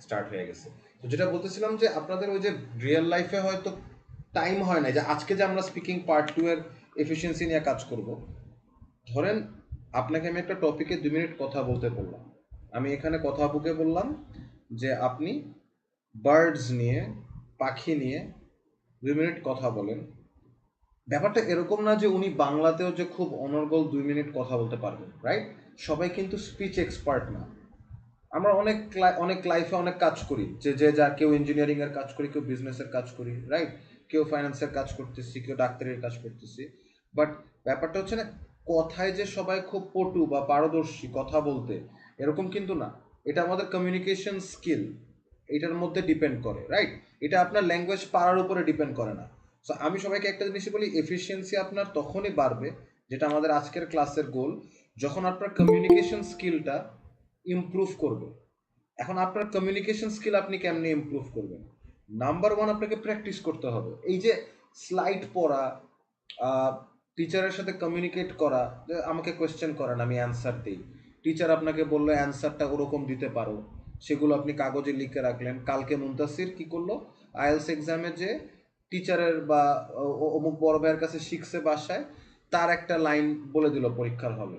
Start হয়ে গেছে। তো যেটা বলতেছিলাম যে আপনাদের ওই যে রিয়েল লাইফে হয়তো টাইম হয় না যে আজকে যে আমরা স্পিকিং পার্ট 2 এর এফিসিয়েন্সি নিয়ে কাজ করব। ধরেন আপনাকে আমি একটা টপিকে 2 মিনিট কথা বলতে বললাম, আমি এখানে কথা বুকে বললাম যে আপনি বার্ডস নিয়ে, পাখি নিয়ে 2 মিনিট কথা বলেন। ব্যাপারটা এরকম না যে উনি বাংলাতেও যে খুব অনর্গল 2 মিনিট কথা বলতে পারবেন, রাইট? সবাই কিন্তু স্পিচ এক্সপার্ট না। আমরা অনেক লাইফে অনেক কাজ করি, যে যা কেউ ইঞ্জিনিয়ারিং এর কাজ করি, কেউ বিজনেসের কাজ করি, রাইট? কেউ ফাইন্যান্সের কাজ করতেছি, কেউ ডাক্তারের কাজ করতেছি। বাট ব্যাপারটা হচ্ছে না কথায় যে সবাই খুব পটু বা পারদর্শী কথা বলতে, এরকম কিন্তু না। এটা আমাদের কমিউনিকেশন স্কিল, এটার মধ্যে ডিপেন্ড করে, রাইট? এটা আপনার ল্যাঙ্গুয়েজ পারার উপরে ডিপেন্ড করে না। সো আমি সবাইকে একটা জিনিসই বলি, এফিসিয়েন্সি আপনার তখনই বাড়বে, যেটা আমাদের আজকের ক্লাসের গোল, যখন আপনার কমিউনিকেশন স্কিলটা ইমপ্রুভ করবে। এখন আপনার কমিউনিকেশন স্কিল আপনি কেমনে ইমপ্রুভ করবেন? নাম্বার ওয়ান, আপনাকে প্র্যাকটিস করতে হবে। এই যে স্লাইড পড়া, টিচারের সাথে কমিউনিকেট করা, যে আমাকে কোয়েশ্চেন করেন আমি অ্যান্সার দিই, টিচার আপনাকে বললো অ্যান্সারটা ওরকম দিতে পারো, সেগুলো আপনি কাগজে লিখে রাখলেন। কালকে মুনতাসির কি করলো, আইএলস এক্সামে যে টিচারের বা অমুক বড় ভাইয়ের কাছে শিখছে বাসায়, তার একটা লাইন বলে দিল পরীক্ষার হলে।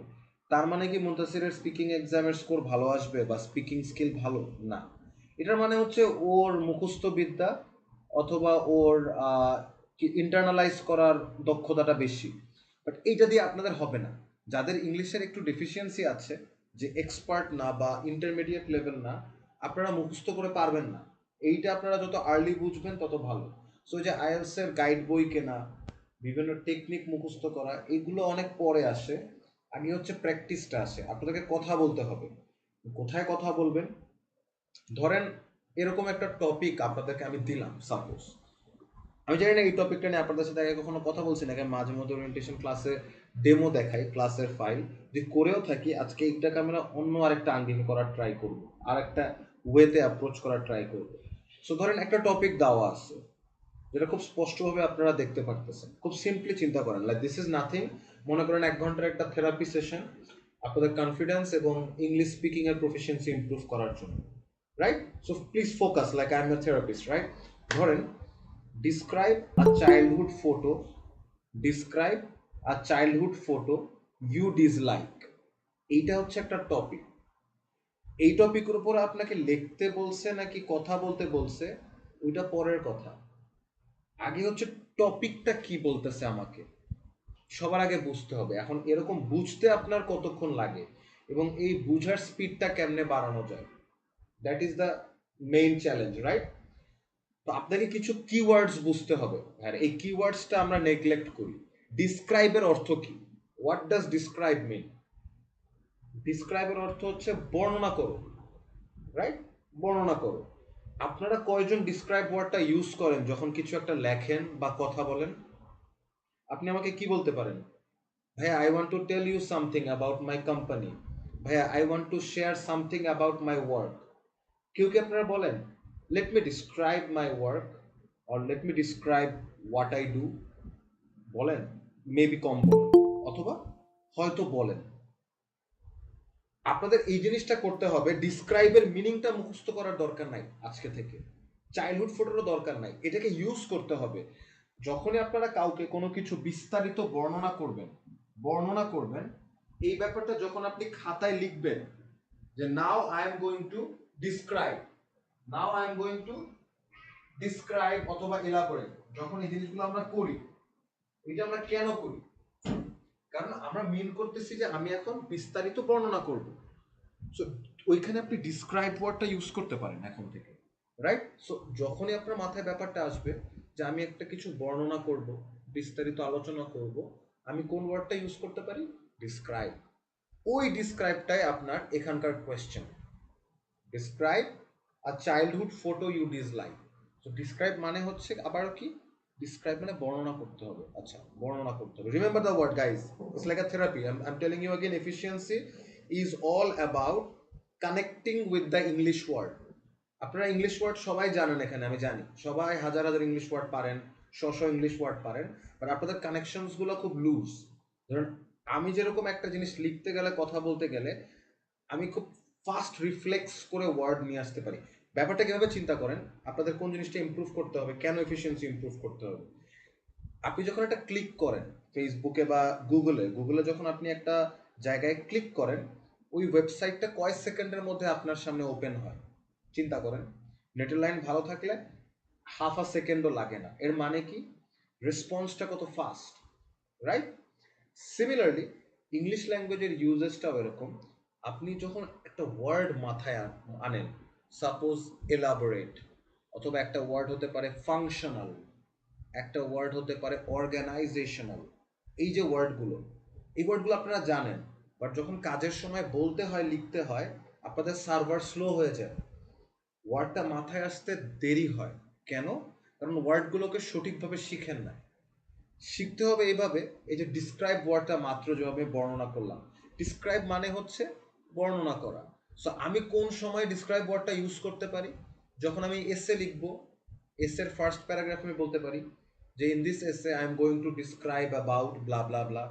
তার মানে কি মুনতাসিরের স্পিকিং এক্সামের স্কোর ভালো আসবে বা স্পিকিং স্কিল ভালো? না। এটার মানে হচ্ছে ওর মুখস্থ বিদ্যা অথবা ওর ইন্টারনালাইজ করার দক্ষতাটা বেশি। বাট এইটা দিয়ে আপনাদের হবে না। যাদের ইংলিশের একটু ডেফিসিয়েন্সি আছে, যে এক্সপার্ট না বা ইন্টারমিডিয়েট লেভেল না, আপনারা মুখস্থ করে পারবেন না। এইটা আপনারা যত আর্লি বুঝবেন তত ভালো। সো যে আইএলস এর গাইড বই কেনা, বিভিন্ন টেকনিক মুখস্থ করা, এগুলো অনেক পরে আসে। আগে হচ্ছে প্র্যাকটিসটা আসে। আপনাদেরকে কথা বলতে হবে। কোথায় কথা বলবেন? ধরেন এরকম একটা টপিক আপনাদেরকে আমি দিলাম, সাপোজ। আমি জানি না এই টপিকটা নিয়ে আপনাদের সাথে আগে কখনো কথা বলছি না, মাঝে মধ্যে ওরিয়েন্টেশন ক্লাসে ডেমো দেখাই, ক্লাসের ফাইল যদি করেও থাকি, আজকে এইটাকে আমরা অন্য আরেকটা আঙ্গিকে করার ট্রাই করব, আর একটা ওয়েতে অ্যাপ্রোচ করার ট্রাই করব। সো ধরেন একটা টপিক দেওয়া আছে, যেটা খুব স্পষ্টভাবে আপনারা দেখতে পারতেছেন। খুব সিম্পলি চিন্তা করেন, লাইক দিস ইজ নাথিং। মনে করেন 1 ঘন্টার একটা থেরাপি সেশন আপনাদের কনফিডেন্স এবং ইংলিশ স্পিকিং এর প্রফিসিয়েন্সি ইমপ্রুভ করার জন্য, right? So please focus, like I M A therapist, right? ধরেন, describe a childhood photo, describe a childhood photo you dislike. এইটা হচ্ছে একটা টপিক। এই টপিকের উপর আপনাকে লিখতে বলছে নাকি কথা বলতে বলছে, ওইটা পরের কথা। আগে হচ্ছে টপিকটা কি বলতেছে আমাকে সবার আগে বুঝতে হবে। এখন এরকম বুঝতে আপনার কতক্ষণ লাগে এবং এই বুঝার স্পিডটা কেমনে বাড়ানো যায়, that is the main challenge, right? তো আপনাকে কিছু কিওয়ার্ডস বুঝতে হবে। আর এই কিওয়ার্ডসটা আমরা নেগলেক্ট করি। ডিসক্রাইবের অর্থ কি? হোয়াট ডাজ ডিসক্রাইব মিন? ডিসক্রাইবের অর্থ হচ্ছে বর্ণনা করো, রাইট? বর্ণনা করো। আপনারা কয়জন ডিসক্রাইব ওয়ার্ডটা ইউজ করেন যখন কিছু একটা লেখেন বা কথা বলেন? আপনি আমাকে কি বলতে পারেন? ভাইয়া, I want to tell you something about my company. ভাইয়া, I want to share something about my work. কেউ কি আপনারা বলেন let me describe my work or let me describe what I do? বলেন? মেবি কম বলেন, অথবা হয়তো বলেন। আপনাদের এই জিনিসটা করতে হবে, ডিসক্রাইবের মিনিংটা মুখস্থ করার দরকার নাই আজকে থেকে, চাইল্ডহুড ফটোরও দরকার নাই, এটাকে ইউজ করতে হবে। যখনই আপনারা কাউকে কোনো কিছু বিস্তারিত বর্ণনা করবেন, এই ব্যাপারটা যখন আপনি খাতায় লিখবেন যে now I am going to describe, now I am going to describe অথবা এলাবোরেট, যখন এই জিনিসগুলো আমরা করি, এটা আমরা কেন করি? কারণ আমরা মিন করতেছি যে আমি এখন বিস্তারিত বর্ণনা করব। সো ওইখানে আপনি ডিসক্রাইব ওয়ার্ডটা ইউজ করতে পারেন এখন থেকে, রাইট? সো যখনই আপনার মাথায় ব্যাপারটা আসবে যে আমি একটা কিছু বর্ণনা করব, বিস্তারিত আলোচনা করব, আমি কোন ওয়ার্ডটা ইউজ করতে পারি? ডিসক্রাইব। ওই ডিসক্রাইবটাই আপনার এখানকার question. Describe a childhood photo you dislike. So describe মানে হচ্ছে আবারও কি? ডিসক্রাইব মানে বর্ণনা করতে হবে। আচ্ছা, বর্ণনা করতে হবে। Remember the word guys, it's like a therapy. I am telling you again, efficiency is all about connecting with the English word. আপনারা ইংলিশ ওয়ার্ড সবাই জানেন এখানে, আমি জানি সবাই হাজার হাজার ইংলিশ ওয়ার্ড পারেন, ইংলিশ ওয়ার্ড পারেন, বাট আপনাদের কানেকশনস গুলো খুব লুজ। ধরুন আমি যেরকম একটা জিনিস লিখতে গেলে, কথা বলতে গেলে, আমি খুব ফাস্ট রিফ্লেক্স করে ওয়ার্ড নিয়ে আসতে পারি। ব্যাপারটা কিভাবে চিন্তা করেন, আপনাদের কোন জিনিসটা ইমপ্রুভ করতে হবে, কেন এফিসিয়েন্সি ইমপ্রুভ করতে হবে। আপনি যখন একটা ক্লিক করেন ফেসবুকে বা গুগলে যখন আপনি একটা জায়গায় ক্লিক করেন, ওই ওয়েবসাইটটা কয় সেকেন্ডের মধ্যে আপনার সামনে ওপেন হয় চিন্তা করেন। নেটের লাইন ভালো থাকলে হাফ আ সেকেন্ডও লাগে না। এর মানে কি, রেসপন্সটা কত ফাস্ট, রাইট? সিমিলারলি ইংলিশ ল্যাঙ্গুয়েজের ইউজেসটাও এরকম। আপনি যখন একটা ওয়ার্ড মাথায় আনেন, সাপোজ এলাবোরেট, অথবা একটা ওয়ার্ড হতে পারে ফাংশনাল, একটা ওয়ার্ড হতে পারে অর্গানাইজেশনাল, এই যে ওয়ার্ডগুলো, এই ওয়ার্ডগুলো আপনারা জানেন, বাট যখন কাজের সময় বলতে হয়, লিখতে হয়, আপনাদের সার্ভার স্লো হয়ে যায়, ওয়ার্ডটা মাথায় আসতে দেরি হয়। কেন? কারণ ওয়ার্ডগুলোকে সঠিকভাবে শিখেন না। শিখতে হবে এইভাবে, এই যে ডিসক্রাইব ওয়ার্ডটা মাত্র যেভাবে বর্ণনা করলাম, ডিসক্রাইব মানে হচ্ছে বর্ণনা করা। সো আমি কোন সময় ডিসক্রাইব ওয়ার্ডটা ইউজ করতে পারি? যখন আমি এসে লিখবো, এসের ফার্স্ট প্যারাগ্রাফ আমি বলতে পারি যে in this essay I am going to describe about blah blah blah.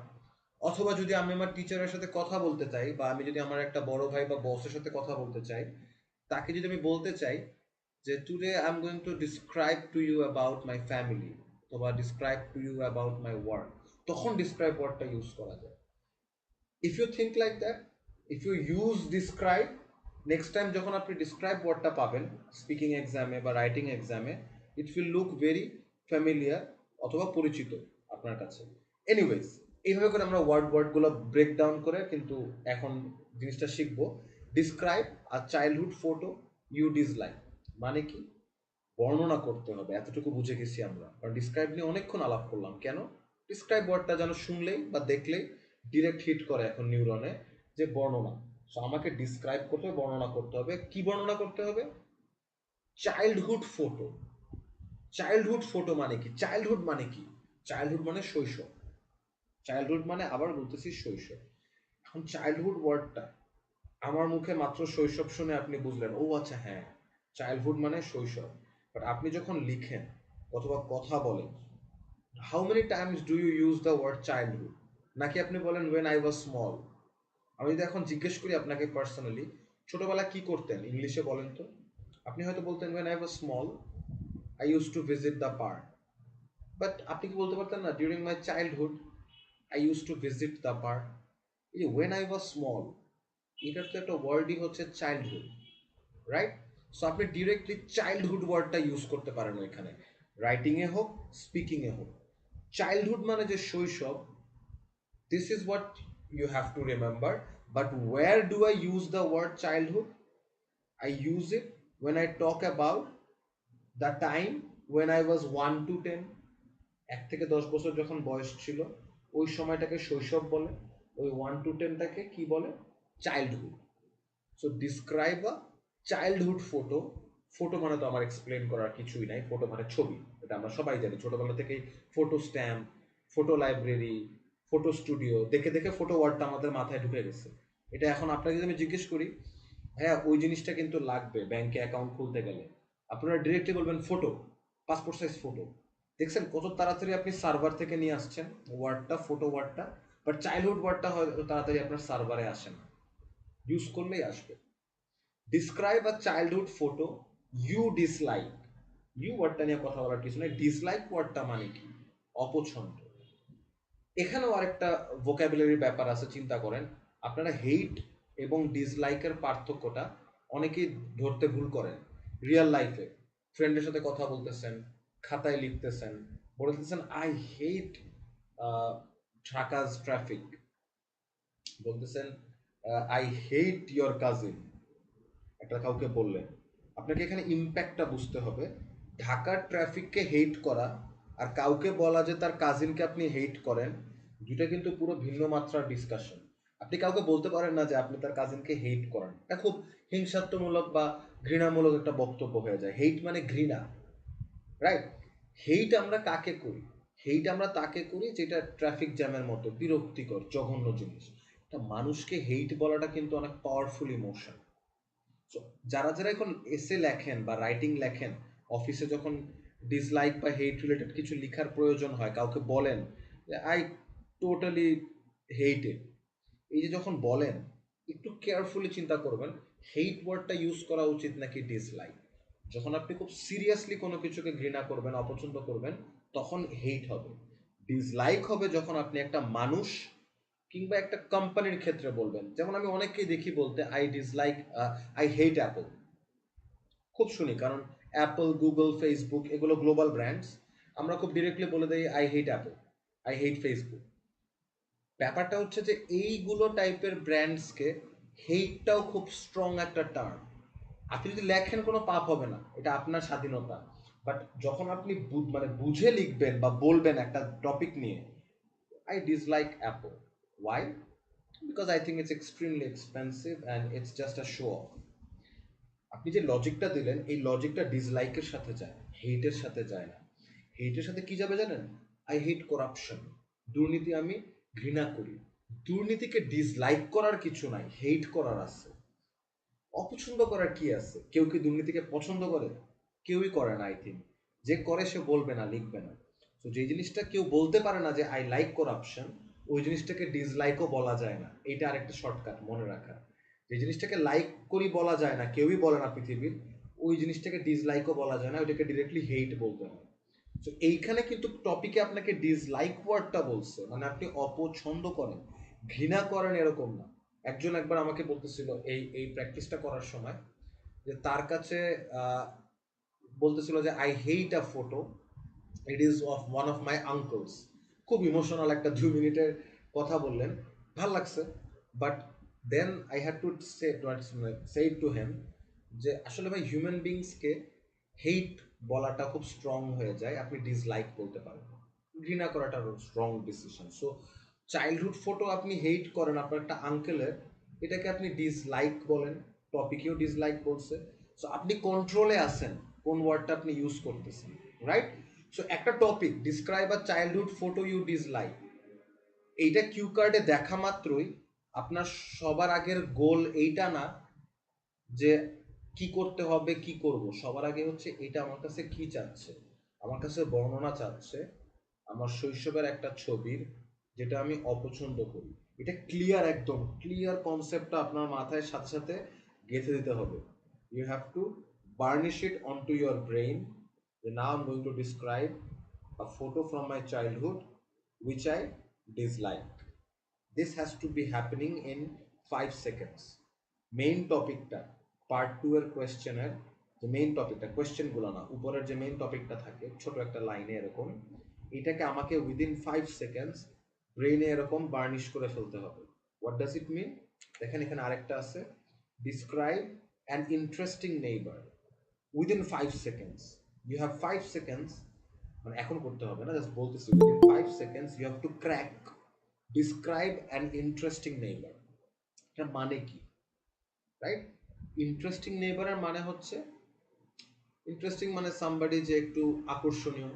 অথবা যদি আমি আমার টিচারের সাথে কথা বলতে চাই, বা আমি যদি আমার একটা বড় ভাই বা বসের সাথে কথা বলতে চাই, তাকে যদি আমি বলতে চাই যে today I am going to describe to you about my family, অথবা describe to you about my work, তখন ডিসক্রাইব ওয়ার্ডটা ইউজ করা যায়। If you think like that, if you use describe, next time যখন আপনি ডিসক্রাইব ওয়ার্ডটা পাবেন speaking এক্সামে বা রাইটিং এক্সামে, it will look very familiar, অথবা পরিচিত আপনার কাছে। এনিওয়েজ, এইভাবে করে আমরা ওয়ার্ডগুলো ব্রেক ডাউন করে কিন্তু এখন জিনিসটা শিখবো। Describe a childhood photo you dislike মানে কি, বর্ণনা করতে হবে, এতটুকু বুঝে গেছি আমরা। কারণ ডিসক্রাইব নিয়ে অনেকক্ষণ আলাপ করলাম। কেন? ডিসক্রাইব ওয়ার্ডটা যেন শুনলেই বা দেখলেই ডিরেক্ট হিট করে এখন নিউরনে, যে বর্ণনা। সো আমাকে ডিসক্রাইব করতে হবে, বর্ণনা করতে হবে। কি বর্ণনা করতে হবে? Childhood photo. চাইল্ডহুড ফটো মানে কি? চাইল্ডহুড মানে কি? চাইল্ডহুড মানে শৈশব। চাইল্ডহুড মানে, আবার বলতেছি, শৈশব। এখন চাইল্ডহুড ওয়ার্ডটা আমার মুখে মাত্র শৈশব শুনে আপনি বুঝলেন, ও আচ্ছা হ্যাঁ, চাইল্ডহুড মানে শৈশব। বাট আপনি যখন লিখেন অথবা কথা বলেন, how many times do you use the word childhood? নাকি আপনি বলেন ওয়েন আই ওয়াজ স্মল? আমি যদি এখন জিজ্ঞেস করি আপনাকে পার্সোনালি, ছোটবেলা কি করতেন ইংলিশে বলেন তো, আপনি হয়তো বলতেন when I was small I use to visit the park. But আপনি কি বলতে পারতেন না during my childhood I use to visit the park? এই যে ওয়েন আই ওয়াজ স্মল, এটার তো একটা ওয়ার্ডই হচ্ছে চাইল্ডহুড, রাইট? সো আপনি ডিরেক্টলি চাইল্ডহুড ওয়ার্ডটা ইউজ করতে পারেন ওইখানে, রাইটিংয়ে হোক, স্পিকিংয়ে হোক। চাইল্ডহুড মানে যে শৈশব, this is what you have to remember. But where do I use the word childhood? I use it when I talk about the time when I was 1 to 10, 1 থেকে 10 বছর যখন বয়স ছিল, ওই সময়টাকে শৈশব বলে। ওই 1 to 10টাকে কি বলে? Childhood. So describe a childhood photo. Photo মানে তো আমার এক্সপ্লেন করার কিছুই নাই, ফটো মানে ছবি, এটা আমরা সবাই জানি। ছোটবেলা থেকেই photo stamp, photo library, photo studio দেখে দেখে ফটো ওয়ার্ডটা আমাদের মাথায় ঢুকে গেছে। এটা এখন আপনাকে যদি আমি জিজ্ঞেস করি, হ্যাঁ ওই জিনিসটা কিন্তু লাগবে ব্যাংকে অ্যাকাউন্ট খুলতে গেলে, আপনারা ডিরেক্টলি বলবেন ফটো, পাসপোর্ট সাইজ ফটো। দেখছেন কত তাড়াতাড়ি আপনি সার্ভার থেকে নিয়ে আসছেন ওয়ার্ডটা, ফটো ওয়ার্ডটা। বাট চাইল্ডহুড ওয়ার্ডটা হয়তো তাড়াতাড়ি আপনার সার্ভারে আসে না, ইউজ করলেই আসবে। Describe a childhood photo you dislike. You ওয়ার্ডটা নিয়ে কথা বলার কিছু নেই, ডিসলাইক ওয়ার্ডটা মানে কি? অপছন্দ। এখানেও আরেকটা ভোকাবুলারি ব্যাপার আছে, চিন্তা করেন। আপনারা হেইট এবং ডিসলাইকের পার্থক্যটা অনেকেই ধরতে ভুল করেন। রিয়েল লাইফে ফ্রেন্ডের সাথে কথা বলতেছেন, খাতায় লিখতেছেন, বলতেছেন আই হেট ঢাকাজ ট্রাফিক, বলতেছেন আই হেট ইয়োর কাজিন, একটা কাউকে বললেন। আপনাকে এখানে ইম্প্যাক্টটা বুঝতে হবে। ঢাকার ট্রাফিককে হেট করা আর কাউকে বলা যে তার কাজিনকে আপনি হেট করেন, দুটা কিন্তু পুরো ভিন্ন মাত্রার ডিসকাশন। আপনি কাউকে বলতে পারেন না যে আপনি তার কাজিনকে হেট করেন, এটা খুব হিংসাত্মমূলক বা ঘৃণামূলক একটা বক্তব্য হয়ে যায়। হেট মানে ঘৃণা, রাইট? হেইট আমরা কাকে করি? হেইট আমরা তাকে করি যেটা ট্রাফিক জ্যামের মতো বিরক্তিকর জঘন্য জিনিস। একটা মানুষকে হেইট বলাটা কিন্তু অনেক পাওয়ারফুল ইমোশন। So, যারা যারা এখন এসে লেখেন বা রাইটিং লেখেন, অফিসে যখন ডিসলাইক বা হেট রিলেটেড কিছু লেখার প্রয়োজন হয়, কাউকে বলেন যে আই টোটালি হেট ইট, এই যে যখন বলেন, একটু কেয়ারফুলি চিন্তা করবেন হেইট ওয়ার্ডটা ইউজ করা উচিত নাকি ডিসলাইক। যখন আপনি খুব সিরিয়াসলি কোনো কিছুকে ঘৃণা করবেন, অপছন্দ করবেন, তখন হেট হবে। ডিসলাইক হবে যখন আপনি একটা মানুষ কিংবা একটা কোম্পানির ক্ষেত্রে বলবেন। যেমন আমি অনেককেই দেখি বলতে আই হেট অ্যাপল। খুব শুনি, কারণ অ্যাপল, গুগল, ফেসবুক এগুলো গ্লোবাল ব্র্যান্ডস। আমরা খুব ডিরেক্টলি বলে দিই I hate Apple, I hate Facebook. ব্যাপারটা হচ্ছে যে এইগুলো টাইপের ব্র্যান্ডসকে হেটটাও খুব স্ট্রং একটা টার্ম। আপনি যদি লেখেন কোনো পাপ হবে না, এটা আপনার স্বাধীনতা। বাট যখন আপনি মানে বুঝে লিখবেন বা বলবেন একটা টপিক নিয়ে, I dislike Apple, why? Because I think it's extremely expensive and it's just a show off. আপনি যে লজিকটা দিলেন, এই লজিকটা ডিসলাইকের সাথে যায়, হেটের সাথে যায় না। হেটের সাথে কি যাবে জানেন? I hate corruption. দুর্নীতি আমি ঘৃণা করি। দুর্নীতিকে ডিসলাইক করার কিছু নাই, হেট করার আছে। অপছন্দ করার কি আছে? কেউ কি দুর্নীতিকে পছন্দ করে? কেউই করে না। আই থিঙ্ক যে করে সে বলবে না, লিখবে না। তো যে জিনিসটা কেউ বলতে পারে না যে আই লাইক করাপশন, ওই জিনিসটাকে ডিসলাইকও বলা যায় না। এটা আরেকটা শর্টকাট মনে রাখা। যে জিনিসটাকে লাইক করি বলা যায় না, কেউই বলে না পৃথিবীর, ওই জিনিসটাকে ডিসলাইকও বলা যায় না, ওইটাকে ডিরেক্টলি হেট বলতে হয়। তো এইখানে কিন্তু টপিকে আপনাকে ডিসলাইক ওয়ার্ডটা বলছে, মানে আপনি অপছন্দ করেন, ঘৃণা করেন, এরকম না। একজন একবার আমাকে বলতেছিল এই এই প্র্যাকটিসটা করার সময়, যে তার কাছে বলতেছিল যে I hate a photo, it is of one of my uncles. খুব ইমোশনাল একটা 2 মিনিটের কথা বললেন, ভাল লাগছে। But then I had to say to him যে আসলে ভাই হিউম্যান বিংসকে হেট বলাটা খুব স্ট্রং হয়ে যায়, আপনি ডিসলাইক বলতে পারেন। ঘৃণা করাটা strong decision. So childhood photo আপনি হেট করেন আপনার একটা আঙ্কেলের, এটাকে আপনি ডিসলাইক বলেন, টপিকেও ডিসলাইক বলছে। সো আপনি কন্ট্রোলে আছেন কোন ওয়ার্ডটা আপনি ইউজ করতেছেন, রাইট? সো একটা topic, describe a childhood photo you dislike, এইটা কিউ কার্ডে দেখা মাত্রই আপনার সবার আগের গোল এইটা না যে কি করতে হবে, কি করব। সবার আগে হচ্ছে এটা আমার কাছে কি চাচ্ছে, আমার কাছে বর্ণনা চাচ্ছে আমার শৈশবের একটা ছবির, যেটা আমি অপছন্দ করি। এটা ক্লিয়ার, একদম ক্লিয়ার কনসেপ্টটা আপনার মাথায় সাথে সাথে গেঁথে দিতে হবে। You have to burnish it on to your brain, যে now I am going to describe a photo from my childhood which I dislike. This has to be happening in 5 seconds. Main টপিকটা, part 2 এর কোয়েশ্চেনের যে main টপিকটা, কোয়েশ্চেনগুলো না, উপরের যে main টপিকটা থাকে ছোট একটা লাইনে এরকম, এটাকে আমাকে উইদিন 5 সেকেন্ডস ব্রেইনে এরকম বার্নিশ করে ফেলতে হবে। What does it mean? দেখেন এখানে আরেকটা আছে, describe an interesting neighbour within 5 seconds. You have 5 seconds, মানে এখন করতে হবে না, জাস্ট বলতেছি within 5 seconds you have to crack describe an interesting neighbour. এটা মানে কি, রাইট? ইন্টারেস্টিং নেইবারের মানে হচ্ছে, ইন্টারেস্টিং মানে সামবাডি যে একটু আকর্ষণীয়,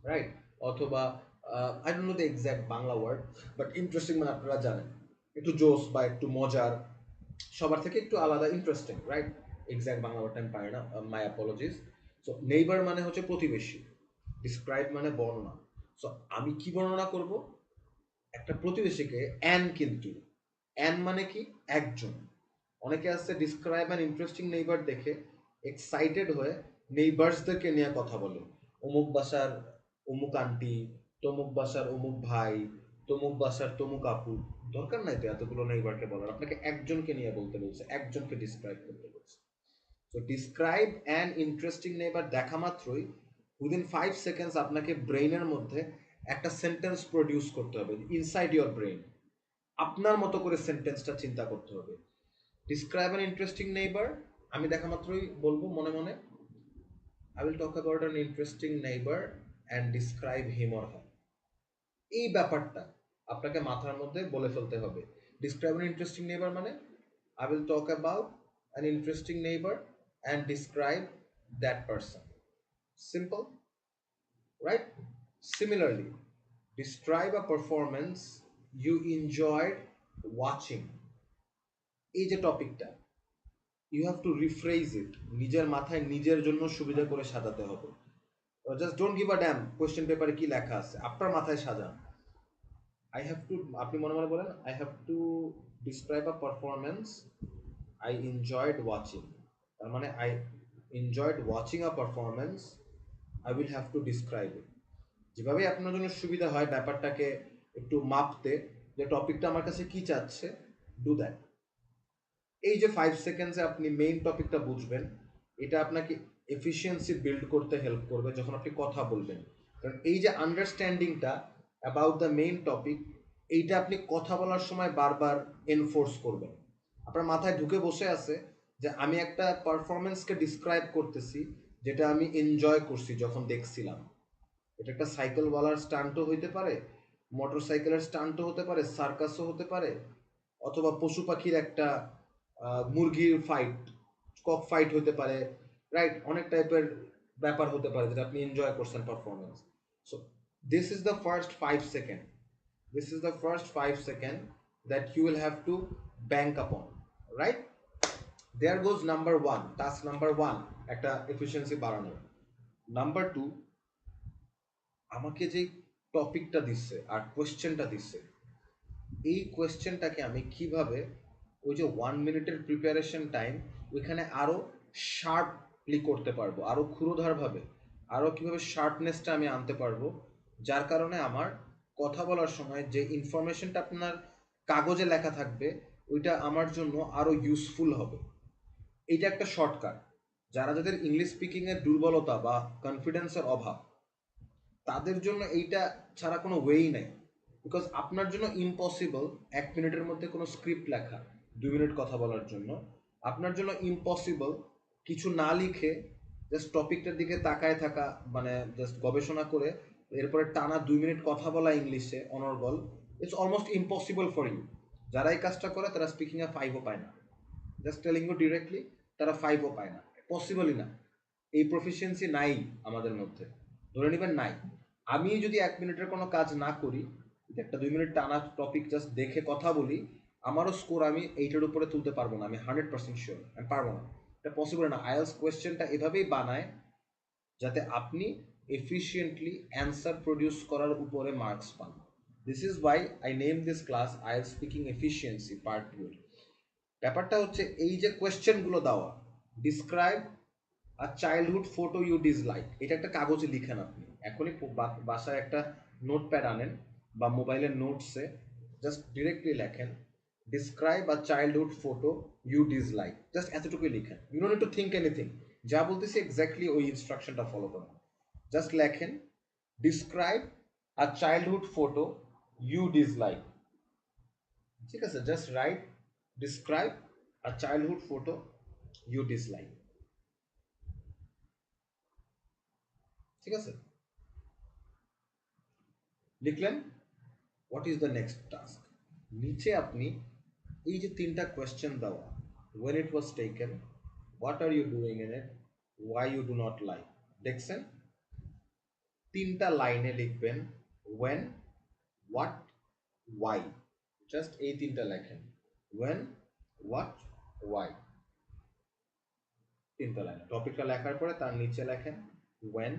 রাইট? অথবা I don't know the exact Bangla word, but interesting মানে আপনারা জানেন একটু জোস বা একটু মজার, সবার থেকে একটু আলাদা, ইন্টারেস্টিং, রাইট? এক্স্যাক্ট বাংলা ওয়ার্ডটা আমি পারি না, মাই অ্যাপোলজিস। সো নেইবার মানে হচ্ছে প্রতিবেশী, ডিসক্রাইব মানে বর্ণনা। সো আমি কি বর্ণনা করব? একটা প্রতিবেশীকে, অ্যান, কিন্তু অ্যান মানে কি? একজন। অনেকে আছে ডিসক্রাইব অ্যান ইন্টারেস্টিং নেইবার দেখে এক্সাইটেড হয়ে নেইবার্সদেরকে নিয়ে কথা বলে, অমুক বাসার অমুক আন্টি, তমুক বাসার অমুক ভাই, তমুক বাসার তমুক আপু। দরকার নাই তো এতগুলো নেইবারকে বলার, আপনাকে একজনকে নিয়ে বলতে বলছে, একজনকে ডিসক্রাইব করতে বলছে। তো ডিসক্রাইব অ্যান ইন্টারেস্টিং নেইবার দেখা মাত্রই উইদিন 5 সেকেন্ডস আপনাকে ব্রেইনের মধ্যে একটা সেন্টেন্স প্রডিউস করতে হবে, ইনসাইড ইয়োর ব্রেইন আপনার মতো করে সেন্টেন্সটা চিন্তা করতে হবে। ডিসক্রাইব অ্যান ইন্টারেস্টিং নেইবার, আমি দেখা মাত্রই বলবো মনে মনে, I will talk about an interesting neighbour and describe him or হার। এই ব্যাপারটা আপনাকে মাথার মধ্যে বলে ফেলতে হবে। ডিসক্রাইব অ্যান ইন্টারেস্টিং নেইবার মানে I will talk about an interesting neighbour and describe that person. Simple, right? Similarly, describe a performance you enjoyed watching. এই যে টপিকটা, ইউ হ্যাভ টু রিফ্রেজ ইট, নিজের মাথায় নিজের জন্য সুবিধা করে সাজাতে হবে। Just don't give a dam question পেপারে কি লেখা আছে, আপনার মাথায় সাজান। আই হ্যাভ টু, আপনি মনে মনে বলেন, I have to describe a performance I enjoyed watching. তার মানে enjoyed watching a performance, I will have to describe it. যেভাবে আপনার জন্য সুবিধা হয় ব্যাপারটাকে একটু মাপতে, যে টপিকটা আমার কাছে কি চাচ্ছে, ডু দ্যাট। এই যে 5 সেকেন্ডসে আপনি মেইন টপিকটা বুঝবেন, এটা আপনাকে এফিসিয়েন্সি বিল্ড করতে হেল্প করবে যখন আপনি কথা বলবেন। কারণ এই যে আন্ডারস্ট্যান্ডিংটা অ্যাবাউট দ্য মেইন টপিক, এইটা আপনি কথা বলার সময় বারবার এনফোর্স করবেন। আপনার মাথায় ঢুকে বসে আছে যে আমি একটা পারফরমেন্সকে ডিসক্রাইব করতেছি যেটা আমি এনজয় করছি যখন দেখছিলাম। এটা একটা সাইকেলওয়ালার স্টান্টও হইতে পারে, মোটর সাইকেলের স্টান্টও হতে পারে, সার্কাসও হতে পারে, অথবা পশু পাখির একটা মুরগির ফাইট, কক ফাইট হতে পারে, রাইট? অনেক টাইপের ব্যাপার হতে পারে যেটা আপনি এনজয় করছেন performance. So this is the first 5 second, this is the first 5 seconds that you will have to bank upon, right? There goes number one, task number one, একটা এফিসিয়েন্সি বাড়ানো। নাম্বার টু, আমাকে যে টপিকটা দিচ্ছে আর কোয়েশ্চেনটা দিচ্ছে, এই কোয়েশ্চেনটাকে আমি কিভাবে ওই যে 1 মিনিটের প্রিপারেশন টাইম ওইখানে আরও শার্পলি করতে পারবো, আরও ক্ষুরোধারভাবে, আরও কীভাবে শার্পনেসটা আমি আনতে পারবো, যার কারণে আমার কথা বলার সময় যে ইনফরমেশনটা আপনার কাগজে লেখা থাকবে ওইটা আমার জন্য আরও ইউজফুল হবে। এইটা একটা শর্টকাট। যাদের ইংলিশ স্পিকিংয়ের দুর্বলতা বা কনফিডেন্সের অভাব, তাদের জন্য এইটা ছাড়া কোনো ওয়েই নাই। বিকজ আপনার জন্য ইম্পসিবল 1 মিনিটের মধ্যে কোনো স্ক্রিপ্ট লেখা 2 মিনিট কথা বলার জন্য। আপনার জন্য ইম্পসিবল কিছু না লিখে জাস্ট টপিকটার দিকে তাকায় থাকা, মানে জাস্ট গবেষণা করে এরপরে টানা 2 মিনিট কথা বলা ইংলিশে অনর্গল। It's almost impossible for you. যারা এই কাজটা করে তারা স্পিকিংয়ে 5ও পায় না। জাস্ট টেলিং ইউ ডিরেক্টলি, তারা 5ও পায় না, পসিবলই না। এই প্রফিসিয়েন্সি নাই আমাদের মধ্যে, ধরে নেবেন নাই। আমি যদি 1 মিনিটের কোনো কাজ না করি, একটা 2 মিনিট টানা টপিক জাস্ট দেখে কথা বলি, আমারও স্কোর আমি এইটার উপরে তুলতে পারবো না। আমি 100% শিওর আমি পারবো না, এটা পসিবল না। আইএলস কোয়েশ্চেনটা এভাবেই বানায় যাতে আপনি এফিসিয়েন্টলি অ্যান্সার প্রডিউস করার উপরে মার্কস পান। This is why I name this class IELTS speaking efficiency part 2। ব্যাপারটা হচ্ছে এই যে কোয়েশ্চেনগুলো দেওয়া, describe a childhood photo you dislike, এটা একটা কাগজে লিখেন আপনি এখনই। বাসায় একটা নোটপ্যাড আনেন বা মোবাইলের নোটসে জাস্ট ডিরেক্টলি লেখেন describe a childhood photo you dislike, just এতটুকুই লিখেন। You don't need to think anything. যা বলতেছি এক্স্যাক্টলি ওই ইনস্ট্রাকশনটা ফলো করেন। জাস্ট লেখেন describe a childhood photo you dislike, ঠিক আছে? Just write describe a childhood photo you dislike, ঠিক আছে? লিখলেন। What is the next task? নিচে আপনি এই যে 3টা কোয়েশ্চেন দেওয়া, when it was taken, what are you doing in it, why you do not like, দেখছেন? 3টা লাইনে লিখবেন when, what, why। জাস্ট এই 3টা লেখেন, when, what, why, 3টা লাইনে। টপিকটা লেখার পরে তার নিচে লেখেন when,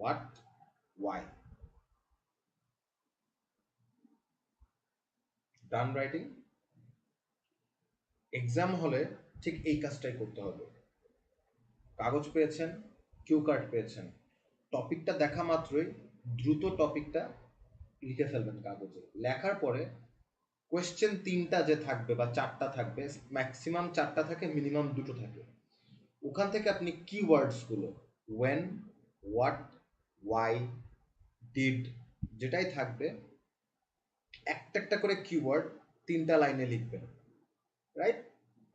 what, why। Done writing? Exam হলে ঠিক এই কাজটাই করতে হবে। কাগজ পেয়েছেন, কিউ কার্ড পেয়েছেন, টপিকটা দেখা মাত্রই দ্রুত টপিকটা লিখে ফেলবেন কাগজে। লেখার পরে কোয়েশ্চেন 3টা যে থাকবে বা 4টা থাকবে, ম্যাক্সিমাম 4টা থাকে, মিনিমাম 2টো থাকে, ওখান থেকে আপনি কিওয়ার্ডসগুলো when, what, why, did যেটাই থাকবে একটা একটা করে কিওয়ার্ড 3টা লাইনে লিখবেন, রাইট?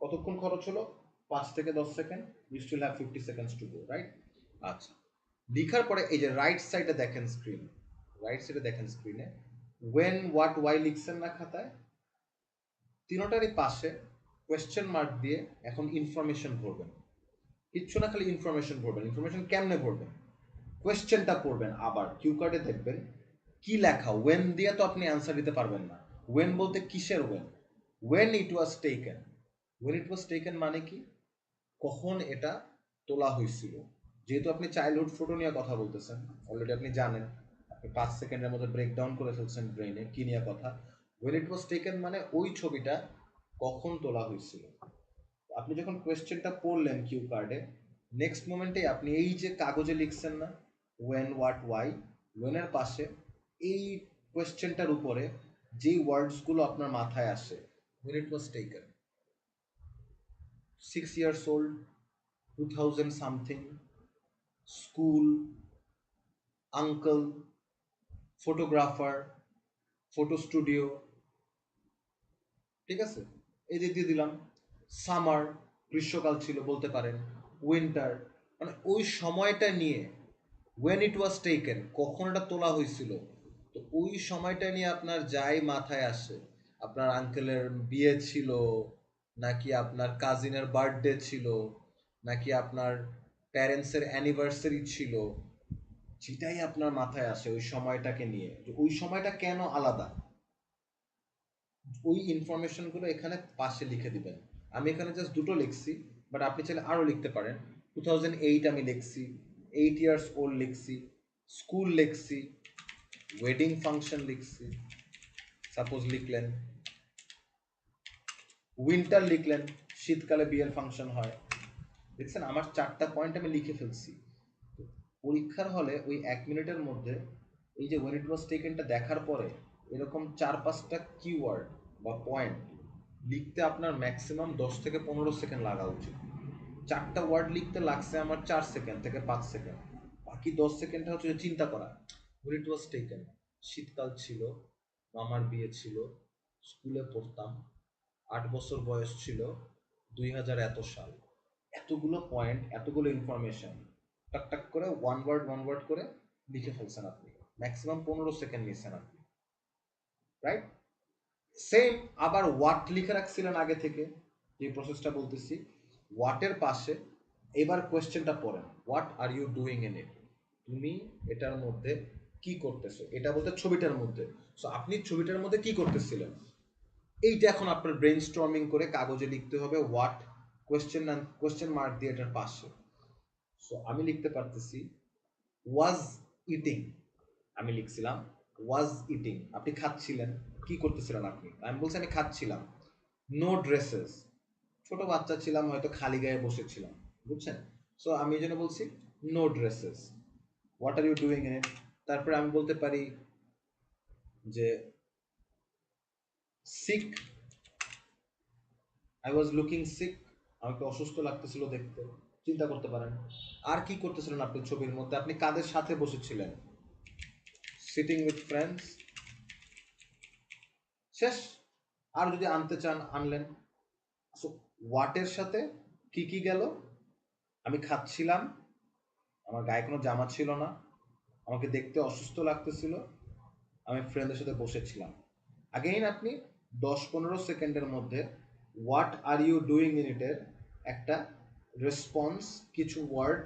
কতক্ষণ খরচ হলো? 5 থেকে 10 second. You still have 50 seconds to go, right? আচ্ছা, লিখার পরে এই যে রাইট সাইডে দেখেন স্ক্রিনে, রাইট সাইডে দেখেন স্ক্রিনে when, what, why লিখছেন না খাতায়? তিনটারই পাশে কোয়েশ্চেন মার্ক দিয়ে এখন ইনফরমেশন ভরবেন। কিচ্ছু না, খালি ইনফরমেশন ভরবেন। ইনফরমেশন কেমনে ভরবেন? কোয়েশ্চেনটা পড়বেন, আবার কিউ কার্ডে দেখবেন কি লেখা। ওয়েন দিয়ে তো আপনি অ্যান্সার দিতে পারবেন না। ওয়েন বলতে কিসের when? When it was taken. When it was taken মানে কি? কখন এটা তোলা হয়েছিল। যেহেতু আপনি চাইল্ডহুড ফটো নিয়ে কথা বলতেছেন, অলরেডি আপনি জানেন, আপনি 5 সেকেন্ডের মধ্যে ব্রেকডাউন করে ফেলছেন ব্রেইনে কি নিয়ে কথা। ওয়েন ইট ওয়াজ টেকেন মানে ওই ছবিটা কখন তোলা হয়েছিল। আপনি যখন কোয়েশ্চেনটা পড়লেন কিউ কার্ডে, নেক্সট মোমেন্টে আপনি এই যে কাগজে লিখছেন না ওয়েন হোয়াট ওয়াই, ওয়েনের পাশে এই কোয়েশ্চেনটার উপরে যেই ওয়ার্ডসগুলো আপনার মাথায় আসে, when it was taken, 6 years old, 2000 something, school, uncle, photographer, photo studio, ঠিক আছে, এই যে দিয়ে দিলাম। সামার, গ্রীষ্মকাল ছিল বলতে পারেন, উইন্টার, মানে ওই সময়টা নিয়ে, ওয়েন ইট ওয়াজ টেকেন, কখন এটা তোলা হয়েছিল, তো ওই সময়টা নিয়ে আপনার যাই মাথায় আসে, আপনার আঙ্কেলের বিয়ে ছিল, নাকি আপনার কাজিনের বার্থডে ছিল, নাকি আপনার প্যারেন্টসের অ্যানিভার্সারি ছিল, যেটাই আপনার মাথায় আসে ওই সময়টাকে নিয়ে, যে ওই সময়টা কেন আলাদা, ওই ইনফরমেশনগুলো এখানে পাশে লিখে দিবেন। আমি এখানে জাস্ট দুটো লিখছি, বাট আপনি চাইলে আরও লিখতে পারেন। 2008 আমি লিখছি, 8 years old লিখছি, স্কুল লিখছি, ওয়েডিং ফাংশন লিখছি, সাপোজ লিখলেন, উইন্টার লিখলেন, শীতকালে বিয়ের ফাংশন হয়। দেখছেন আমার 4টা পয়েন্ট আমি লিখে ফেলছি। পরীক্ষার হলে ওই 1 মিনিটের মধ্যে এই যে ওয়েন ইট ওয়াজ টেকেনটা দেখার পরে এরকম 4-5টা কিওয়ার্ড বা পয়েন্ট লিখতে আপনার ম্যাক্সিমাম 10 থেকে 15 সেকেন্ড লাগা উচিত। 4টা ওয়ার্ড লিখতে লাগছে আমার 4 সেকেন্ড থেকে 5 সেকেন্ড, বাকি 10 সেকেন্ডটা হচ্ছে চিন্তা করা। ওয়েন ইট ওয়াজ টেকেন, শীতকাল ছিল, মামার বিয়ে ছিল, স্কুলে পড়তাম, 8 বছর বয়স ছিল, 2000 এত সাল, এতগুলো পয়েন্ট, এতগুলো ইনফরমেশন টাক টাক করে ওয়ান ওয়ার্ড করে লিখে ফেলছেন আপনি, ম্যাক্সিমাম 15 সেকেন্ড নিচ্ছেন আপনি, রাইট? সেম আবার ওয়াট লিখে রাখছিলেন আগে থেকে, যে প্রসেসটা বলতেছি, ওয়াটের পাশে এবার কোয়েশ্চেনটা পড়েন, what are you doing in it, তুমি এটার মধ্যে কি করতেছো, এটা বলতে ছবিটার মধ্যে, সো আপনি ছবিটার মধ্যে কি করতেছিলেন, এইটা এখন আপনার ব্রেন স্টর্মিং করে কাগজে লিখতে হবে, হোয়াট, কোয়েশ্চেন মার্ক দিয়ে এটার পাশে। সো আমি লিখতে পারতেছি ওয়াজ ইটিং, আমি লিখছিলাম ওয়াজ ইটিং, আপনি খাচ্ছিলেন, কি করতেছিলেন আপনি, আমি বলছি আমি খাচ্ছিলাম। নো ড্রেসেস, ছোট বাচ্চা ছিলাম, হয়তো খালি গায়ে বসেছিলাম, বুঝছেন? সো আমি এই জন্য বলছি no dresses, what are you doing in it. তারপরে আমি বলতে পারি যে sick, I was looking sick, আমাকে অসুস্থ লাগতেছিল দেখতে, চিন্তা করতে পারেন। আর কি করতেছিলেন আপনি ছবির মধ্যে, আপনি কাদের সাথে বসেছিলেন, সিটিং উইথ ফ্রেন্ডস, শেষ। আর যদি আনতে চান আনলেন। সো ওয়াটের সাথে কি কি গেল, আমি খাচ্ছিলাম, আমার গায়ে কোনো জামা ছিল না, আমাকে দেখতে অসুস্থ লাগতেছিল, আমি ফ্রেন্ডের সাথে বসেছিলাম। আগেইন আপনি 10-15 সেকেন্ডের মধ্যে what are you doing in ইটের একটা রেসপন্স, কিছু ওয়ার্ড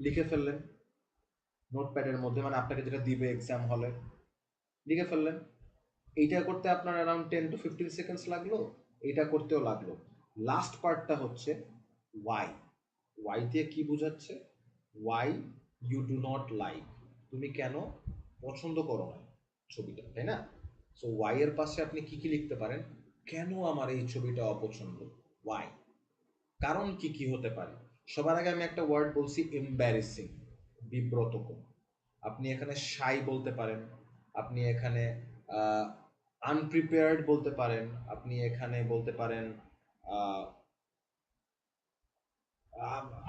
লিখে ফেললেন নোটপ্যাডের মধ্যে, মানে আপনাকে যেটা দিবে এক্সাম হলে, লিখে ফেললেন। এইটা করতে আপনার অ্যারাউন্ড 10-15 সেকেন্ডস লাগলো, এইটা করতেও লাগলো। লাস্ট পার্টটা হচ্ছে ওয়াই, ওয়াই দিয়ে কি বোঝাচ্ছে, why you do not like, তুমি কেন পছন্দ করো না ছবিটা, তাই না? সো ওয়াই এর পাশে আপনি কি কি লিখতে পারেন, কেন আমার এই ছবিটা অপছন্দ, ওয়াই, কারণ কি কি হতে পারে। সবার আগে আমি একটা ওয়ার্ড বলছি এম্বারেসিং, বিব্রতকর, আপনি এখানে শাই বলতে পারেন, আপনি এখানে আনপ্রিপেয়ার্ড বলতে পারেন, আপনি এখানে বলতে পারেন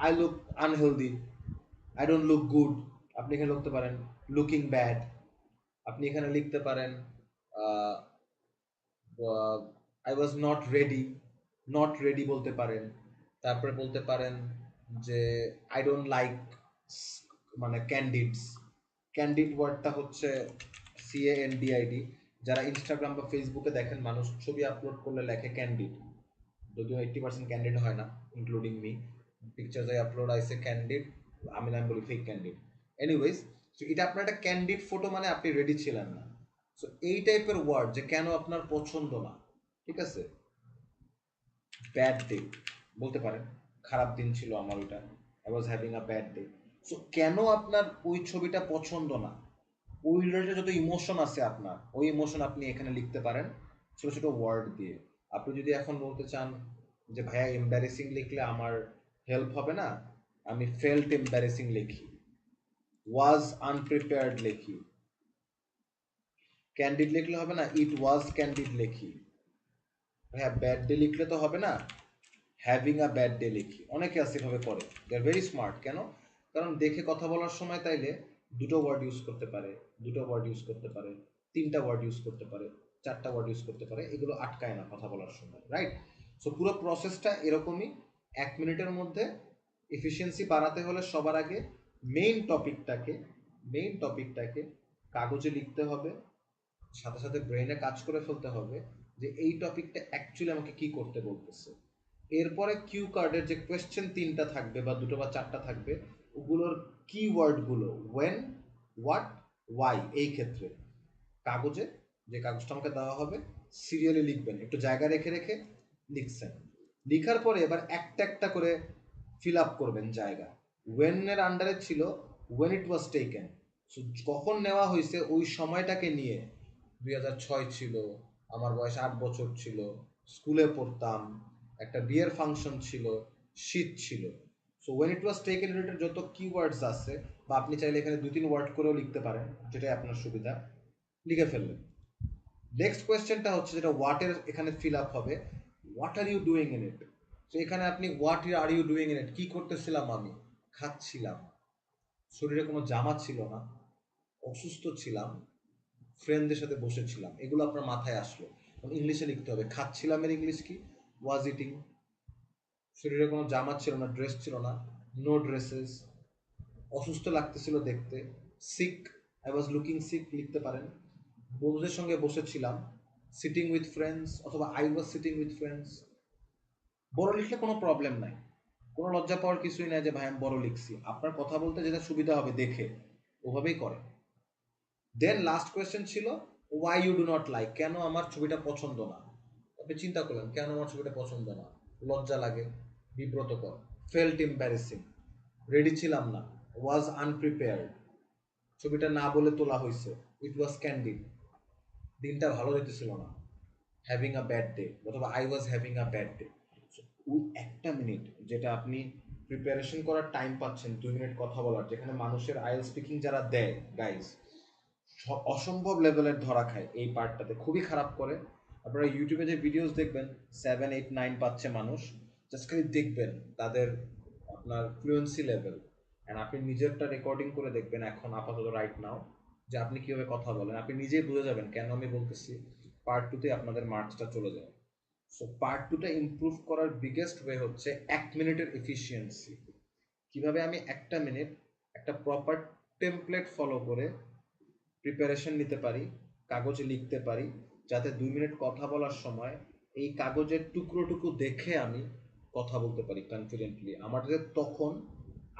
I look unhealthy, I don't look good, আপনি এখানে লিখতে পারেন লুকিং ব্যাড, আপনি এখানে লিখতে পারেন I was not ready, not ready বলতে পারেন। তারপরে বলতে পারেন যে আই ডোন্ট লাইক, মানে ক্যান্ডিডস, ক্যান্ডিড ওয়ার্ডটা হচ্ছে CANDID, যারা ইনস্টাগ্রাম বা ফেসবুকে দেখেন মানুষ ছবি আপলোড করলে লেখে ক্যান্ডিড, যদিও 80% ক্যান্ডিড হয় না, including me, pictures I upload আইসে ক্যান্ডিড, আমি নাম বলি ফেক ক্যান্ডিড। এনিওয়েজ, সো এটা আপনার একটা ক্যান্ডিড ফটো, মানে আপনি রেডি ছিলেন না। সো এই টাইপের ওয়ার্ড যে কেন আপনার পছন্দ না, ঠিক আছে। ব্যাড ডে বলতে পারেন, খারাপ দিন ছিল আমার ওইটা, I was having a bad day. So কেন আপনার ওই ছবিটা পছন্দ না, ওই রিলেটেড যত ইমোশন আছে আপনার, ওই ইমোশন আপনি এখানে লিখতে পারেন ছোট ছোট ওয়ার্ড দিয়ে। আপনি যদি এখন বলতে চান যে ভাইয়া এম্বারেসিং লিখলে আমার হেল্প হবে না, আমি ফেল্ট এম্বারেসিং লিখি, ওয়াজ আনপ্রিপেয়ার্ড লিখি। ক্যান্ডিড লিখলে হবে না, ইট ওয়াজ ক্যান্ডিড লিখি। হ্যাঁ, ব্যাড ডে লিখলে তো হবে না, হ্যাভিং আ ব্যাড ডে লিখি। অনেকে আছে এভাবে করে, দে আর ভেরি স্মার্ট। কেন? কারণ দেখে কথা বলার সময় তাইলে দুটো ওয়ার্ড ইউজ করতে পারে, দুটো ওয়ার্ড ইউজ করতে পারে, তিনটা ওয়ার্ড ইউজ করতে পারে, চারটা ওয়ার্ড ইউজ করতে পারে, এগুলো আটকায় না কথা বলার সময়, রাইট? সো পুরো প্রসেসটা এরকমই। 1 মিনিটের মধ্যে এফিসিয়েন্সি বাড়াতে হলে সবার আগে মেইন টপিকটাকে কাগজে লিখতে হবে, সাথে সাথে ব্রেনে কাজ করে ফেলতে হবে যে এই টপিকটা অ্যাকচুয়ালি আমাকে কি করতে বলতেছে। এরপরে কিউ কার্ডের যে কোয়েশ্চেন 3টা থাকবে বা 2টো বা 4টা থাকবে, ওগুলোর কিওয়ার্ডগুলো ওয়েন, হোয়াট, ওয়াই, এই ক্ষেত্রে কাগজে, যে কাগজটা আমাকে দেওয়া হবে সিরিয়ালি লিখবেন, একটু জায়গা রেখে রেখে লিখছেন। লিখার পরে এবার একটা একটা করে ফিল আপ করবেন জায়গা। ওয়েনের আন্ডারে ছিল when it was taken, so কখন নেওয়া হয়েছে ওই সময়টাকে নিয়ে, 2006 ছিল, আমার বয়স 8 বছর ছিল, স্কুলে পড়তাম, একটা বিয়ের ফাংশন ছিল, শীত ছিল। So when it was taken related যত কিওয়ার্ডস আছে, বা আপনি চাইলে এখানে 2-3 ওয়ার্ড করেও লিখতে পারেন, যেটাই আপনার সুবিধা, লিখে ফেললেন। নেক্সট কোয়েশ্চেনটা হচ্ছে যেটা হোয়াটের এখানে ফিল আপ হবে, what are you doing in it. তো এখানে আপনি what are you doing in it, কি করতেছিলাম আমি? খাচ্ছিলাম, শরীরে কোনো জামা ছিল না, অসুস্থ ছিলাম, ফ্রেন্ডদের সাথে বসেছিলাম, এগুলো আপনার মাথায় আসলো। ইংলিশে লিখতে হবে, খাচ্ছিলামের ইংলিশ কি? Was eating. শরীরে কোনো জামা ছিল না, ড্রেস ছিল না, নো ড্রেসেস। অসুস্থ লাগতেছিল দেখতে, sick, I was looking sick লিখতে পারেন। বন্ধুদের সঙ্গে বসেছিলাম, সিটিং উইথ ফ্রেন্ডস, অথবা I was sitting with friends. বড় লিখলে কোনো প্রবলেম নাই, কোনো লজ্জা পাওয়ার কিছুই নাই যে ভাই আমি বড় লিখছি। আপনার কথা বলতে যেটা সুবিধা হবে দেখে ওভাবেই করে। দেন লাস্ট কোয়েশ্চেন ছিল why you do not like, কেন আমার ছবিটা পছন্দ না। আপনি চিন্তা করলেন কেন আমার ছবিটা পছন্দ না, লজ্জা লাগে, বিব্রতকর, ফেল্ট এম্বারেসিং, রেডি ছিলাম না, ওয়াজ আনপ্রিপেয়ার্ড, ছবিটা না বলে তোলা হয়েছে, ইট ওয়াজ ক্যান্ডিড, দিনটা ভালো যেতেছিল না, হ্যাভিং আ ব্যাড ডে, অথবা I was having a bad day. ওই 1 মিনিট যেটা আপনি প্রিপারেশন করার টাইম পাচ্ছেন, 2 মিনিট কথা বলার, যেখানে মানুষের আইএল স্পিকিং যারা দেয় গাইজ অসম্ভব লেভেলের ধরা খায় এই পার্টটাতে, খুবই খারাপ করে। আপনারা ইউটিউবে যে ভিডিওস দেখবেন 7, 8, 9 পাচ্ছে মানুষ, জাস্ট খালি দেখবেন তাদের আপনার ফ্লুয়েন্সি লেভেল, অ্যান্ড আপনি নিজেরটা রেকর্ডিং করে দেখবেন এখন আপাতত রাইট নাও, যে আপনি কীভাবে কথা বলেন, আপনি নিজেই বুঝে যাবেন কেন আমি বলতেছি পার্ট 2তে আপনাদের মার্কসটা চলে যায়। সো পার্ট 2টা ইমপ্রুভ করার বিগেস্ট ওয়ে হচ্ছে 1 মিনিটের এফিসিয়েন্সি। কিভাবে আমি 1 মিনিট একটা প্রপার টেমপ্লেট ফলো করে প্রিপারেশন নিতে পারি, কাগজে লিখতে পারি, যাতে 2 মিনিট কথা বলার সময় এই কাগজের টুকরো দেখে আমি কথা বলতে পারি কনফিডেন্টলি, আমাদের তখন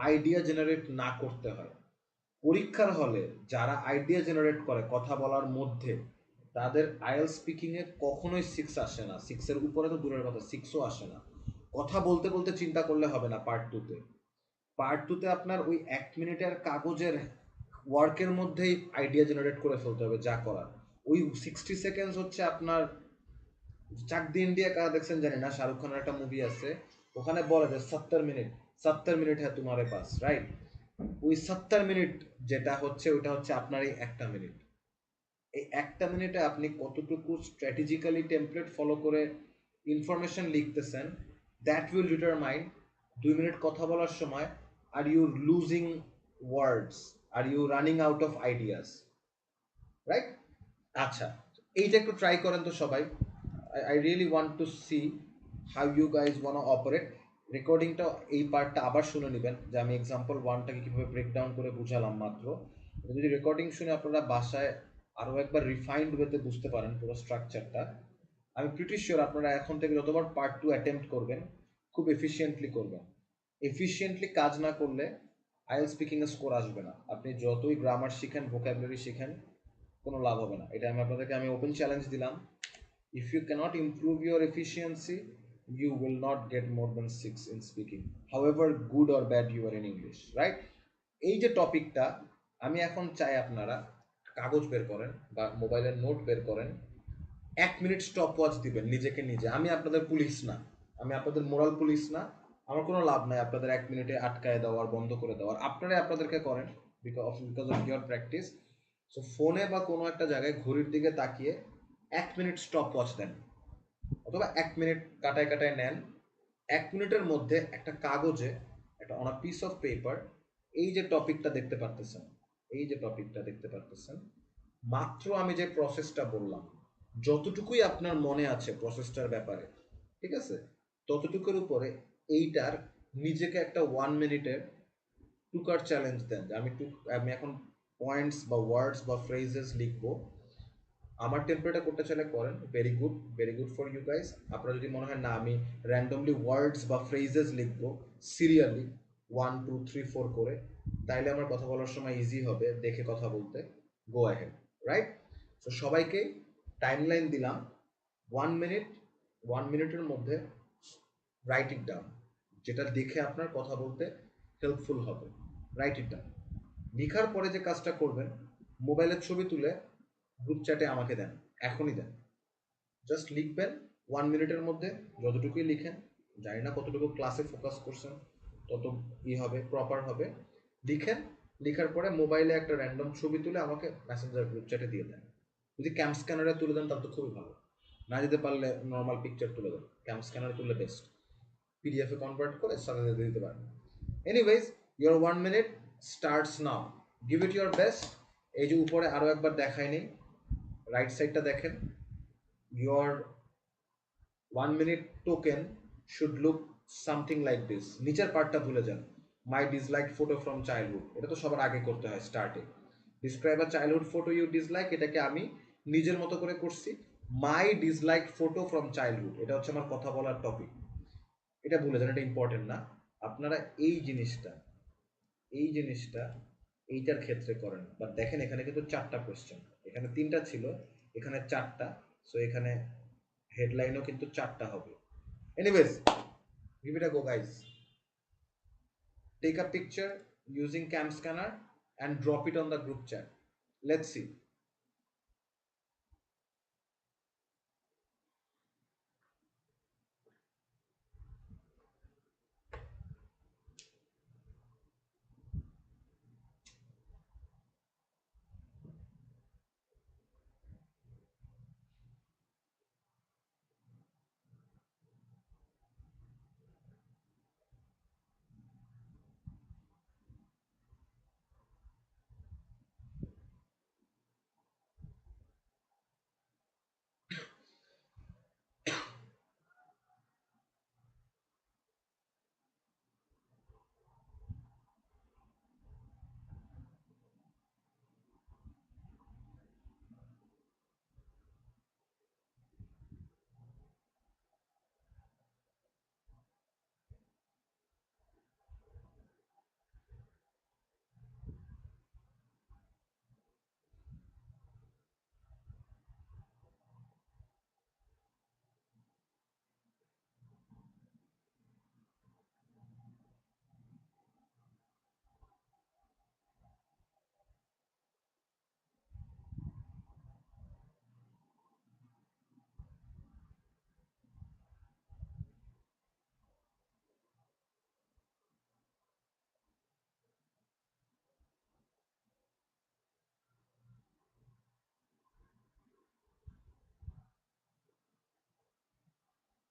আইডিয়া জেনারেট না করতে হয়। পরীক্ষার হলে যারা আইডিয়া জেনারেট করে কথা বলার মধ্যে, তাদের আইএল স্পিকিংয়ে কখনোই 6 আসে না, 6-এর উপরে তো দূরের কথা, 6ও আসে না। কথা বলতে বলতে চিন্তা করলে হবে না। পার্ট 2তে আপনার ওই 1 মিনিটের কাগজের ওয়ার্কের মধ্যেই আইডিয়া জেনারেট করে ফেলতে হবে যা করার। ওই 60 সেকেন্ডস হচ্ছে আপনার, চাক দিয়ে ইন্ডিয়া কারা দেখছেন জানি না, শাহরুখ খানের একটা মুভি আছে, ওখানে বলে যে 70 মিনিট হ্যাঁ তোমারে পাস, রাইট? ওই 70 মিনিট যেটা হচ্ছে ওইটা হচ্ছে আপনার এই 1 মিনিট। এই 1 মিনিটে আপনি কতটুকু স্ট্র্যাটেজিক্যালি টেমপ্লেট ফলো করে ইনফরমেশন লিখতেছেন, দ্যাট উইল ডিটারমাইন 2 মিনিট কথা বলার সময় are you losing words, are you running out of ideas, right? আচ্ছা, এইটা একটু ট্রাই করেন তো সবাই। I really want to see how you guys want operate. রেকর্ডিংটা এই পার্টটা আবার শুনে নেবেন, যে আমি এক্সাম্পল 1টাকে কীভাবে ব্রেকডাউন করে বুঝালাম মাত্র। যদি রেকর্ডিং শুনে আপনারা বাসায় আরও একবার রিফাইন্ড ওয়েতে বুঝতে পারেন পুরো স্ট্রাকচারটা, আমি প্রিটি শিওর আপনারা এখন থেকে যতবার পার্ট 2 অ্যাটেম্প্ট করবেন খুব এফিসিয়েন্টলি করবেন। এফিসিয়েন্টলি কাজ না করলে আইএল স্পিকিংয়ে স্কোর আসবে না। আপনি যতই গ্রামার শিখেন, ভোকাবুলারি শিখেন, কোনো লাভ হবে না। এটা আমি ওপেন চ্যালেঞ্জ দিলাম। If you cannot improve your efficiency, you will not get more than 6 in speaking, however good or bad you are in English, right? এই যে টপিকটা, আমি এখন চাই আপনারা কাগজ বের করেন বা মোবাইলের নোট বের করেন, 1 মিনিট স্টপ ওয়াচ দিবেন নিজেকে নিজে। আমি আপনাদের পুলিশ না, আমি আপনাদের মোরাল পুলিশ না, আমার কোনো লাভ নাই আপনাদের 1 মিনিটে আটকায় দেওয়ার, বন্ধ করে দেওয়ার। আপনারাই আপনাদেরকে করেন because of your practice. So ফোনে বা কোনো একটা জায়গায় ঘড়ির দিকে তাকিয়ে 1 মিনিট স্টপ ওয়াচ দেন, অথবা 1 মিনিট কাটায় কাটায় নেন। 1 মিনিটের মধ্যে একটা কাগজে, একটা on a piece of paper, এই যে টপিকটা দেখতে পারতেছেন, এই যে টপিকটা দেখতে পারতেছেন, মাত্র আমি যে প্রসেসটা বললাম, যতটুকুই আপনার মনে আছে প্রসেসটার ব্যাপারে, ঠিক আছে, ততটুকুর উপরে এইটার নিজেকে একটা 1 মিনিটের টুকার চ্যালেঞ্জ দেন যে আমি এখন পয়েন্টস বা ওয়ার্ডস বা ফ্রেজেস লিখবো। আমার টেম্পলেটে করতে চাইলে করেন, very good for you guys. আপনার যদি মনে হয় না আমি র্যান্ডমলি ওয়ার্ডস বা ফ্রেজেস লিখবো সিরিয়ালি 1 2 3 4 করে, তাইলে আমার কথা বলার সময় ইজি হবে দেখে কথা বলতে। Go ahead, right? সো সবাইকে টাইমলাইন দিলাম 1 মিনিট, 1 মিনিটের মধ্যে রাইট ইট ডাউন, যেটা দেখে আপনার কথা বলতে হেল্পফুল হবে। Right it down. লিখার পরে যে কাজটা করবেন, মোবাইলের ছবি তুলে গ্রুপ চ্যাটে আমাকে দেন, এখনই দেন। জাস্ট লিখবেন 1 মিনিটের মধ্যে, যতটুকুই লিখেন, জানি না কতটুকু ক্লাসে ফোকাস করছেন, তত হবে, প্রপার হবে। লিখেন, লিখার পরে মোবাইলে একটা র্যান্ডম ছবি তুলে আমাকে মেসেঞ্জার গ্রুপ চ্যাটে দিয়ে দেন। যদি ক্যাম্প স্ক্যানারে তুলে দেন তাহলে তো খুবই ভালো, না দিতে পারলে নর্মাল পিকচার তুলে দেন, ক্যাম্প স্ক্যানারে তুললে বেস্ট, পিডিএফে কনভার্ট করে সাথে সাথে দিতে পারেন। Anyways, your 1 minute starts now, give it your best. এই যে উপরে আরও একবার দেখাই নেই, রাইট সাইডটা দেখেন, your 1 minute token should look something like this. নিচের পার্টটা ভুলে যান, my dislike photo from childhood, এটা তো সবার আগে করতে হয় স্টার্টে। Describe a childhood photo you dislike, এটাকে আমি নিজের মতো করে করছি my dislike photo from childhood, এটা হচ্ছে আমার কথা বলার টপিক। এটা ভুলে যান, এটা ইম্পর্টেন্ট না। আপনারা এই জিনিসটা, এই জিনিসটা এইটার ক্ষেত্রে করেন। বাট দেখেন এখানে কিন্তু 4টা কোয়েশ্চেন, এখানে 3টা ছিল, এখানে 4টা। সো এখানে হেডলাইনও কিন্তু 4টা হবে। Anyways, give it a go guys. Take a picture using cam scanner and drop it on the group chat. Let's see.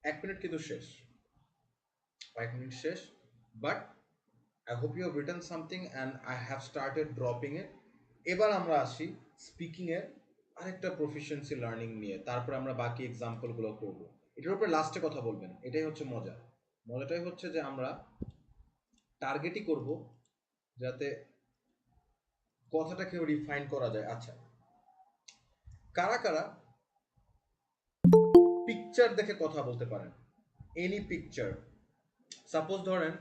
এক মিনিট কিন্তু শেষ, 5 মিনিট শেষ। But I hope you have written something and I have started dropping it. এবার আমরা আসি speaking এর আরেকটা proficiency learning নিয়ে, তারপর আমরা বাকি এক্সাম্পল গুলো করবো। এটার উপরে লাস্টে কথা বলবেন, এটাই হচ্ছে মজা। মজাটাই হচ্ছে যে আমরা টার্গেটই করব যাতে কথাটাকে রিফাইন করা যায়। আচ্ছা, কারা কারা পিকচার দেখে কথা বলতে পারেন? এনি পিকচার, সাপোজ ধরেন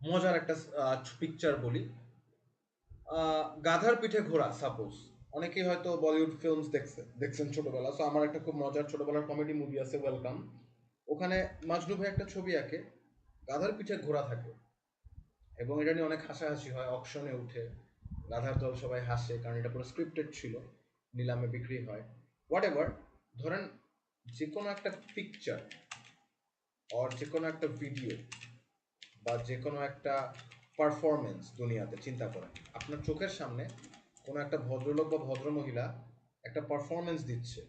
মজার একটা পিকচার বলি, গাধার পিঠে ঘোড়া। সাপোজ অনেকেই হয়তো বলিউড ফিল্মস দেখছেন ছোটবেলা। সো আমার একটা খুব মজার ছোটবেলার কমেডি মুভি আছে ওয়েলকাম, ওখানে মাজনু ভাই একটা ছবি আঁকে, গাধার পিঠে ঘোড়া থাকে, এবং এটা নিয়ে অনেক হাসাহাসি হয়, অকশনে উঠে, গাধার দল সবাই হাসে, কারণ এটা পুরো স্ক্রিপ্টেড ছিল, নিলামে বিক্রি হয়। হোয়াট এভার, ধরেন যে কোনো একটা পিকচার অর যে কোনো একটা ভিডিও বা যে কোনো একটা পারফরমেন্স দুনিয়াতে চিন্তা করেন, আপনার চোখের সামনে কোনো একটা ভদ্রলোক বা ভদ্রমহিলা একটা পারফরমেন্স দিচ্ছে,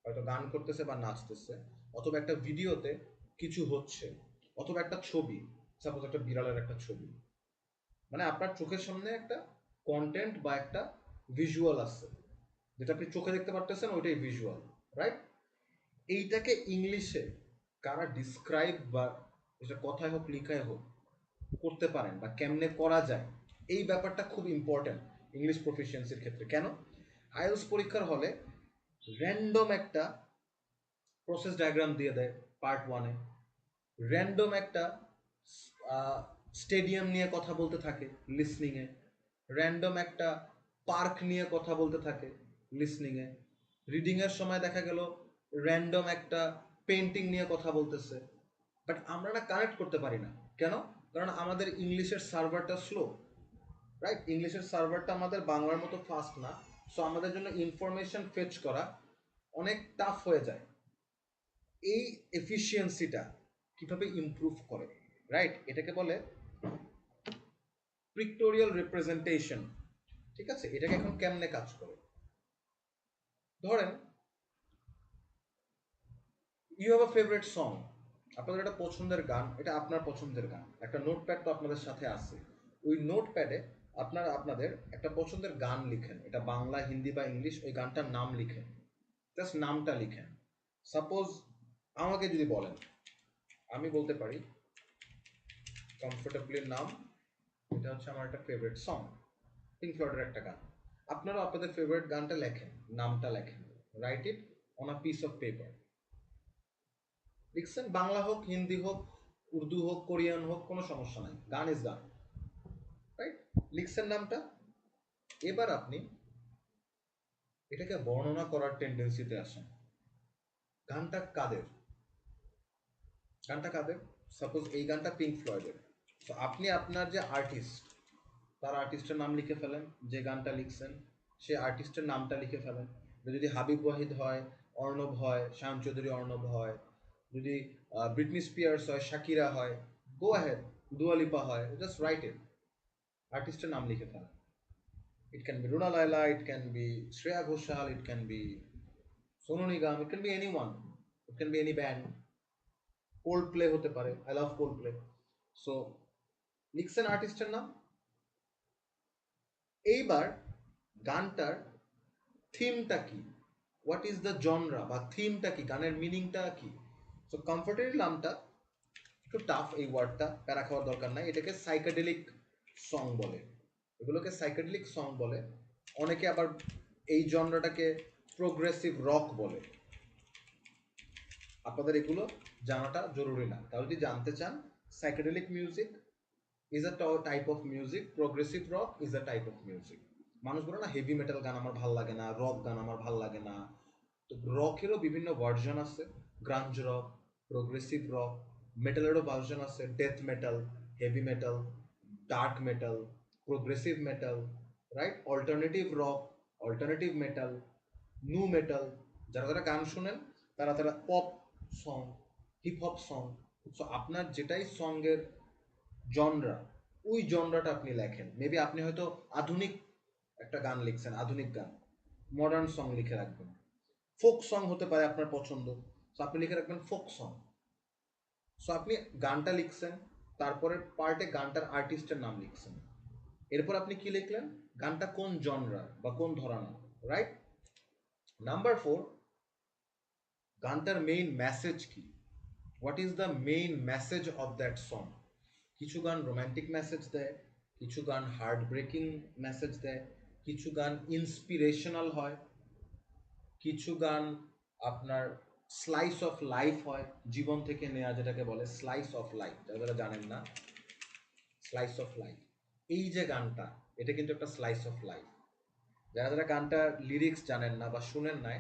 হয়তো গান করতেছে বা নাচতেছে, অথবা একটা ভিডিওতে কিছু হচ্ছে, অথবা একটা ছবি, সাপোজ একটা বিড়ালের একটা ছবি, মানে আপনার চোখের সামনে একটা কন্টেন্ট বা একটা ভিজুয়াল আছে, যেটা আপনি চোখে দেখতে পারতেছেন, ওইটাই ভিজুয়াল, রাইট? এইটাকে ইংলিশে কারা ডিসক্রাইব বা যেটা কথায় হোক লিখায় হোক করতে পারেন বা কেমনে করা যায়, এই ব্যাপারটা খুব ইম্পর্টেন্ট ইংলিশ প্রফিসিয়েন্সির ক্ষেত্রে। কেন? আইএলস পরীক্ষার হলে র্যান্ডম একটা প্রসেস ডায়াগ্রাম দিয়ে দেয় পার্ট ওয়ানে, র্যান্ডম একটা স্টেডিয়াম নিয়ে কথা বলতে থাকে লিসনিংয়ে, র্যান্ডম একটা পার্ক নিয়ে কথা বলতে থাকে লিসনিংয়ে, রিডিংয়ের সময় দেখা গেল র্যান্ডম একটা পেন্টিং নিয়ে কথা বলতেছে, বাট আমরা না কানেক্ট করতে পারি না। কেন? কারণ আমাদের ইংলিশের সার্ভারটা স্লো, রাইট? ইংলিশের সার্ভারটা আমাদের বাংলার মতো ফাস্ট না, সো আমাদের জন্য ইনফরমেশন ফেচ করা অনেক টাফ হয়ে যায়। এই এফিসিয়েন্সিটা কিভাবে ইমপ্রুভ করে, রাইট? এটাকে বলে পিক্টোরিয়াল রিপ্রেজেন্টেশন। ঠিক আছে, এটাকে এখন কেমনে কাজ করে? ধরেন you have a favourite song, আপনাদের একটা পছন্দের গান, এটা আপনার পছন্দের গান, একটা নোটপ্যাড তো আপনাদের সাথে আছে, ওই নোটপ্যাডে আপনাদের একটা পছন্দের গান লিখেন, এটা বাংলা, হিন্দি বা ইংলিশ, ওই গানটার নাম লিখেন, জাস্ট নামটা লিখেন। সাপোজ আমাকে যদি বলেন, আমি বলতে পারি কমফোর্টেবলির নাম, এটা হচ্ছে আমার একটা ফেভারিট সং, পিঙ্ক ফ্লয়েডের একটা গান। আপনারাও আপনাদের ফেভারিট গানটা লেখেন, নামটা লেখেন, right it on a piece of paper. লিখছেন, বাংলা হোক, হিন্দি হোক, উর্দু হোক, কোরিয়ান হোক, কোনো সমস্যা নাই, গান ইজ গান, রাইট? লিখছেন নামটা। এবার আপনি এটাকে বর্ণনা করার টেন্ডেন্সিতে আসেন। গানটা কাদের? গানটা কাদের? সাপোজ এই গানটা পিঙ্ক ফ্লয়েডের, তো আপনি আপনার যে আর্টিস্ট, তার আর্টিস্টের নাম লিখে ফেলেন, যে গানটা লিখছেন সে আর্টিস্টের নামটা লিখে ফেলেন। যদি হাবিব ওয়াহিদ হয়, অর্ণব হয়, শ্যাম চৌধুরী অর্ণব হয়, যদি ব্রিটনি স্পিয়ার্স হয়, শাকিরা হয়, গো অ্যাহেড, দুয়া লিপা হয়, জাস্ট রাইট ইট, আর্টিস্টের নাম লিখে ফেলেন। It can be Runa Laila, it can be Shreya Ghoshal, it can be Sonu Nigam, it can be any one, it can be any band, cold play হতে পারে, I love cold play. So লিখছেন আর্টিস্টের নাম। এইবার গানটার থিমটা কি, হোয়াট ইজ দ্য জনরা বা থিমটা কি, গানের মিনিংটা কি? সো কমফোর্টেবল নামটা একটু টাফ, এই ওয়ার্ডটা প্যারা খাওয়ার দরকার নাই, এটাকে সাইকেডেলিক সং বলে, এগুলোকে সাইকেডেলিক সং বলে। অনেকে আবার এই জনরাটাকে প্রোগ্রেসিভ রক বলে। আপনাদের এগুলো জানাটা জরুরি না, তাহলে যদি জানতে চান, psychedelic music is a type of music, progressive rock is a type of music. মানুষ বলে না হেভি মেটাল গান আমার ভাল লাগে না, রক গান আমার ভাল লাগে না, তো রকেরও বিভিন্ন ভার্জন আছে, গ্রাঞ্জ রক, প্রোগ্রেসিভ রক, মেটালেরও ভার্জন আছে, death metal, heavy metal, dark metal, progressive metal, right? Alternative rock, alternative metal, নু মেটাল। যারা যারা গান শোনেন তারা তারা pop song, hip hop song, so আপনার যেটাই সঙ্গের জনরা, ওই জনরাটা আপনি লেখেন। মেবি আপনি হয়তো আধুনিক একটা গান লিখছেন, আধুনিক গান, মডার্ন সং লিখে রাখবেন। ফোক সং হতে পারে আপনার পছন্দ, সো আপনি লিখে রাখবেন ফোক সং। সো আপনি গানটা লিখছেন, তারপরে পার্টে গানটার আর্টিস্টের নাম লিখছেন, এরপর আপনি কি লিখলেন, গানটা কোন জনরার বা কোন ধরনের, রাইট? নাম্বার 4, গানটার মেইন মেসেজ কি, what is the main message of that song? কিছু গান রোম্যান্টিক মেসেজ দেয়, কিছু গান হার্ট ব্রেকিং মেসেজ দেয়, কিছু গান ইন্সপিরেশনাল হয়, কিছু গান আপনার স্লাইস অফ লাইফ হয়, জীবন থেকে নেওয়া, যেটাকে বলে স্লাইস অফ লাইফ, যারা জানেন না, স্লাইস অফ লাইফ, এই যে গানটা, এটা কিন্তু একটা স্লাইস অফ লাইফ। যারা যারা গানটা লিরিক্স জানেন না বা শুনেন নাই,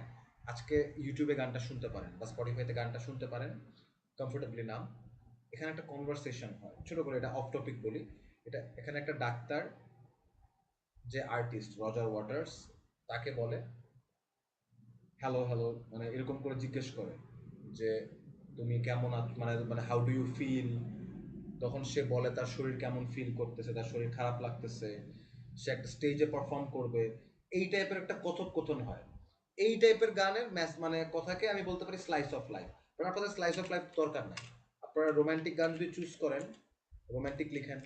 আজকে ইউটিউবে গানটা শুনতে পারেন বা স্পটিফাইতে গানটা শুনতে পারেন, কমফোর্টেবলি নাম। এখানে একটা কনভারসেশন হয়, ছোট করে এটা অফ টপিক বলি, এটা এখানে একটা ডাক্তার, যে আর্টিস্ট রজার ওয়াটার্স, তাকে বলে হ্যালো হ্যালো, মানে এরকম করে জিজ্ঞেস করে যে তুমি কেমন আছো, মানে মানে হাউ ডু ইউ ফিল, তখন সে বলে তার শরীর কেমন ফিল করতেছে, তার শরীর খারাপ লাগতেছে, সে একটা স্টেজে পারফর্ম করবে, এই টাইপের একটা কথোপকথন হয়। এই টাইপের গানের মানে কথাকে আমি বলতে পারি স্লাইস অফ লাইফ। কারণ আপনাদের স্লাইস অফ লাইফ দরকার নাই। আপনারা রোমান্টিক গান যদি চুজ করেন, রোমান্টিক লিখেন।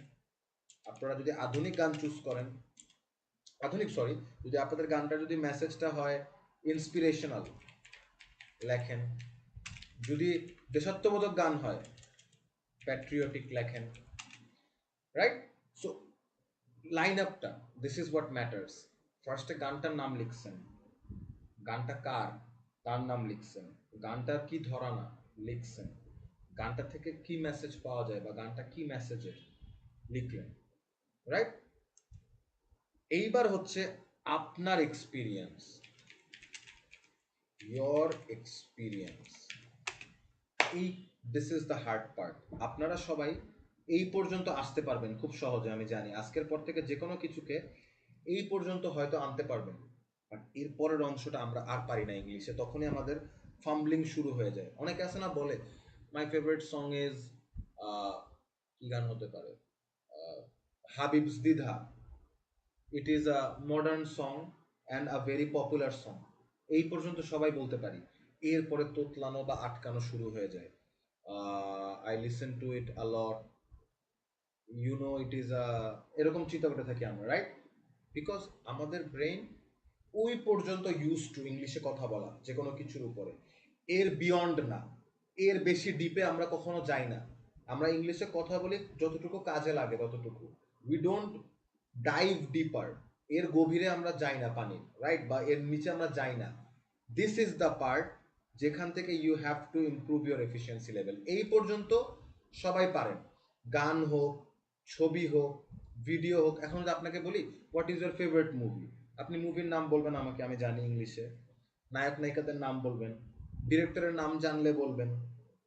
আপনারা যদি আধুনিক গান চুজ করেন, যদি আপনাদের গানটা যদি মেসেজটা হয় ইন্সপিরেশনাল, লেখেন। যদি দেশাত্মবোধক গান হয়, প্যাট্রিয়টিক লেখেন, রাইট? সো লাইন আপটা, দিস ইজ হোয়াট ম্যাটার্স। ফার্স্টে গানটার নাম লিখছেন, গানটা কার, তার নাম লিখছেন, গানটার কি ধরানা লিখছেন, গানটা থেকে কি মেসেজ পাওয়া যায় বা গানটা কি মেসেজের লিখলেন, রাইট? এইবার হচ্ছে আপনার এক্সপিরিয়েন্স, ইয়োর এক্সপিরিয়েন্স। এই this is the hard part. আপনারা সবাই এই পর্যন্ত আসতে পারবেন খুব সহজে, আমি জানি। আজকের পর থেকে যে কোনো কিছুকে এই পর্যন্ত হয়তো আনতে পারবেন, বাট এর পরের অংশটা আমরা আর পারি না ইংলিশে। তখনই আমাদের ফাম্বলিং শুরু হয়ে যায়। অনেকে আছে না বলে মাই ফেভারিট সং ইজ, কি গান হতে পারে, হাবিবস দ্বিধা, ইট is a modern song and a very popular song. এই পর্যন্ত সবাই বলতে পারি, এরপরে তোতলানো বা আটকানো শুরু হয়ে যায়। I listen to it a lot, you know it is a, এরকম চিন্তা করতে থাকি আমরা, রাইট? বিকজ আমাদের ব্রেইন ওই পর্যন্ত ইউজ টু ইংলিশে কথা বলা যে কোনো কিছুর উপরে, এর বিয়ন্ড না, এর বেশি ডিপে আমরা কখনো যাই না। আমরা ইংলিশে কথা বলি যতটুকু কাজে লাগে ততটুকু, উই ডোন্ট ডাইভ ডিপার, এর গভীরে আমরা যাই না পানির, রাইট? বা এর নিচে আমরা যাই না। দিস ইজ দ্য পার্ট যেখান থেকে you have to improve your efficiency level. এই পর্যন্ত সবাই পারেন, গান হোক, ছবি হোক, ভিডিও হোক। এখন যদি আপনাকে বলি what is your favourite movie, আপনি মুভির নাম বলবেন আমাকে, আমি জানি ইংলিশে, নায়ক নায়িকাদের নাম বলবেন, ডিরেক্টরের নাম জানলে বলবেন,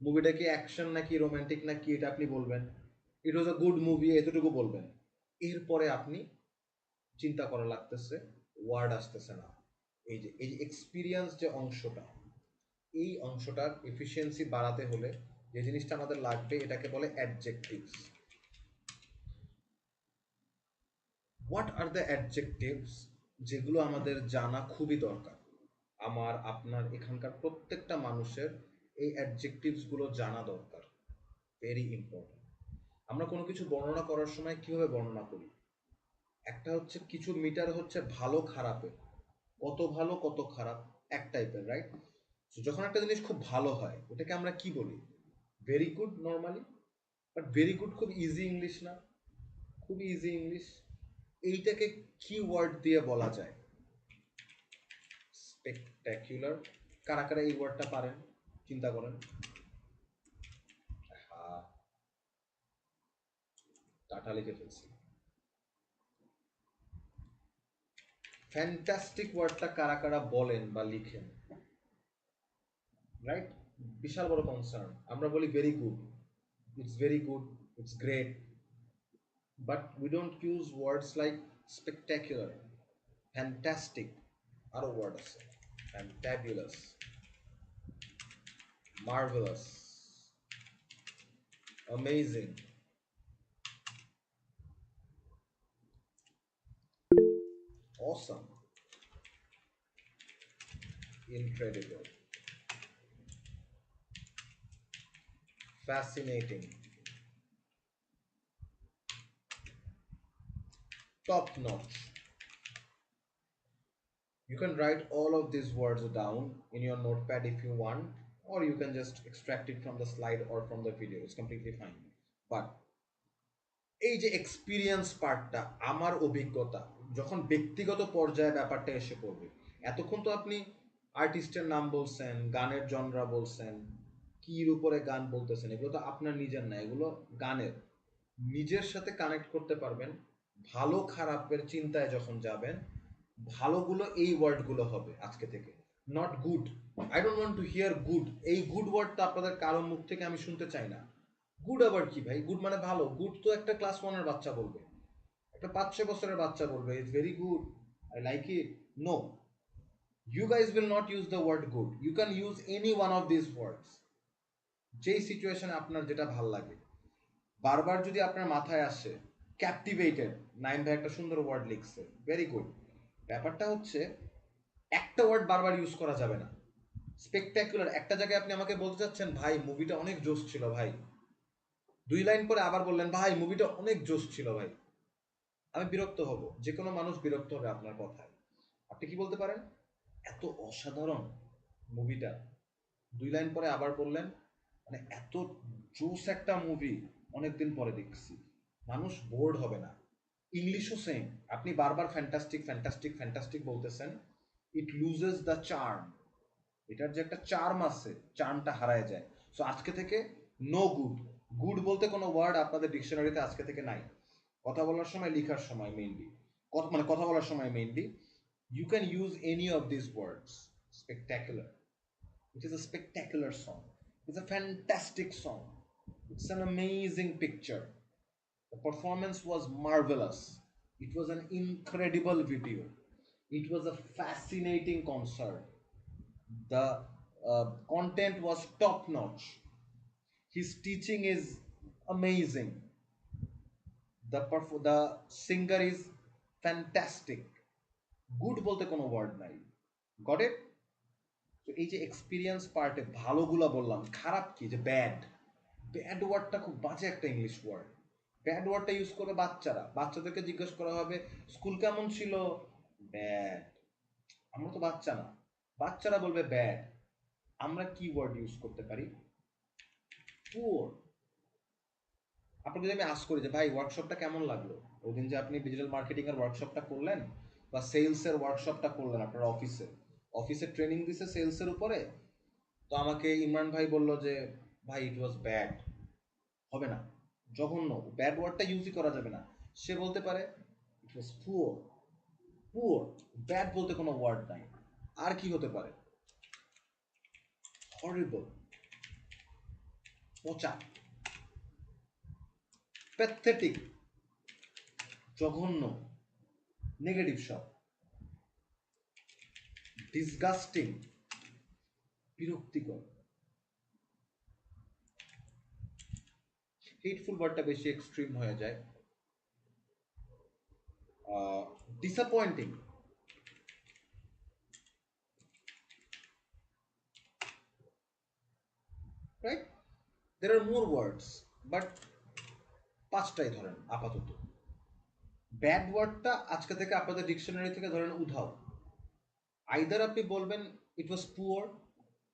মুভিটা কি অ্যাকশন নাকি রোমান্টিক নাকি এটা আপনি বলবেন, ইট ওয়াজ আ গুড মুভি, এতটুকু বলবেন। এরপরে আপনি চিন্তা করা লাগতেছে, ওয়ার্ড আসতেছে না। এই যে এক্সপিরিয়েন্স যে অংশটা, এই অংশটার এফিসিয়েন্সি বাড়াতে হলে যে জিনিসটা আমাদের লাগবে এটাকে বলে adjectives. What are the adjectives, যেগুলো আমাদের জানা খুবই দরকার। আমার, আপনার, এখানকার প্রত্যেকটা মানুষের এই অ্যাডজেক্টিভসগুলো জানা দরকার, ভেরি ইম্পর্টেন্ট। আমরা কোনো কিছু বর্ণনা করার সময় কীভাবে বর্ণনা করি? একটা হচ্ছে কিছু মিটার হচ্ছে ভালো খারাপের, কত ভালো কত খারাপ এক টাইপের, রাইট? যখন একটা জিনিস খুব ভালো হয় ওটাকে আমরা কি বলি? Very good normally. But very good খুব ইজি ইংলিশ না? খুব ইজি ইংলিশ। এইটাকে কি ওয়ার্ড দিয়ে বলা যায়? স্পেকট্যাকুলার। কারা কারা এই ওয়ার্ডটা পারেন চিন্তা করেন। হ্যাঁ, টাটা লিখে ফেলছি। ফ্যান্টাস্টিক ওয়ার্ডটা কারা কারা বলেন বা লিখেন, রাইট? বিশাল বড় কনসার্ন। আমরা বলি very good, it's very good, it's great, but we don't use words like স্পেকট্যাকুলার, fantastic, আরো ওয়ার্ড আছে, fantabulous, marvellous, amazing, awesome, incredible, fascinating, top notch. You can write all of these words down in your notepad if you want, or you can just extract it from the slide or from the video. It's completely fine. But এই যে experience পার্টটা, আমার অভিজ্ঞতা, যখন ব্যক্তিগত পর্যায়ে ব্যাপারটা এসে পড়বে, এতক্ষণ তো আপনি আর্টিস্টের নাম বলছেন, গানের জনরা বলছেন, কির উপরে গান বলতেছেন, এগুলো তো আপনার নিজের না, এগুলো গানের। নিজের সাথে কানেক্ট করতে পারবেন। ভালো খারাপের চিন্তায় যখন যাবেন, ভালোগুলো এই ওয়ার্ডগুলো হবে আজকে থেকে, not good. I don't want to here good. এই গুড ওয়ার্ডটা আপনাদের কারো মুখ থেকে আমি শুনতে চাই না। গুড আবার কি ভাই? গুড মানে ভালো। গুড তো একটা ক্লাস 1-এর বাচ্চা বলবে, একটা 5-6 বছরের বাচ্চা বলবে it's very good, I like it. No, you guys will not use the word good. You can use any one of these words, যেই সিচুয়েশনে আপনার যেটা ভাল লাগে। বারবার যদি আপনার মাথায় আসে ক্যাপটিভেটেড, নাইম ভাই একটা সুন্দর ওয়ার্ড লিখছে, ভেরি গুড। ব্যাপারটা হচ্ছে একটা ওয়ার্ড বারবার ইউজ করা যাবে না। স্পেকটাকুলার একটা জায়গায় আপনি আমাকে বলতে চাচ্ছেন ভাই মুভিটা অনেক জোশ ছিল ভাই, 2 লাইন পরে আবার বললেন ভাই মুভিটা অনেক জোশ ছিল ভাই, আমি বিরক্ত হব, যে কোনো মানুষ বিরক্ত হবে আপনার কথায়। আপনি কি বলতে পারেন এত অসাধারণ মুভিটা, 2 লাইন পরে আবার বললেন, মানে এত জোস একটা মুভি অনেকদিন পরে দেখছি, মানুষ বোর্ড হবে না। ইংলিশও সেম, আপনি বারবার ফ্যান্টাস্টিক ফ্যান্টাস্টিক ফ্যান্টাস্টিক বলতেছেন, ইট লুজেস দ্য চার্ম, এটার যে একটা চার্ম আছে চার্মটা হারায় যায়। সো আজকে থেকে নো গুড, গুড বলতে কোনো ওয়ার্ড আপনাদের ডিকশনারিতে আজকে থেকে নাই। কথা বলার সময়, লেখার সময় মেইনলি, মানে কথা বলার সময় mainly you can use any of these words. Spectacular, it is a spectacular song, it's a fantastic song, it's an amazing picture, the performance was marvelous, it was an incredible video, it was a fascinating concert, the content was top notch, his teaching is amazing, the singer is fantastic. Good বলতে কোনো word নাই, got it? তো এই যে experience পার্টে ভালোগুলা বললাম, খারাপ কি যে ব্যাড, ব্যাড ওয়ার্ডটা খুব বাজে একটা ইংলিশ ওয়ার্ড। ব্যাড ওয়ার্ডটা ইউজ করবে বাচ্চারা, বাচ্চাদেরকে জিজ্ঞেস করা হবে স্কুল কেমন ছিল, ব্যাড। আমরা তো বাচ্চা না, বাচ্চারা বলবে ব্যাড। আমরা কি ওয়ার্ড ইউজ করতে পারি, পুয়ার। আপনাকে যদি আমি আস্ক করি যে ভাই ওয়ার্কশপটা কেমন লাগলো, ওই দিন যে আপনি ডিজিটাল মার্কেটিং এর ওয়ার্কশপটা করলেন বা সেলস এর ওয়ার্কশপটা করলেন আপনার অফিসে, অফিসে ট্রেনিং দিছে সেলস এর উপরে, তো আমাকে ইমরান ভাই বলল যে ভাই ইট ওয়াজ ব্যাড, হবে না, জঘন্য, ব্যাড ওয়ার্ডটা ইউজই করা যাবে না। সে বলতে পারে ইট ওয়াজ পুয়ার, পুয়ার, ব্যাড বলতে কোনো ওয়ার্ড নাই। আর কি হতে পারে, হরিবল, পচা, প্যাথেটিক, জঘন্য, নেগেটিভ সব, ডিসগাস্টিং, বিরক্তিকর, হেটফুল ওয়ার্ডটা বেশি এক্সট্রিম হয়ে যায়, disappointing, right? There are more words, but 5টাই ধরেন আপাতত। ব্যাড ওয়ার্ডটা আজকে থেকে আপনাদের ডিকশনারি থেকে ধরেন উধাও। আইদার আপনি বলবেন ইট ওয়াজ পুয়ার,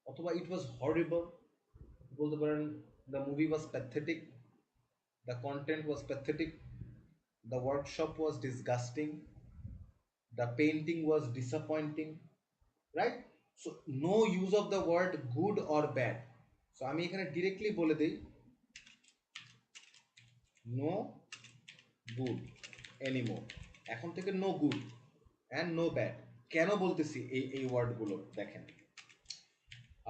অথবা ইট ওয়াজ হরিবল, বলতে পারেন the movie was pathetic, the content was pathetic, the workshop was disgusting, the painting was disappointing, right? So no use of the word good or bad. So আমি এখানে ডিরেক্টলি বলে দিই no good anymore, এখন থেকে no good and no bad. কেন বলতেছি এই ওয়ার্ডগুলো দেখেন,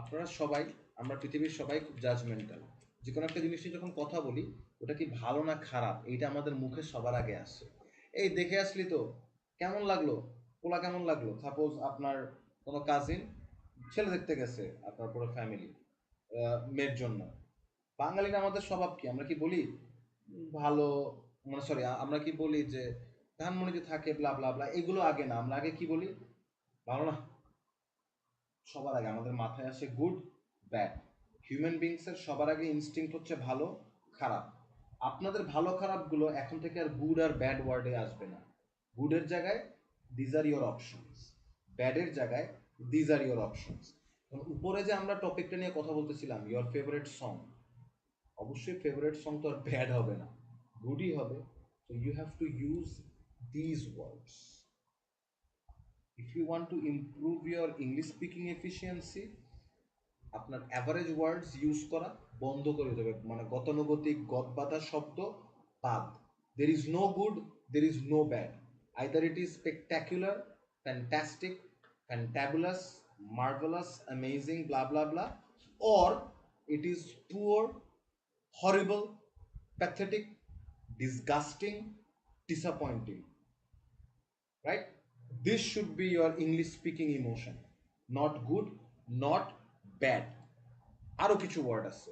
আপনারা সবাই, আমরা পৃথিবীর সবাই খুব জাজমেন্টাল, যে কোনো একটা জিনিস নিয়ে যখন কথা বলি ওটা কি ভালো না খারাপ এইটা আমাদের মুখে সবার আগে আসে। এই দেখে আসলি তো, কেমন লাগলো, পোলা কেমন লাগলো, সাপোজ আপনার কোনো কাজিন ছেলে দেখতে গেছে আপনার পুরো ফ্যামিলি মেয়ের জন্য, বাঙালিরা আমাদের স্বভাব কি, আমরা কি বলি ভালো, মানে সরি আমরা কি বলি যে ধানমন্ডিতে থাকে ব্লা ব্লা ব্লা, এগুলো আগে না, আমরা আগে কি বলি, ভালো না, সবার আগে আমাদের মাথায় আসে গুড ব্যাড। হিউম্যান বিংসের সবার আগে ইনস্টিংক্ট হচ্ছে ভালো খারাপ। আপনাদের ভালো খারাপগুলো এখন থেকে আর গুড আর ব্যাড ওয়ার্ডে আসবে না। গুডের জায়গায় দিজ আর ইয়োর অপশনস, ব্যাডের জায়গায় দিজ আর ইয়োর অপশনস। উপরে যে আমরা টপিকটা নিয়ে কথা বলতেছিলাম ইয়োর ফেভারিট সং, অবশ্যই ফেভারিট সং তো আর ব্যাড হবে না, গুডই হবে। So you have to use these words if you want to improve your English speaking efficiency। আপনার অ্যাভারেজ ওয়ার্ডস ইউজ করা বন্ধ করে দেবে, মানে গতানুগতিক গদবাধা শব্দ বাদ। There is no good, there is no bad, either it is spectacular, fantastic, fantabulous, marvellous, amazing, blah blah blah, or it is poor, horrible, pathetic, disgusting, disappointing, right? This should be your English speaking emotion, not good, not bad. আরো কিছু word আছে,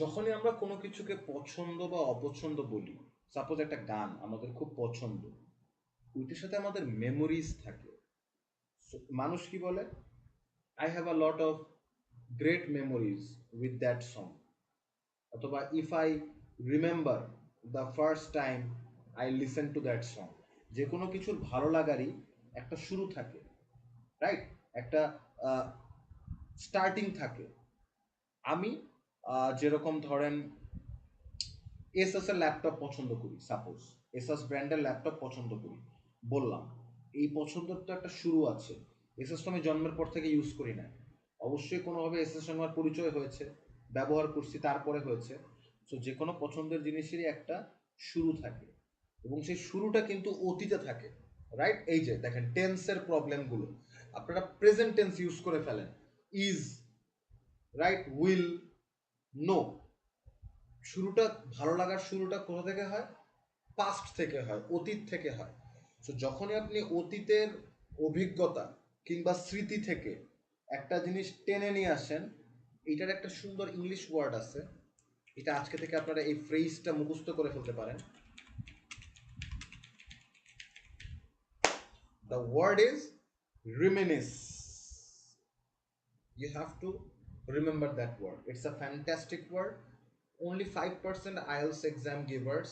যখনই আমরা কোনো কিছুকে পছন্দ বা অপছন্দ বলি, সাপোজ একটা গান আমাদের খুব পছন্দ, ওইটার সাথে আমাদের মেমোরিজ থাকে। মানুষ কি বলে, I have a lot of great memories with that song, অথবা if I remember the first time I listen to that song. যে কোনো কিছুর ভালো লাগারই একটা শুরু থাকে, রাইট? একটা স্টার্টিং থাকে। আমি যেরকম ধরেন এসএস এর ল্যাপটপ পছন্দ করি, সাপোজ এসএস ব্র্যান্ডের ল্যাপটপ পছন্দ করি, বললাম এই পছন্দের তো একটা শুরু আছে। এসএস তো আমি জন্মের পর থেকে ইউজ করি না, অবশ্যই কোনোভাবে এসএস সঙ্গে আমার পরিচয় হয়েছে, ব্যবহার করছি, তারপরে হয়েছে। সো যে কোনো পছন্দের জিনিসেরই একটা শুরু থাকে, এবং সেই শুরুটা কিন্তু অতীতে থাকে, রাইট? এই যে দেখেন টেন্সের প্রবলেমগুলো, আপনারা প্রেজেন্ট টেন্স ইউজ করে ফেলেন, ইজ, রাইট, উইল, নো। শুরুটা, ভালো লাগার শুরুটা কোথা থেকে হয়? পাস্ট থেকে হয়, অতীত থেকে হয়। তো যখনই আপনি অতীতের অভিজ্ঞতা কিংবা স্মৃতি থেকে একটা জিনিস টেনে নিয়ে আসেন, এটার একটা সুন্দর ইংলিশ ওয়ার্ড আছে, এটা আজকে থেকে আপনারা এই ফ্রেজটা মুখস্থ করে ফেলতে পারেন। The word is reminisce. You have to remember that word. It's a fantastic word. Only 5% IELTS exam givers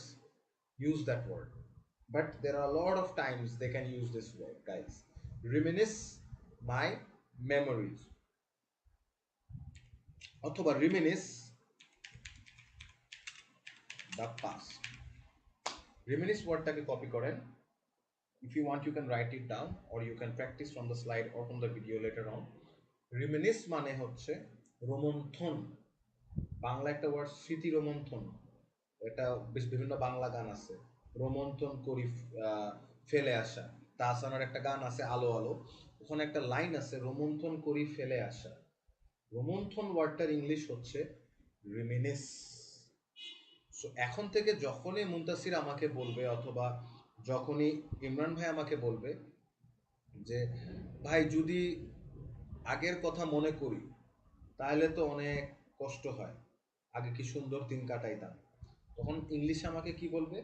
use that word, but there are a lot of times they can use this word, guys. Reminisce my memories, অথবা reminisce the past. Reminisce wordটাকে copy করেন, if you want you can write it down or you can practice from the slide or from the video later on. Reminisce মানে হচ্ছে রোমন্থন, বাংলা একটা word স্মৃতি রোমন্থন, এটা বেশ বিভিন্ন বাংলা গান আছে, রোমন্থন করি ফেলে আসা, তাহসানের একটা গান আছে আলো আলো, ওখানে একটা লাইন আছে রোমন্থন করি ফেলে আসা। রোমন্থন ওয়ার্ডটার ইংলিশ হচ্ছে রিমিনিস। সো এখন থেকে যখনই মুনতাসির আমাকে বলবে, অথবা যখনই ইমরান ভাই আমাকে বলবে যে ভাই যদি আগের কথা মনে করি তাহলে তো অনেক কষ্ট হয়, আগে কি সুন্দর দিন কাটাইতাম, তখন ইংলিশে আমাকে কি বলবে?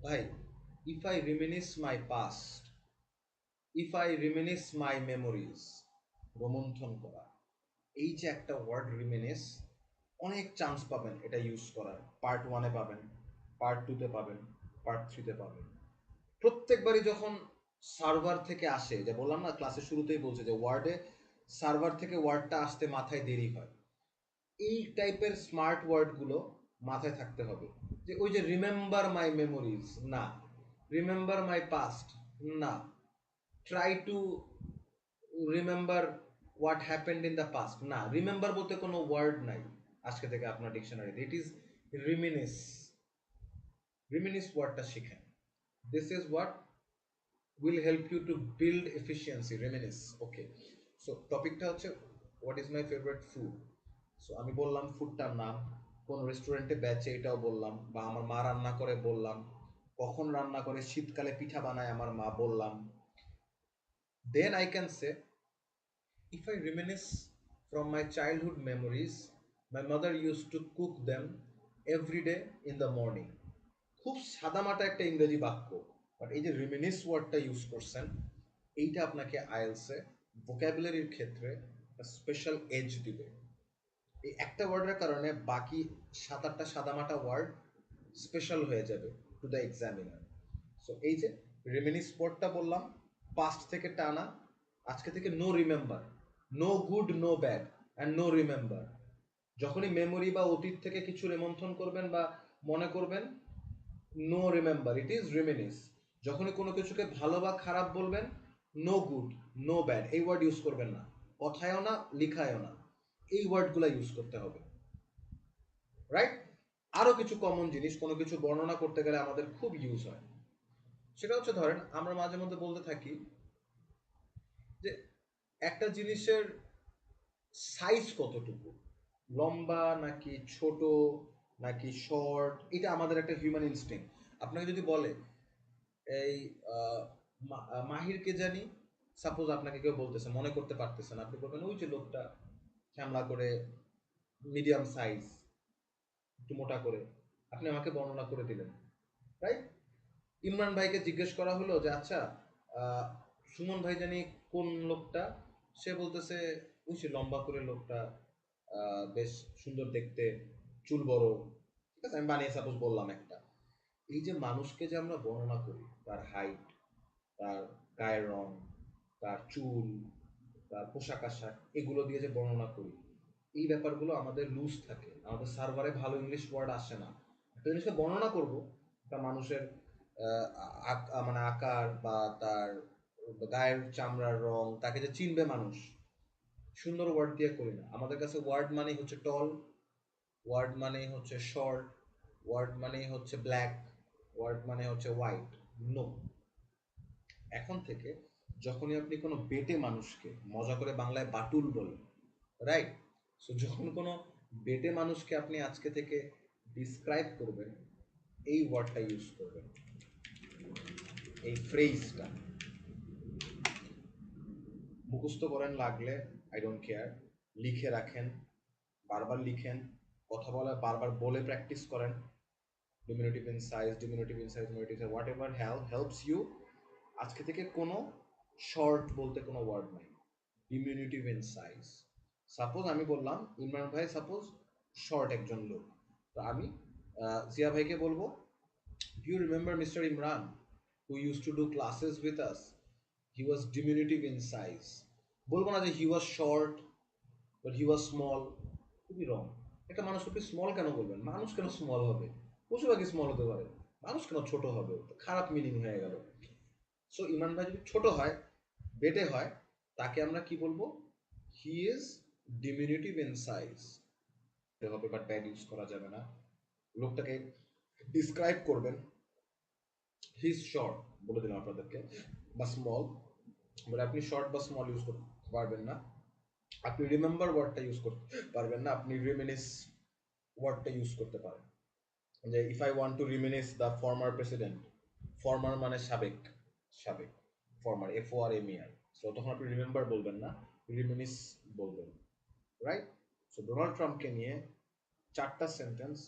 ভাই, if I reminisce my past, if I reminisce my memories, রোমন্থন করা। এই যে একটা ওয়ার্ড রিমিনিস, অনেক চান্স পাবেন এটা ইউজ করার। পার্ট ওয়ানে পাবেন, পার্ট টুতে পাবেন, পার্ট থ্রিতে পাবেন। প্রত্যেকবারই যখন সার্ভার থেকে আসে, যে বললাম না ক্লাসের শুরুতেই বলছে যে ওয়ার্ডে সার্ভার থেকে ওয়ার্ডটা আসতে মাথায় দেরি হয়, এই টাইপের স্মার্ট ওয়ার্ডগুলো মাথায় থাকতে হবে। যে ওই যে রিমেম্বার মাই মেমোরিজ না, রিমেম্বার মাই পাস্ট না, try to remember what happened in the past না, রিমেম্বার বলতে কোনো ওয়ার্ড নাই আজকে থেকে আপনার ডিকশনারিতে। ইট ইজ রিমিনিস। রিমিনিস ওয়ার্ডটা শিখেন। This is what will help you to build efficiency. Reminisce. Okay, so টপিকটা হচ্ছে what is my favourite food. So আমি বললাম ফুডটার নাম, কোন রেস্টুরেন্টে বেচে এটাও বললাম, বা আমার মা রান্না করে বললাম, কখন রান্না করে, শীতকালে পিঠা বানায় আমার মা বললাম। Then I can say, if I reminisce from my childhood memories, my mother used to cook them every day in the morning. খুব সাদামাটা একটা ইংরেজি বাক্য, বাট এই যে রিমিনিস ওয়ার্ডটা ইউজ করছেন, এইটা আপনাকে আইএলসে ভোক্যাবুলারির ক্ষেত্রে একটা স্পেশাল এজ দিবে। এই একটা ওয়ার্ডের কারণে বাকি 7-8টা সাদামাটা ওয়ার্ড স্পেশাল হয়ে যাবে টু দ্য এক্সামিনার। সো এই যে রিমিনিস ওয়ার্ডটা বললাম, পাস্ট থেকে টানা, আজকে থেকে no remember, no good no bad and no remember. যখনই মেমোরি বা অতীত থেকে কিছু রেমন্থন করবেন বা মনে করবেন, no remember, it is reminisce. যখনই কোনো কিছুকে ভালো বা খারাপ বলবেন, নো গুড নো ব্যাড, এই ওয়ার্ড ইউজ করবেন না, কথায়ও না লিখায়ও না, এই ওয়ার্ডগুলো ইউজ করতে হবে, রাইট? আরো কিছু কমন জিনিস কোনো কিছু বর্ণনা করতে গেলে আমাদের খুব ইউজ হয়, সেটা হচ্ছে ধরেন আমরা মাঝে মধ্যে বলতে থাকি যে একটা জিনিসের সাইজ কতটুকু, লম্বা নাকি ছোট নাকি শর্ট, এটা আমাদের একটা হিউম্যান ইনস্টিংক্ট। আপনাকে যদি বলে এই মাহিরকে জানি, সাপোজ আপনাকে কেউ বলতেছে, মনে করতে পারতেছেন, আপনি বলবেন ওই যে লোকটা শ্যামলা করে, মিডিয়াম সাইজ, একটু মোটা করে, আপনি আমাকে বর্ণনা করে দিলেন, রাইট? ইমরান ভাইকে জিজ্ঞেস করা হলো যে আচ্ছা, আহ, সুমন ভাই জানি কোন লোকটা, সে বলতেছে ওই সে লম্বা করে লোকটা, বেশ সুন্দর দেখতে, চুল বড়, ঠিক আছে, আমি বানিয়ে সাপোজ বললাম একটা। এই যে মানুষকে যে আমরা বর্ণনা করি, তার হাইট, তার গায়ের রং, তার চুল, তার পোশাক আশাক, এগুলো দিয়ে যে বর্ণনা করি, এই ব্যাপারগুলো আমাদের লুজ থাকে, আমাদের সার্ভারে ভালো ইংলিশ ওয়ার্ড আসে না। একটা জিনিসকে বর্ণনা করব, একটা মানুষের মানে আকার বা তার গায়ের চামড়ার রং, তাকে যে চিনবে মানুষ, সুন্দর ওয়ার্ড দিয়ে করি না। আমাদের কাছে ওয়ার্ড মানেই হচ্ছে টল, ওয়ার্ড মানেই হচ্ছে শর্ট, ওয়ার্ড মানেই হচ্ছে ব্ল্যাক, ওয়ার্ড মানে হচ্ছে হোয়াইট। নো, এখন থেকে যখনই আপনি কোনো বেটে মানুষকে, মজা করে বাংলায় বাটুল বলেন, রাইট? সো যখন কোনো বেটে মানুষকে আপনি আজকে থেকে ডিসক্রাইব করবেন, এই ওয়ার্ডটা ইউজ করবেন, এই ফ্রেজটা মুখস্থ করেন লাগলে, আই ডোন্ট কেয়ার, লিখে রাখেন, বারবার লিখেন, কথা বলা বারবার বলে প্র্যাকটিস করেন। Diminutive in size, diminutive in size, diminutive size, whatever helps you. আজকে থেকে কোনো শর্ট বলতে কোনো ওয়ার্ড নাই, ডিমিনুটিভ ইন সাইজ। সাপোজ আমি বললাম ইমরান ভাই সাপোজ শর্ট একজন লোক, তো আমি জিয়া ভাইকে বলবো, do you remember mister Imran who use to do classes with us, he was diminutive in size. বলবো না যে he was short but he was small, খুবই রং। একটা মানুষ আপনি স্মল কেন বলবেন? মানুষ কেন স্মল হবে? পশু পাখি স্মল হতে পারে, মানুষ কেন ছোট হবে? খারাপ মিনিং হয়ে গেল। সো ইমরান ভাই যদি ছোট হয়, বেটে হয়, তাকে আমরা কি বলবো? He is diminutive in size হবে, বাট ব্যাড ইউজ করা যাবে না। লোকটাকে ডিসক্রাইব করবেন, হি ইজ শর্ট বলে দিলাম আপনাদেরকে, বা স্মল, বাট আপনি শর্ট বা স্মল ইউজ করতে পারবেন না। আপনি রিমেম্বার ওয়ার্ডটা ইউজ করতে পারবেন না, আপনি রিমিনিস ওয়ার্ডটা ইউজ করতে পারেন। যে if I want to reminisce the former president, former মানে সাবেক, সাবেক, former F O R M E R, so তখন আপনি রিমেম্বার বলবেন না, রিমিনিস বলবেন, রাইট? সো ডোনাল্ড ট্রাম্পকে নিয়ে 4টা সেন্টেন্স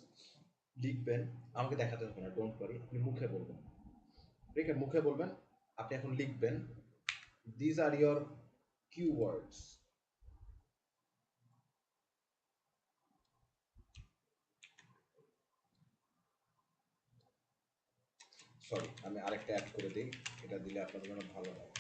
লিখবেন, আমাকে দেখাতে হবে না, ডোন্ট ওয়ারি, আপনি মুখে বলবেন, ঠিক আছে? মুখে বলবেন, আপনি এখন লিখবেন, these are your keywords. Sorry, আমি আরেকটা অ্যাড করে দিই, এটা দিলে আপনাদের জন্য ভালো হয়।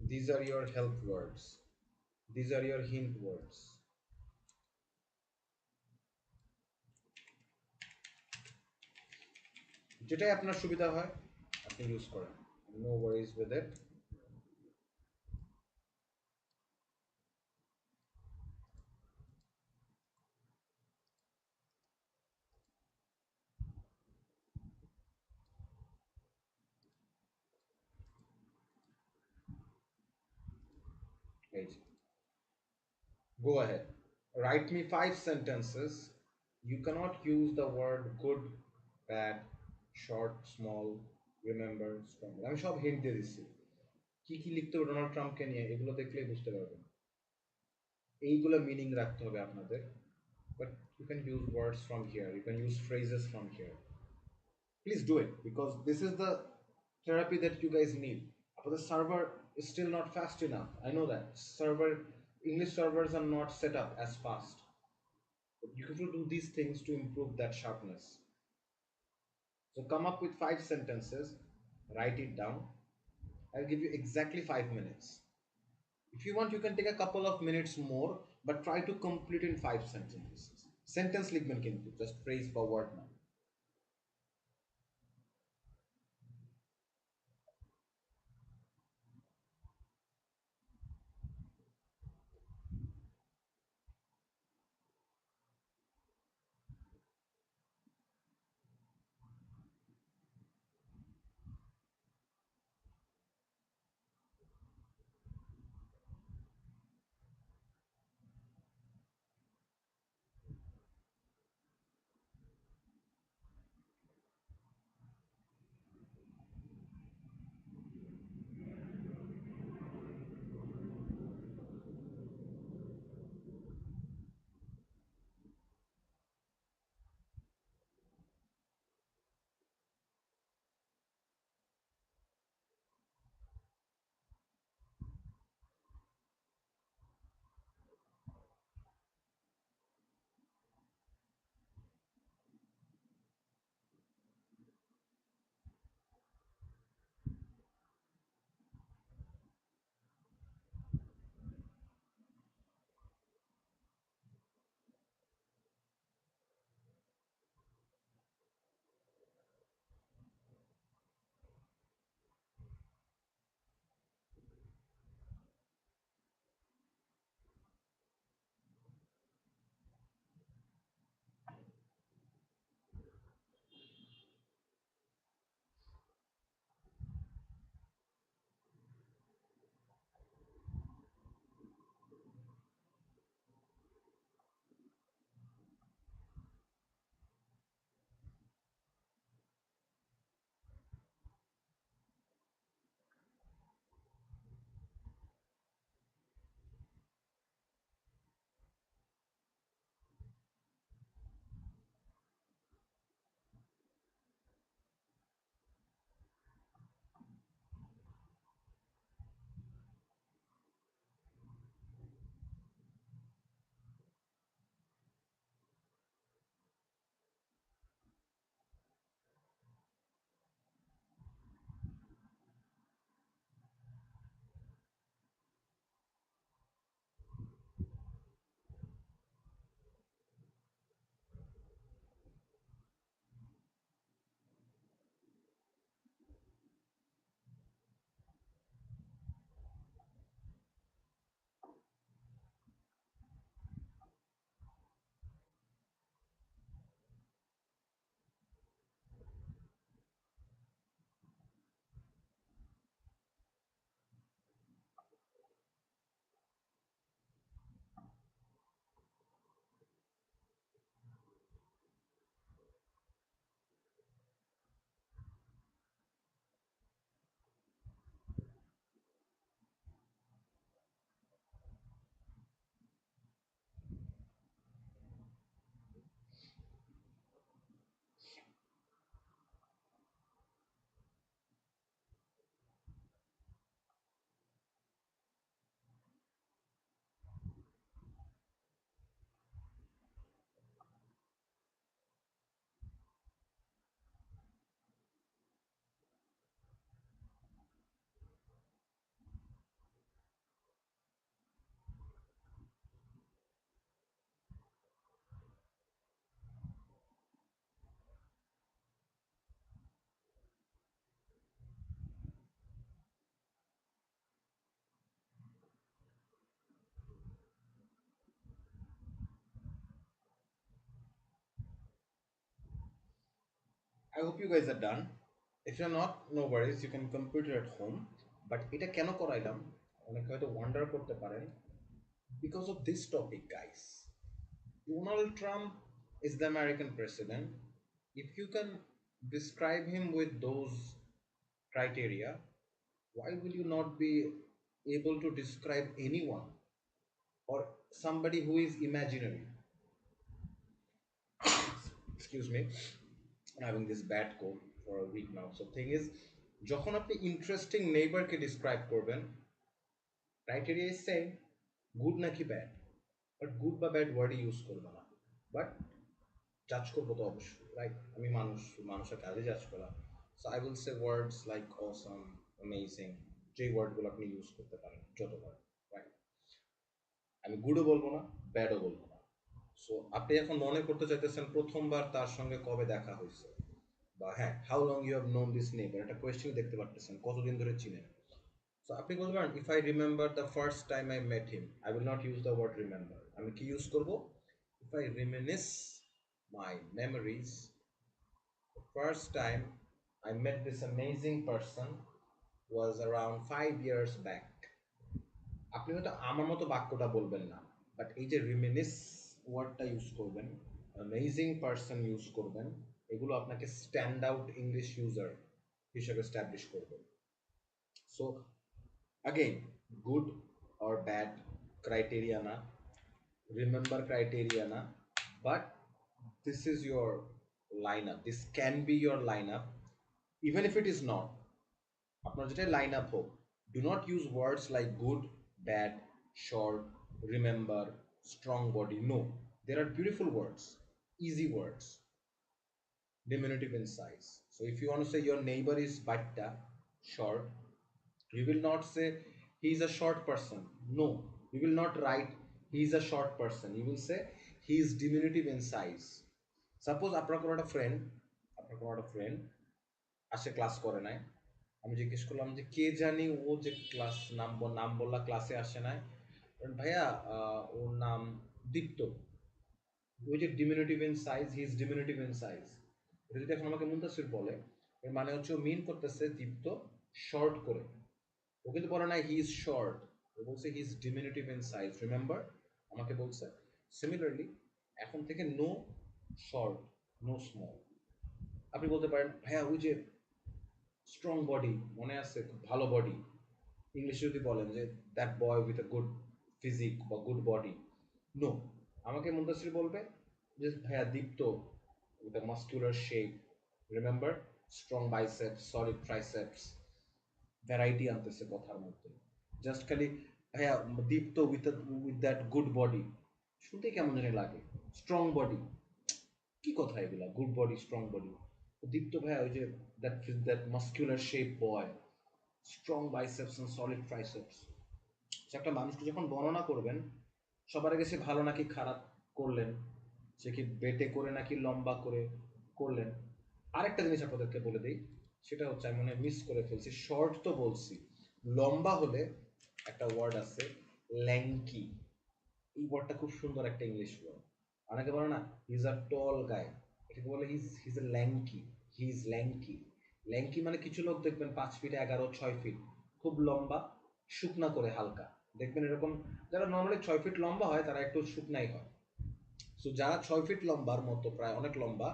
These are your help words. These are your hint words. যেটাই আপনার সুবিধা হয় আপনি ইউজ করেন, no worries with it. Go ahead. Write me 5 sentences. You cannot use the word good, bad, short, small, remember, strong. আমি সব hint দিয়ে দিচ্ছি, কি কি লিখতে হবে ডোনাল্ড ট্রাম্পকে নিয়ে, এগুলো দেখলেই বুঝতে পারবেন। এইগুলো মিনিং রাখতে হবে আপনাদের, but you can use words from here, you can use phrases from here. Please do it because this is the therapy that you guys need. But the server is still not fast enough. I know that server English servers are not set up as fast. But you have to do these things to improve that sharpness. So come up with 5 sentences, write it down. I'll give you exactly 5 minutes. If you want, you can take a couple of minutes more, but try to complete in 5 sentences. Sentence লিখবেন কিন্তু, just phrase বা word না। I hope you guys are done. If you're not, no worries, you can complete it at home. But এটা কেন করাইলাম অনেকে হয়তো wonder করতে পারেন, because of this topic, guys. Donald Trump is the American president. If you can describe him with those criteria, why will you not be able to describe anyone or somebody who is imaginary? Excuse me, I'm having this bad cold for a week now. So thing is, যখন আপনি interesting নেইবারকে describe করবেন, criteria is same, good নাকি bad, but good বা bad ওয়ার্ডই use করবো না, but জাজ করবো তো অবশ্যই, রাইট? আমি মানুষের কাজে জাজ করা। So I will say words like awesome, amazing, যে ওয়ার্ডগুলো আপনি ইউজ করতে পারেন যতবার, রাইট? আমি গুডও বলবো না, ব্যাডও বলবো না। সো আপনি এখন মনে করতে চাইতেছেন প্রথমবার তার সঙ্গে কবে দেখা হয়েছে, বা হ্যাঁ, how long you have known this neighbour, একটা কোয়েশ্চেন দেখতে পারতেছেন কতদিন ধরে চিনেন। সো আপনি বলতে পারেন, if I remember the first time I met him, I will not use the word remember. আমি কি ইউজ করবো? If I reminisce my memories, the first time I met this amazing person was around 5 years back. আপনি হয়তো আমার মতো বাক্যটা বলবেন না, বাট এই যে রিমিনিস ওয়ার্ডটা ইউজ করবেন, অ্যামেজিং পারসন ইউজ করবেন, এগুলো আপনাকে স্ট্যান্ড আউট ইংলিশ ইউজার হিসেবে এস্টাবলিশ করবে। So again, good or bad criteria na, remember criteria na, but this is your lineup, this can be your lineup. Even if it is not, আপনার যেটা line up হোক, do not use words like good, bad, short, remember, strong body. No, there are beautiful words, easy words, diminutive in size. So if you want to say your neighbor is batta, short, you will not say he is a short person. No, you will not write he is a short person, you will say he is diminutive in size. Suppose আপনার কোনো একটা friend আসে, class করে নাই, আমি জিজ্ঞেস করলাম যে কে জানি ও যে ক্লাস নাম বললা ক্লাসে আসে নাই, ভাইয়া ওর নাম দীপ্ত, ওই যে diminutive in size, he is diminutive in size. এটা যদি এখন আমাকে মুন্তাসির বলে, এর মানে হচ্ছে ও মিন করতেছে দীপ্ত শর্ট করে। ও কিন্তু বলে না হি ইজ শর্ট, ও বলছে he is diminutive in size, remember আমাকে বলছে। সিমিলারলি এখন থেকে নো শর্ট, নো স্মল। আপনি বলতে পারেন, ভাইয়া ওই যে স্ট্রং বডি, মনে আছে, খুব ভালো বডি, ইংলিশে যদি বলেন যে that boy with a good physique বা গুড বডি। নো, আমাকে মুন্তাসির বলবে যে ভাইয়া Dipto with a muscular shape, remember strong biceps, solid triceps, variety আনতেছে কথার মধ্যে। জাস্ট খালি ভাইয়া Dipto with that good body, শুনতে কেমন জানি লাগে, স্ট্রং বডি, কি কথা এগুলা, good body, strong body. Dipto ভাইয়া ওই যে that muscular shape boy, strong biceps and solid triceps. একটা মানুষকে যখন বর্ণনা করবেন, সবার আগে সে ভালো নাকি খারাপ করলেন, সে কি বেটে করে নাকি লম্বা করে করলেন। আরেকটা জিনিস আপনাদেরকে বলে দিই, সেটা হচ্ছে আমি মনে মিস করে ফেলছি, শর্ট তো বলছি, লম্বা হলে একটা ওয়ার্ড আছে ল্যাঙ্কি। এই ওয়ার্ডটা খুব সুন্দর একটা ইংলিশ ওয়ার্ড। অনেকে বলে না হি ইজ আ টল গাই, এটাকে বলে হিজ এ ল্যাঙ্কি, হি ইজ ল্যাঙ্কি। ল্যাঙ্কি মানে কিছু লোক দেখবেন 5 ফিট 11, 6 ফিট, খুব লম্বা, শুকনা করে হালকা, দেখবেন এরকম। যারা নর্মালি 6 ফিট লম্বা হয় তারা একটু শুকনাই হয়। সো যারা 6 ফিট লম্বার মতো, প্রায় অনেক লম্বা,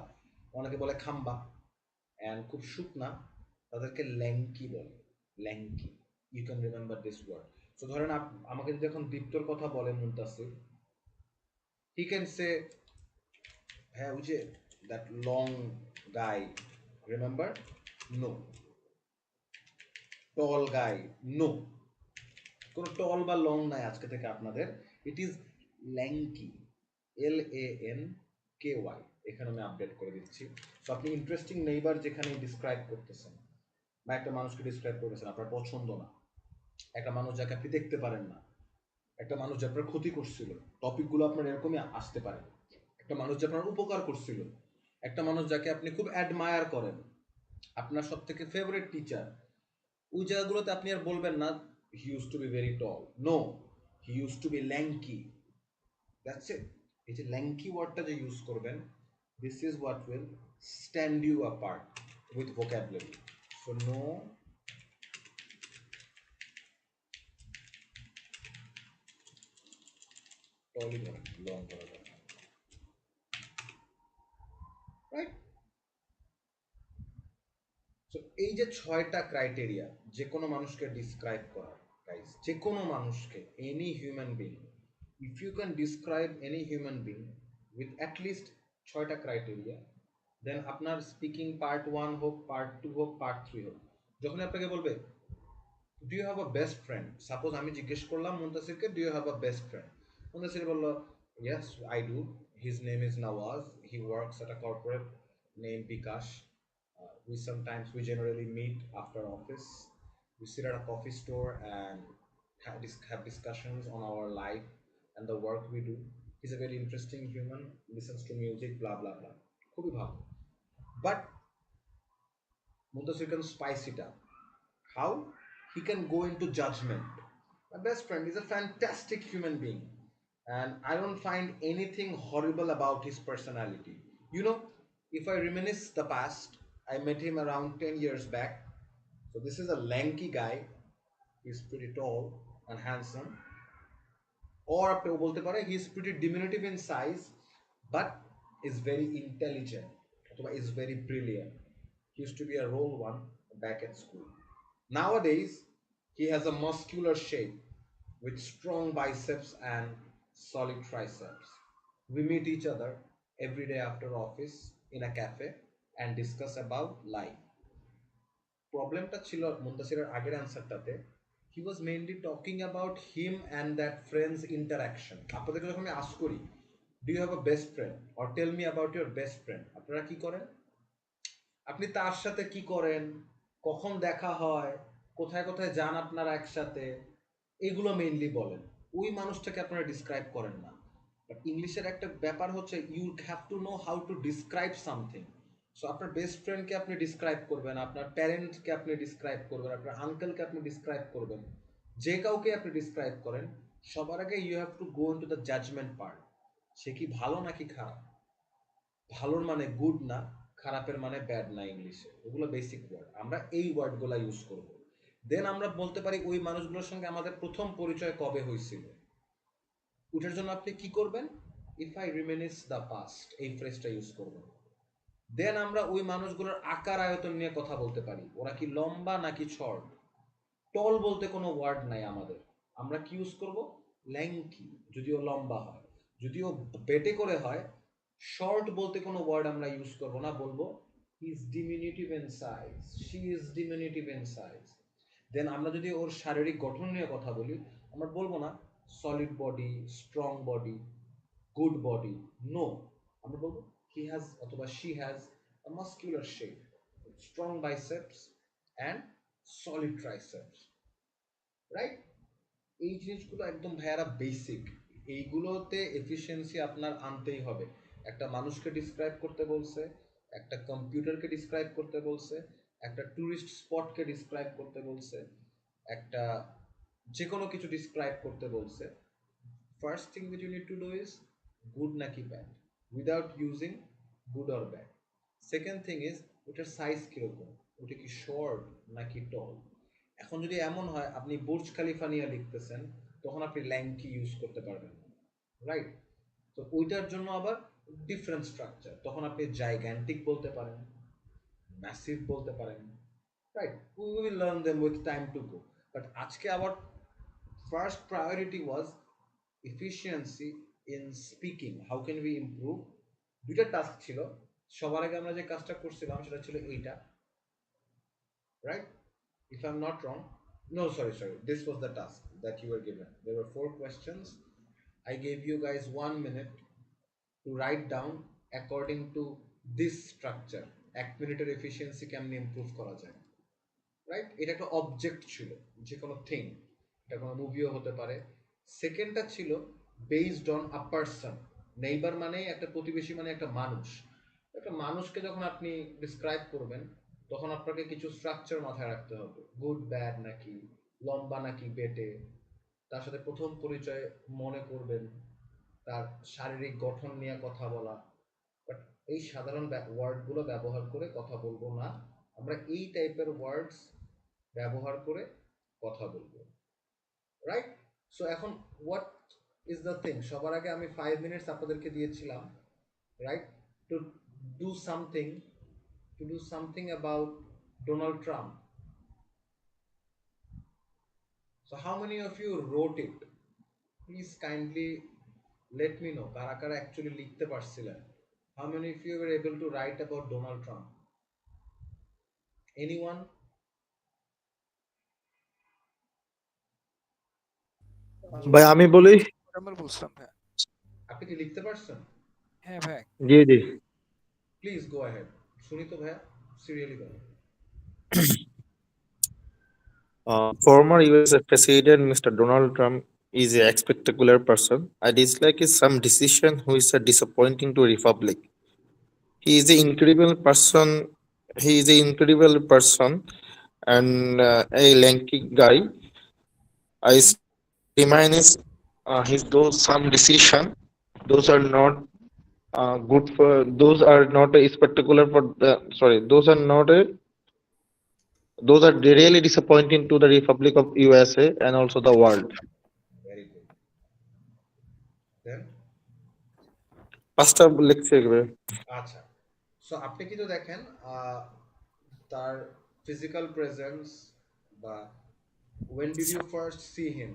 অনেকে বলে খাম্বা, অ্যান্ড খুব শুকনা, তাদেরকে ল্যাঙ্কি বলে, lanky. You can remember this word. So ধরেন আমাকে যদি এখন দীপ্তর কথা বলেন মুন্তাসির, হি ক্যান সে হ্যাঁ ওই যে that long guy, remember, no. Tall guy, no, কোনো টল বা লং নাই আজকে থেকে আপনাদের, ইট ইজ ল্যাঙ্কি, LANKY, এখানে আমি আপডেট করে দিচ্ছি। সো আপনি ইন্টারেস্টিং নেইবার যেখানে ডিসক্রাইব করতেছেন, বা একটা মানুষকে ডিসক্রাইব করতেছেন আপনার পছন্দ না, একটা মানুষ যাকে আপনি দেখতে পারেন না, একটা মানুষ যে আপনার ক্ষতি করছিল, টপিকগুলো আপনার এরকমই আসতে পারে, একটা মানুষ যে আপনার উপকার করছিল, একটা মানুষ যাকে আপনি খুব অ্যাডমায়ার করেন, আপনার সব থেকে ফেভারিট টিচার, ওই জায়গাগুলোতে আপনি আর বলবেন না he use to be very tall. No, he use to be lanky, that's it. এই যে ল্যাঙ্কি ওয়ার্ডটা যে ইউজ করবেন, this is what will stand you apart with vocabulary. So no totally long paragraph, right? So এই যে ছয়টা criteria যে কোনো মানুষকে ডিসক্রাইব করার, গাইস, যে কোনো মানুষকে, any human being, if you can describe any human being with at least ছয়টা ক্রাইটেরিয়া, দেন আপনার স্পিকিং পার্ট 1 হোক, পার্ট 2 হোক, পার্ট 3 হোক, যখন আপনাকে বলবে do you have a best friend, suppose আমি জিজ্ঞেস করলাম মুন্তাসিরকে do you have a best friend, Muntasir বললো yes I do, his name is Nawaz, he works at a corporate name bKash. We generally meet after office. We sit at a coffee store and have discussions on our life and the work we do. He's a very interesting human, listens to music, blah blah blah. খুবই ভালো. But Muntasir can spice it up. How? He can go into judgment. My best friend is a fantastic human being, and I don't find anything horrible about his personality. You know, if I reminisce the past, I met him around 10 years back. So this is a lanky guy. He's pretty tall and handsome. Or আপনি বলতে পারে he is pretty diminutive in size, but is very intelligent অথবা is very brilliant. He used to be a role one back at school. Nowadays, he has a muscular shape with strong biceps and solid triceps. We meet each other every day after office in a cafe and discuss about life. প্রবলেমটা ছিল মুন্তাসিরের আগের অ্যান্সারটাতে, he was mainly talking about him and that friends interaction. আপনাদেরকে যখন আমি ask করি do you have a best friend or tell me about your best friend, আপনারা কি করেন? আপনি তার সাথে কি করেন, কখন দেখা হয়, কোথায় কোথায় যান আপনারা একসাথে, এগুলো মেইনলি বলেন। ওই মানুষটাকে আপনারা ডিসক্রাইব করেন না। বাট ইংলিশের একটা ব্যাপার হচ্ছে you have to know how to describe something. So আপনার বেস্ট ফ্রেন্ডকে আপনি ডিসক্রাইব করবেন, আপনার প্যারেন্টকে আপনি ডিসক্রাইব করবেন, আপনার আঙ্কেলকে আপনি ডিসক্রাইব করবেন, যে কাউকে আপনি ডিসক্রাইব করেন, সবার আগে you have to go into the judgement part. সে কি ভালো নাকি খারাপ? ভালোর মানে গুড না, খারাপের মানে ব্যাড না, ইংলিশে ওগুলো বেসিক ওয়ার্ড, আমরা এই ওয়ার্ডগুলো ইউজ করব। দেন আমরা বলতে পারি ওই মানুষগুলোর সঙ্গে আমাদের প্রথম পরিচয় কবে হয়েছিল। ওটার জন্য আপনি কি করবেন? If I reminisce the past, এই ফ্রেজটা ইউজ করবেন। দেন আমরা ওই মানুষগুলোর আকার আয়তন নিয়ে কথা বলতে পারি, ওরা কি লম্বা নাকি শর্ট। টল বলতে কোনো ওয়ার্ড নাই আমাদের, আমরা কি ইউজ করব? ল্যাঙ্কি, যদিও লম্বা হয়, যদিও বেটে করে হয়। শর্ট বলতে কোনো ওয়ার্ড আমরা ইউজ করব না, বলবো he is diminutive in size, she is diminutive in size. Then আমরা যদি ওর শারীরিক গঠন নিয়ে কথা বলি, আমরা বলবো না solid body, strong body, good body, no, আমরা বলবো হি হ্যাজ অথবা she has a muscular shape, strong biceps and solid triceps, right? এই জিনিসগুলো একদম ভাইয়ারা বেসিক, এইগুলোতে এফিসিয়েন্সি আপনার আনতেই হবে। একটা মানুষকে ডিসক্রাইব করতে বলছে, একটা কম্পিউটারকে ডিসক্রাইব করতে বলছে, একটা ট্যুরিস্ট স্পটকে ডিসক্রাইব করতে বলছে, একটা যে কোনো কিছু ডিসক্রাইব করতে বলছে, first thing that you need to do is good নাকি bad, without using good or bad. Second thing is ওটার সাইজ কীরকম, ওটা কি শর্ট নাকি টল। এখন যদি এমন হয় আপনি বুর্জ খালিফা নিয়ে লিখতেছেন, তখন আপনি ল্যাঙ্কি ইউজ করতে পারবেন না, রাইট? তো ওইটার জন্য আবার ডিফারেন্ট স্ট্রাকচার, তখন আপনি জাইগ্যান্টিক বলতে পারেন, ম্যাসিভ বলতে পারেন, right? We will learn them with time to go. But আজকে আবার first priority was efficiency in speaking, how can we improve. দুইটা টাস্ক ছিল, সবার আগে আমরা যে কাজটা করছিলাম সেটা ছিল এইটা, right? If I'm not wrong, no, sorry, this was the task that you were given. There were 4 questions. I gave you guys 1 minute to write down according to this structure 1 মিনিটের এফিসিয়েন্সি কেমনে improve করা যায়, right? এটা একটা object ছিল, যে কোনো thing, এটা কোনো মুভিও হতে পারে। সেকেন্ডটা ছিল based on a person, neighbour মানে একটা প্রতিবেশী, মানে একটা মানুষ। একটা মানুষকে যখন আপনি ডিসক্রাইব করবেন, তখন আপনাকে কিছু স্ট্রাকচার মাথায় রাখতে হবে, গুড ব্যাড নাকি, লম্বা নাকি বেটে, তার সাথে প্রথম পরিচয় মনে করবেন, তার শারীরিক গঠন নিয়ে কথা বলা। বাট এই সাধারণ ওয়ার্ডগুলো ব্যবহার করে কথা বলবো না, আমরা এই টাইপের ওয়ার্ডস ব্যবহার করে কথা বলবো, রাইট? সো এখন হোয়াট ইজ দ্য থিং, সবার আগে আমি 5 মিনিটস আপনাদেরকে দিয়েছিলাম, right, to do something, to do something about Donald Trump. So how many of you wrote it? Please kindly let me know কারা কারা অ্যাকচুয়ালি লিখতে পারছিলেন। How many of you were able to write about Donald Trump? Anyone? ভাই আমি বলি। আমরা বলছিলাম ভাই। আপনি কি লিখতে পারছেন? হ্যাঁ ভাই। জি জি। প্লিজ গো অ্যাহেড, শুনি তো ভাইয়া, সিরিয়ালি বলো। Former US President Mr. Donald Trump is a spectacular person. I dislike his some decision who is disappointing to Republic. He is an incredible person. He is an incredible person and a lanky guy. I still remind his those some decision. Those are not good for. Those are not a spectacular for the. Sorry, those are not a. Those are really disappointing to the Republic of USA and also the world. Very good. Then পাঁচটা লিখছে এগুলো। আচ্ছা, so আপনি কিন্তু দেখেন তার physical presence বা when did you first see him,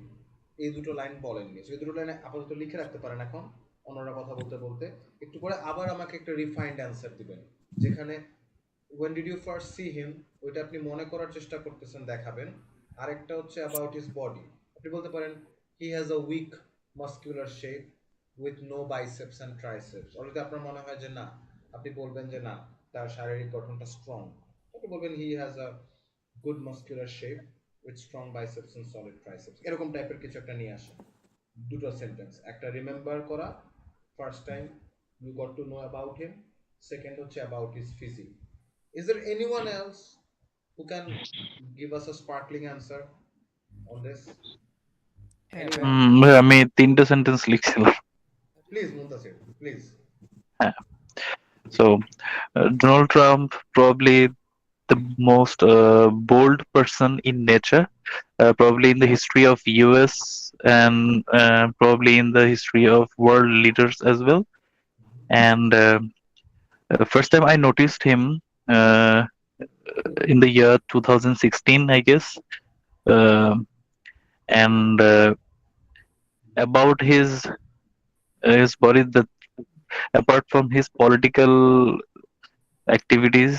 এই দুটো লাইন বলেননি। এই দুটো লাইনে আপাতত লিখে রাখতে পারেন এখন, অন্যরা কথা বলতে বলতে একটু পরে আবার আমাকে একটা রিফাইন্ড অ্যান্সার দিবেন, যেখানে when did you first see him ওইটা আপনি মনে করার চেষ্টা করতেছেন দেখাবেন। আরেকটা হচ্ছে about his body, আপনি বলতে পারেন he has a weak muscular shape with no biceps and triceps, আর যদি আপনার মনে হয় যে না, আপনি বলবেন যে না তার শারীরিক গঠনটা স্ট্রং, আপনি বলবেন he has a good muscular shape with strong biceps and solid triceps, এরকম টাইপের কিছু একটা নিয়ে আসেন। দুটো সেন্টেন্স, একটা রিমেম্বার করা, first time you got to know about him, second হচ্ছে about his physique. Is there anyone else who can give us a sparkling answer on this? হ্যাঁ ভাই। Anyone? ভাই আমি 3টা সেন্টেন্স লিখছিলাম। Please, Muntasir, please. হ্যাঁ। So Donald Trump probably the most bold person in nature, probably in the history of US and probably in the history of world leaders as well. And first time I noticed him uh, in the year 2016, I guess. Uh, and about his body, that apart from his political activities,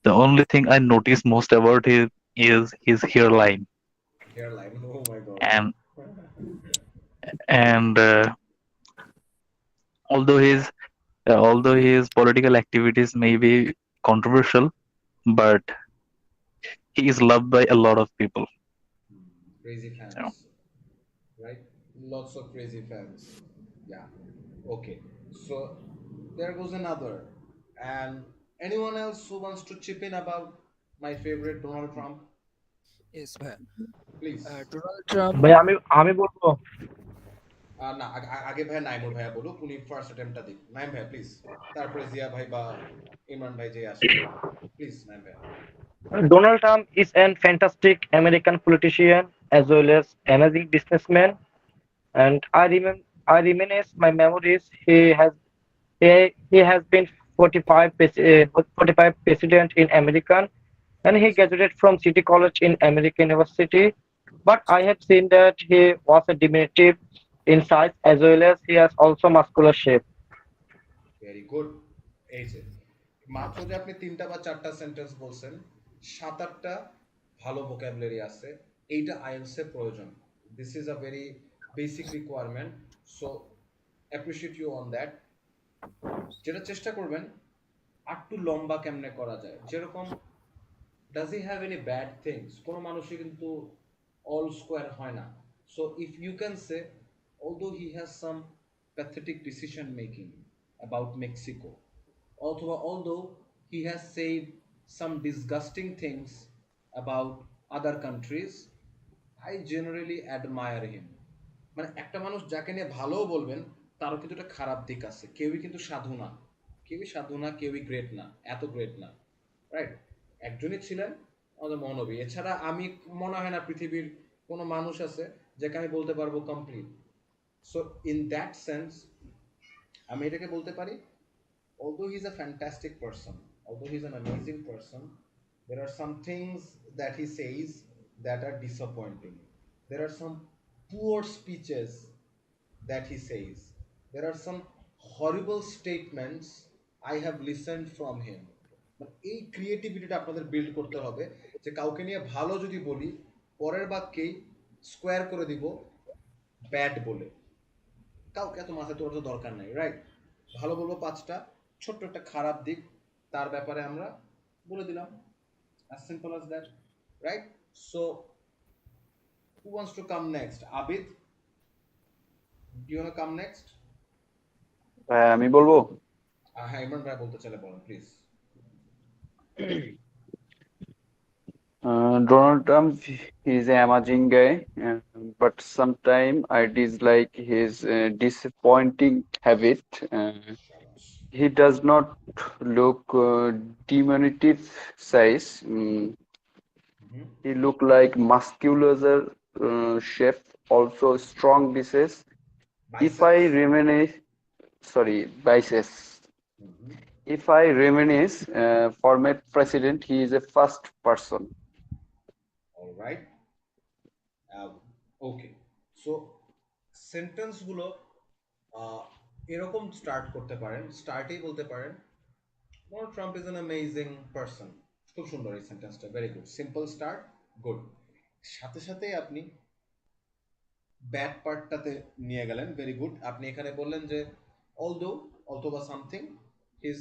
the only thing I notice most about him is his hairline. Hairline, oh my god. And although his political activities may be controversial, but he is loved by a lot of people. Crazy So, fans, right? Lots of crazy fans. Yeah. Okay. So there goes another. And anyone else who wants to chip in about my favorite Donald Trump? Yes ভাই। Please. Donald Trump. ভাই আমি বলবো। না, আগে ভাই নাইমুর ভাইয়া বলুক, উনি ফার্স্ট অ্যাটেম্পটটা দিক। নাইম ভাইয়া প্লিজ, তারপরে জিয়া ভাই বা ইমরান ভাই যে আসেন, প্লিজ নাইম ভাইয়া। Donald Trump is a fantastic American politician as well as amazing businessman, and I reminisce my memories. He has been 45 president in American, and he graduated from City College in American University. But I have seen that he was a diminutive in size as well as he has also muscular shape. Very good. এই যে মাত্র যে আপনি 3টা বা 4টা sentence বলছেন, 7-8টা ভালো ভোকাবুলারি আছে, এইটা আইএলটিএস এর প্রয়োজন। This is a very basic requirement, so appreciate you on that. যেটা চেষ্টা করবেন আর একটু লম্বা কেমনে করা যায়, যেরকম does he have any bad things, কোনো মানুষই কিন্তু all square হয় না। So if you can say although he has some pathetic decision making about Mexico, অথবা although he has said some disgusting things about other countries, I generally admire him। মানে একটা মানুষ যাকে নিয়ে ভালোও বলবেন, তারও কিন্তু একটা খারাপ দিক আছে, কেউই কিন্তু সাধু না। কেউই সাধু না, কেউই গ্রেট না, এত গ্রেট না, রাইট? একজনই ছিলেন আমাদের মহানবী। এছাড়া আমি মনে হয় না পৃথিবীর কোনো মানুষ আছে যাকে আমি বলতে পারবো complete. So in that sense আমি এটাকে বলতে পারি, although he's a fantastic person, although he's an amazing person, there are some things that he says that are disappointing. There are some poor speeches that he says. There are some horrible statements I have listened from him. মানে এই ক্রিয়েটিভিটিটা আপনাদের build করতে হবে যে কাউকে নিয়ে ভালো যদি বলি, পরের বাক্যেই স্কোয়ার করে দিব ব্যাড বলে। কাউকে এত মাথায় তোলার তো দরকার নাই, রাইট? ভালো বলবো 5টা, ছোট্ট একটা খারাপ দিক তার ব্যাপারে আমরা বলে দিলাম, as simple as that, right? So who wants to come next? Abid, do you want to come next? হ্যাঁ আমি বলবো। হ্যাঁ, ইমরান ভাই বলতে চাইলে বলেন please. Donald Trump is an amazing guy, but sometimes I dislike his disappointing habit. He does not look diminutive size. He look like muscular shape, also strong dishes. If I reminisce, sorry, biceps. If I reminisce, former president, he is a first person. All right. Okay. So sentence গুলো এরকম start করতে পারেন, স্টার্টেই বলতে পারেন Donald Trump is an amazing person. খুব সুন্দর এই সেন্টেন্সটা, very good, simple start, good. সাথে সাথেই আপনি ব্যাড পার্টটাতে নিয়ে গেলেন, ভেরি গুড। আপনি এখানে বললেন যে অলদো বা something his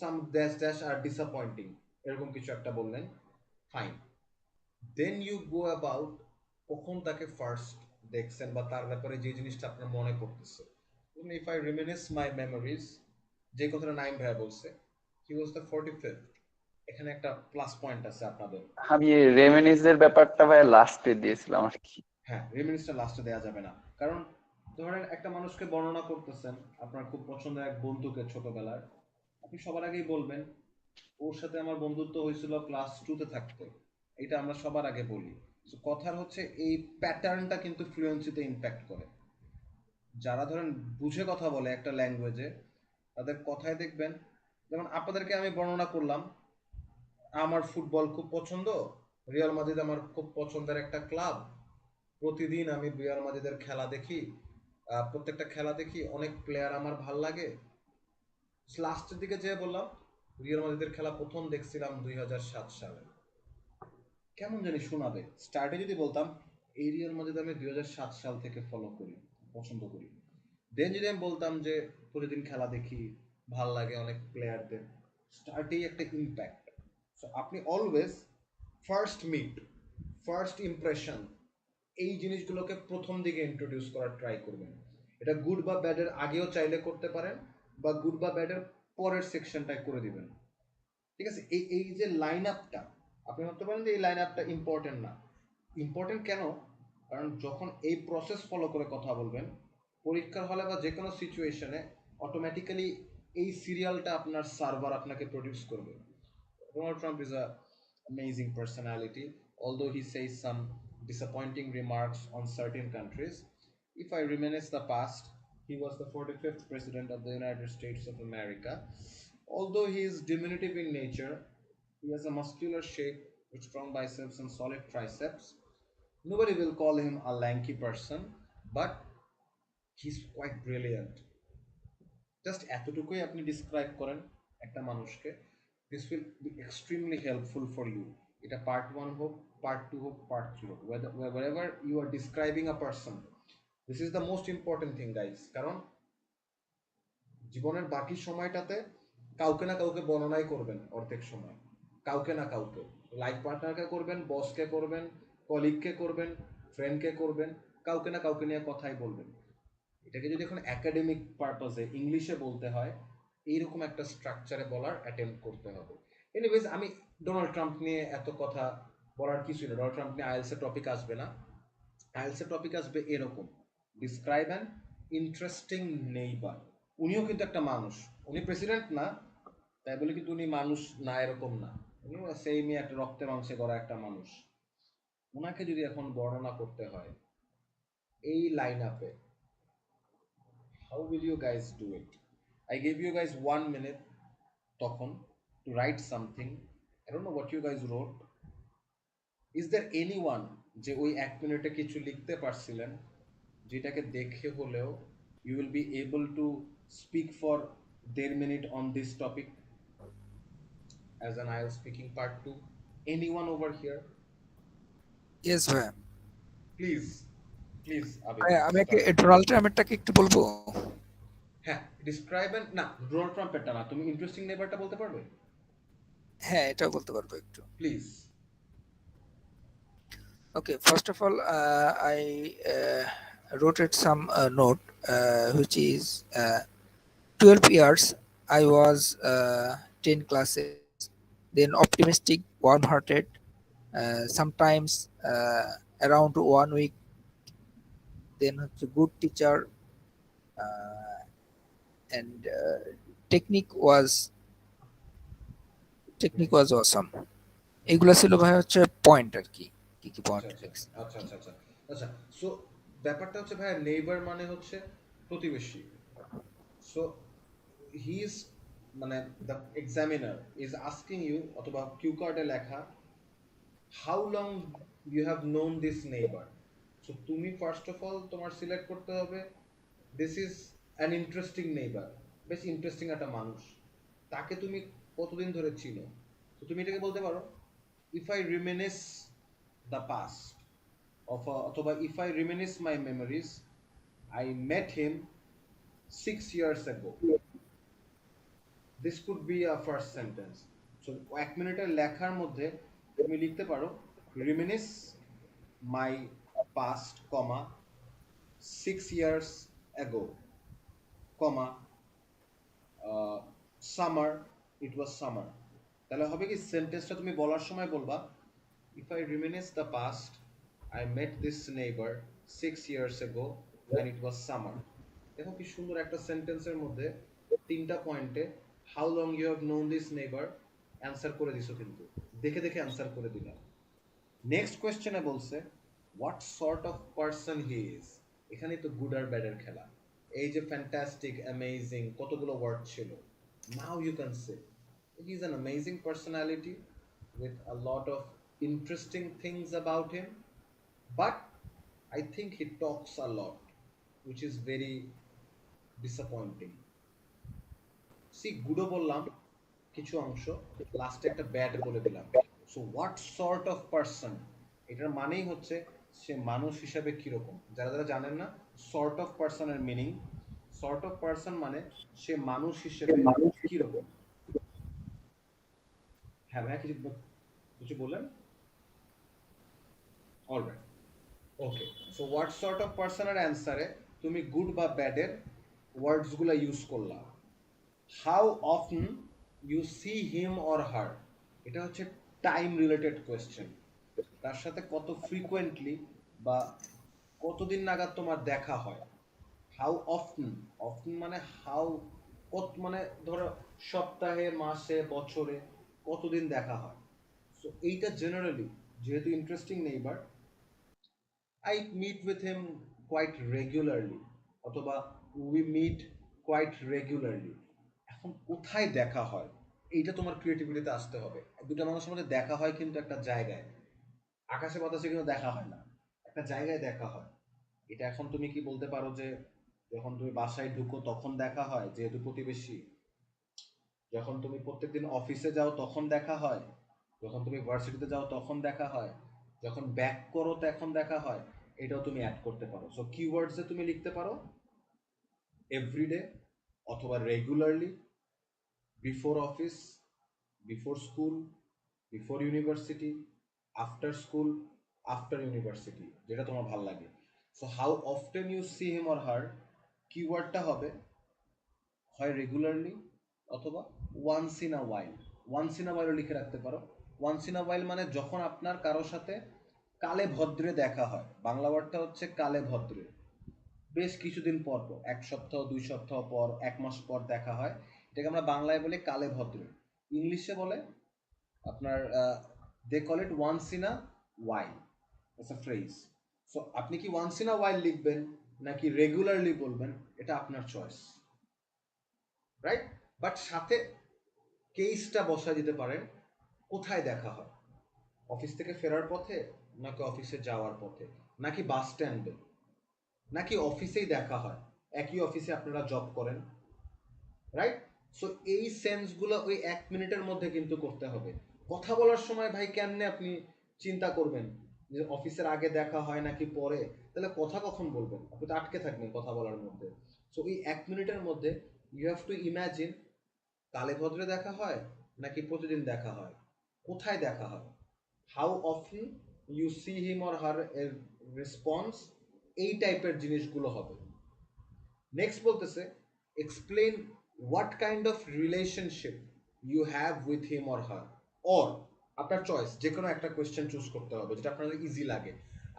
some dash dash are disappointing, এরকম কিছু একটা বললেন, fine. Then you go about কখন তাকে ফার্স্ট দেখছেন বা তার ব্যাপারে যে জিনিসটা আপনার মনে পড়তেছে। If I reminisce my memories, যে কথাটা নাইম ভাইয়া বলছে, হি ওয়াজ দ্য 45th, এখানে একটা প্লাস পয়েন্ট আছে আপনাদের। আমি রেমিনিসের ব্যাপারটা ভাই লাস্টে দিয়েছিলাম আর কি। হ্যাঁ, রেমিনিসটা লাস্টে দেওয়া যাবে না, কারণ ধরেন একটা মানুষকে বর্ণনা করতেছেন, আপনার খুব পছন্দের এক বন্ধুকে ছোটবেলার, আপনি সবার আগেই বলবেন ওর সাথে আমার বন্ধুত্ব হয়েছিল ক্লাস 2-তে থাকতে, এটা আমরা সবার আগে বলি। কথার হচ্ছে এই প্যাটার্নটা কিন্তু ফ্লুয়েন্সিতে ইম্প্যাক্ট করে। যারা ধরেন বুঝে কথা বলে একটা ল্যাঙ্গুয়েজে, তাদের কথায় দেখবেন, যেমন আপনাদেরকে আমি বর্ণনা করলাম আমার ফুটবল খুব পছন্দ, রিয়াল মাদ্রিদ আমার খুব পছন্দের একটা ক্লাব, প্রতিদিন আমি রিয়াল মাদ্রিদের খেলা দেখি, প্রত্যেকটা খেলা দেখি, অনেক প্লেয়ার আমার ভাল লাগে। লাস্টের দিকে যেয়ে বললাম রিয়াল মাদ্রিদের খেলা প্রথম দেখছিলাম 2007 সালে, কেমন জানি শোনাবে। স্টার্টে যদি বলতাম এই রিয়াল মাদ্রিদ আমি 2007 সাল থেকে ফলো করি, পছন্দ করি, দেন যদি আমি বলতাম যে প্রতিদিন খেলা দেখি, ভাল লাগে অনেক প্লেয়ারদের, স্টার্টেই একটা ইম্প্যাক্ট। সো আপনি always first meet, first impression, এই জিনিসগুলোকে প্রথম দিকে ইন্ট্রোডিউস করার ট্রাই করবেন। এটা গুড বা ব্যাডের আগেও চাইলে করতে পারেন, বা গুড বা ব্যাডের পরের সেকশনটায় করে দিবেন, ঠিক আছে? এই এই যে লাইন আপটা, আপনি ভাবতে পারেন যে এই লাইন আপটা ইম্পর্টেন্ট না, ইম্পর্টেন্ট কেন? কারণ যখন এই প্রসেস ফলো করে কথা বলবেন পরীক্ষার হলে বা যে কোনো সিচুয়েশনে, অটোমেটিক্যালি এই সিরিয়ালটা আপনার সার্ভার আপনাকে প্রডিউস করবে। Donald Trump is an amazing personality, although he says some disappointing remarks on certain countries. If I reminisce the past, he was the 45th president of the United States of America. Although he is diminutive in nature, he has a muscular shape with strong biceps and solid triceps. Nobody will call him a lanky person, but he's quite brilliant. Just এতটুকুই আপনি describe করেন একটা মানুষকে, this will be extremely helpful for you. এটা part 1 হোক, part 2 হোক, part 3 হোক, wherever you are describing a person, this is the most important thing guys। কারণ জীবনের বাকি সময়টাতে কাউকে না কাউকে বর্ণনাই করবেন, অর্ধেক সময় কাউকে না কাউকে, লাইফ পার্টনারকে করবেন, বসকে করবেন, কলিগকে করবেন, ফ্রেন্ডকে করবেন, কাউকে না কাউকে নিয়ে কথাই বলবেন। এটাকে যদি এখন একাডেমিক পারপাসে ইংলিশে বলতে হয়, এইরকম একটা স্ট্রাকচারে বলার অ্যাটেম্প করতে হবে। এনিওয়েজ, আমি ডোনাল্ড ট্রাম্প নিয়ে এত কথা বলার কিছুই না, ডোনাল্ড ট্রাম্প নিয়ে আইএলসের টপিক আসবে না, আইএলসের টপিক আসবে এরকম, ডিসক্রাইব অ্যান ইন্টারেস্টিং নেইবার। উনিও কিন্তু একটা মানুষ, উনি প্রেসিডেন্ট না, তাই বলে কিন্তু উনি মানুষ না এরকম না, উনি সেইমই একটা রক্তে মাংসে গড়া একটা মানুষ। ওনাকে যদি এখন বর্ণনা করতে হয় এই লাইন আপে, how will you guys do it? I gave you guys 1 minute তখন to write something. I don't know what you guys wrote. Is there anyone যে ওই 1 মিনিটে কিছু লিখতে পারছিলেন যেটাকে দেখে হলেও you will be able to speak for 1.5 minute on this topic as an IELTS speaking part 2? Anyone over here? Yes, ভাইয়া। Please, please, Abid, ভাইয়া, আমি start. ডোনাল্ড ট্রাম্পেরটাকে একটু বলবো। হ্যাঁ, describe and না, ডোনাল্ড ট্রাম্পেরটা না, তুমি ইন্টারেস্টিং নেবারটা বলতে পারবে? হ্যাঁ, এটাও বলতে পারবো একটু। Please. Okay, first of all, I wrote it some note, which is 12 years. I was 10 classes, then optimistic, warm-hearted, sometimes around 1 week, then good teacher, and technique was awesome. এগুলা ছিল ভাই হচ্ছে পয়েন্ট আর কি কি আচ্ছা পয়েন্ট আচ্ছা লিখছি। আচ্ছা আচ্ছা আচ্ছা আচ্ছা। সো ব্যাপারটা হচ্ছে ভাই, নেইবার মানে হচ্ছে প্রতিবেশী। সো হি ইজ মানে the examiner is asking you, অথবা কিউ কার্ডে লেখা, how long you have known this neighbour. So তুমি ফার্স্ট অফ অল তোমার সিলেক্ট করতে হবে this is an interesting neighbour, বেশ ইন্টারেস্টিং একটা মানুষ, তাকে তুমি কতদিন ধরে চিনো। তো তুমি এটাকে বলতে পারো, if I reminisce the past অথবা if I reminisce my memories, I met him 6 years ago. This could be a first sentence. So 1 মিনিটের লেখার মধ্যে তুমি লিখতে পারো রিমিনিস মাই পাস্ট, কমা 6 years ago, কমা সামার, ইট ওয়াজ সামার। তাহলে হবে কি, সেন্টেন্সটা তুমি বলার সময় বলবা, if I reminisce the past, I met this neighbour 6 years ago and it was summer. দেখো কি সুন্দর একটা সেন্টেন্সের মধ্যে 3টা পয়েন্টে how long you have known this neighbour answer করে দিছো, কিন্তু দেখে দেখে অ্যান্সার করে দিলাম। নেক্সট কোয়েশ্চেনে বলছে what sort of person he is. এখানেই তো গুড আর ব্যাডের খেলা। এই যে ফ্যান্টাস্টিক, অ্যামেজিং কতগুলো ওয়ার্ড ছিল, now you can say he is an amazing personality with a lot of interesting things about him, but I think he talks a lot, which is very disappointing. See গুডও বললাম কিছু অংশ, লাস্টে একটা bad বলে দিলাম। So what sort of person, এটার মানেই হচ্ছে সে মানুষ হিসাবে কিরকম। যারা যারা জানেন না সর্ট অফ পারসনের মিনিং, সর্ট অফ পারসন মানে সে মানুষ হিসেবে কিরকম। হ্যাঁ ভাই, কিছু কিছু বললেন? Alright, okay. So what sort of পারসনের অ্যান্সারে তুমি গুড বা ব্যাডের ওয়ার্ডসগুলো ইউজ করলা। How often you see him or her, এটা হচ্ছে টাইম রিলেটেড কোয়েশ্চেন। তার সাথে কত ফ্রিকোয়েন্টলি বা কতদিন নাগাদ তোমার দেখা হয়। হাউ অফন, অফন মানে হাউ, কত মানে ধরো সপ্তাহে, মাসে, বছরে কতদিন দেখা হয়। সো এইটা জেনারেলি যেহেতু interesting neighbour, I meet with him quite regularly, অথবা we meet quite regularly। এখন কোথায় দেখা হয়, এইটা তোমার ক্রিয়েটিভিটিতে আসতে হবে। দুটো মানুষের মধ্যে দেখা হয় কিন্তু একটা জায়গায়, আকাশে বাতাসে কিন্তু দেখা হয় না, একটা জায়গায় দেখা হয়। এটা এখন তুমি কি বলতে পারো যে যখন তুমি বাসায় ঢুকো তখন দেখা হয় যেহেতু প্রতিবেশী, যখন তুমি প্রত্যেকদিন অফিসে যাও তখন দেখা হয়, যখন তুমি ভার্সিটিতে যাও তখন দেখা হয়, যখন ব্যাক করো তখন দেখা হয়। এটাও তুমি অ্যাড করতে পারো। সো কিওয়ার্ডসে তুমি লিখতে পারো এভরিডে, অথবা regularly, before office, before school, before university, after school, after university, যেটা তোমার ভালো লাগে। So how often you see him or her, কিওয়ার্ডটা হবে হয় রেগুলারলি অথবা once in a while. Once in a ওয়াইলও লিখে রাখতে পারো। ওয়ান্স ইন আ ওয়াইল মানে যখন আপনার কারোর সাথে কালে ভদ্রে দেখা হয়, বাংলা ওয়ার্ডটা হচ্ছে কালে ভদ্রে, বেশ কিছুদিন পর পর, 1 সপ্তাহ, 2 সপ্তাহ পর, 1 মাস পর দেখা হয়, এটাকে আমরা বাংলায় বলি কালে ভদ্র, ইংলিশে বলে আপনার they call it once in a while, it's a phrase. So আপনি কি ওয়ান্স ইন আ ওয়াইল লিখবেন নাকি রেগুলারলি বলবেন, এটা আপনার চয়েস, রাইট? বাট সাথে কেসটা বসা দিতে পারেন, কোথায় দেখা হয়, অফিস থেকে ফেরার পথে নাকি অফিসে যাওয়ার পথে নাকি বাস স্ট্যান্ডে নাকি অফিসেই দেখা হয়, একই অফিসে আপনারা জব করেন, রাইট? সো এই সেন্সগুলো ওই 1 মিনিটের মধ্যে কিন্তু করতে হবে। কথা বলার সময় ভাই কেমনে আপনি চিন্তা করবেন যে অফিসের আগে দেখা হয় নাকি পরে, তাহলে কথা কখন বলবেন, আপনি তো আটকে থাকবেন কথা বলার মধ্যে। সো এই 1 মিনিটের মধ্যে ইউ হ্যাভ টু ইম্যাজিন কালে ভদ্রে দেখা হয় নাকি প্রতিদিন দেখা হয়, কোথায় দেখা হয়, how often you see him or her এর রেসপন্স, এই টাইপের জিনিসগুলো হবে। নেক্সট বলতেছে explain what kind of relationship you have with him or her, or আপনার চয়েস, যে কোনো একটা কোয়েশ্চেন চুজ করতে হবে যেটা আপনার ইজি লাগে।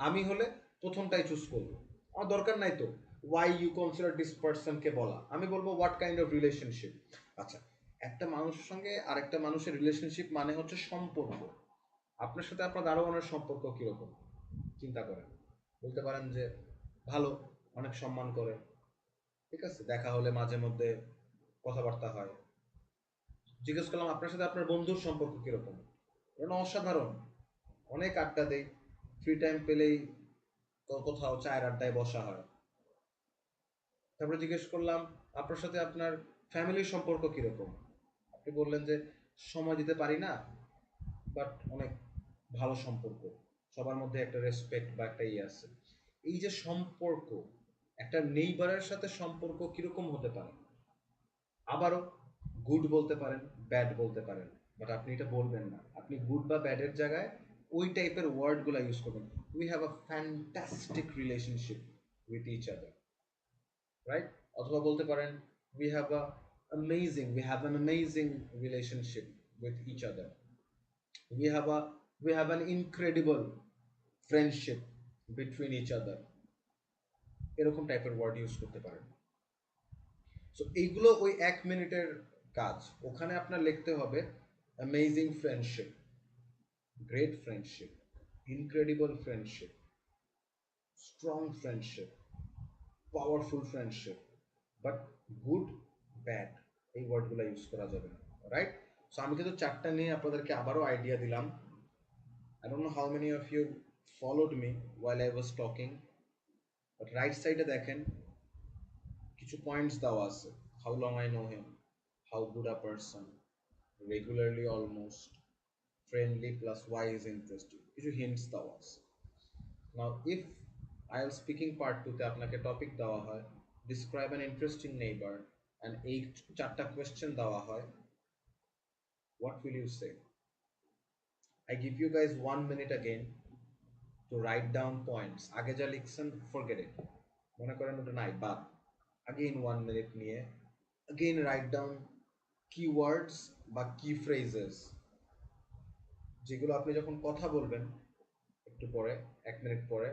আমি হলে প্রথমটাই চুজ করবো, আমার দরকার নাই তো ওয়াই ইউ কনসিডার দিস পার্সনকে বলা, আমি বলবো হোয়াট কাইন্ড অফ রিলেশনশিপ। আচ্ছা, একটা মানুষের সঙ্গে আরেকটা মানুষের রিলেশনশিপ মানে হচ্ছে সম্পর্ক। আপনার সাথে আপনার দারোয়ানের সম্পর্ক কিরকম চিন্তা করেন, বলতে পারেন যে ভালো, অনেক সম্মান করে, ঠিক আছে, দেখা হলে মাঝে মধ্যে কথাবার্তা হয়। জিজ্ঞেস করলাম আপনার সাথে আপনার বন্ধুর সম্পর্ক কিরকম, অসাধারণ, অনেক আড্ডা দেই, ফ্রি টাইম পেলেই কোথাও চায়ের আড্ডায় বসা হয়। তারপরে জিজ্ঞেস করলাম আপনার সাথে আপনার ফ্যামিলির সম্পর্ক কিরকম, আপনি বললেন যে সময় দিতে পারি না, বাট অনেক ভালো সম্পর্ক, সবার মধ্যে একটা রেসপেক্ট বা একটা ইয়ে আছে। এই যে সম্পর্ক, একটা নেইবারের সাথে সম্পর্ক কিরকম হতে পারে, আবারও গুড বলতে পারেন, ব্যাড বলতে পারেন, বাট আপনি এটা বলবেন না, আপনি গুড বা ব্যাডের জায়গায় ওই টাইপের ওয়ার্ডগুলো ইউজ করবেন, we have a fantastic relationship with each other, right? অথবা বলতে পারেন we have an amazing relationship with each other, we have a we have an incredible friendship between each other, এরকম টাইপের ওয়ার্ড ইউজ করতে পারেন। So এইগুলো ওই 1 মিনিটের কাজ, ওখানে আপনার লিখতে হবে amazing friendship, great friendship, incredible friendship, strong friendship, powerful friendship, but good, bad এই ওয়ার্ডগুলো ইউজ করা যাবে না, রাইট? সো আমি কিন্তু 4টা নিয়ে আপনাদেরকে আবারও আইডিয়া দিলাম। I don't know how many of you followed me while I was talking, but right সাইডে দেখেন কিছু পয়েন্টস দেওয়া আছে, how long I know him, how good a person, regularly almost, friendly plus why is interesting, কিছু hints দেওয়া আছে। Now if IELTS speaking part 2 তে আপনাকে টপিক দেওয়া হয় describe an interesting neighbour and এই 4টা কোয়েশ্চেন দেওয়া হয়, what will you say? I give you guys 1 minute again to write down points, আগে যা লিখছেন forget it, মনে করেন ওটা নাই বাদ, again 1 minute নিয়ে again write down keywords বা কি phrases যেগুলো আপনি যখন কথা বলবেন একটু পরে, 1 মিনিট পরে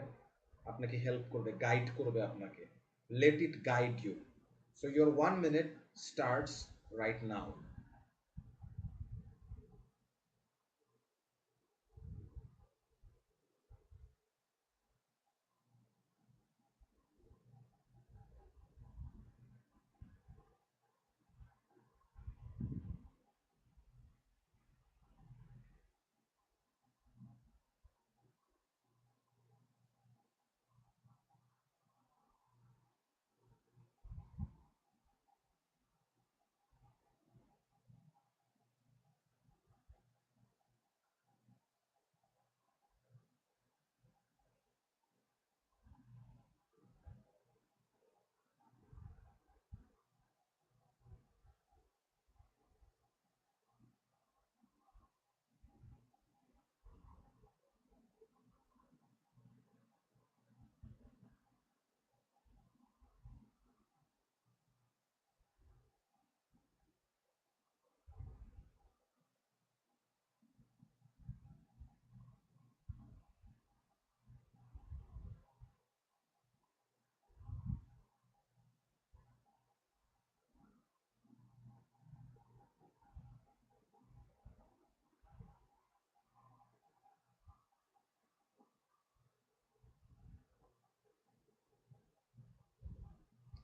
আপনাকে হেল্প করবে, গাইড করবে আপনাকে, let it guide you. So your 1 minute starts right now.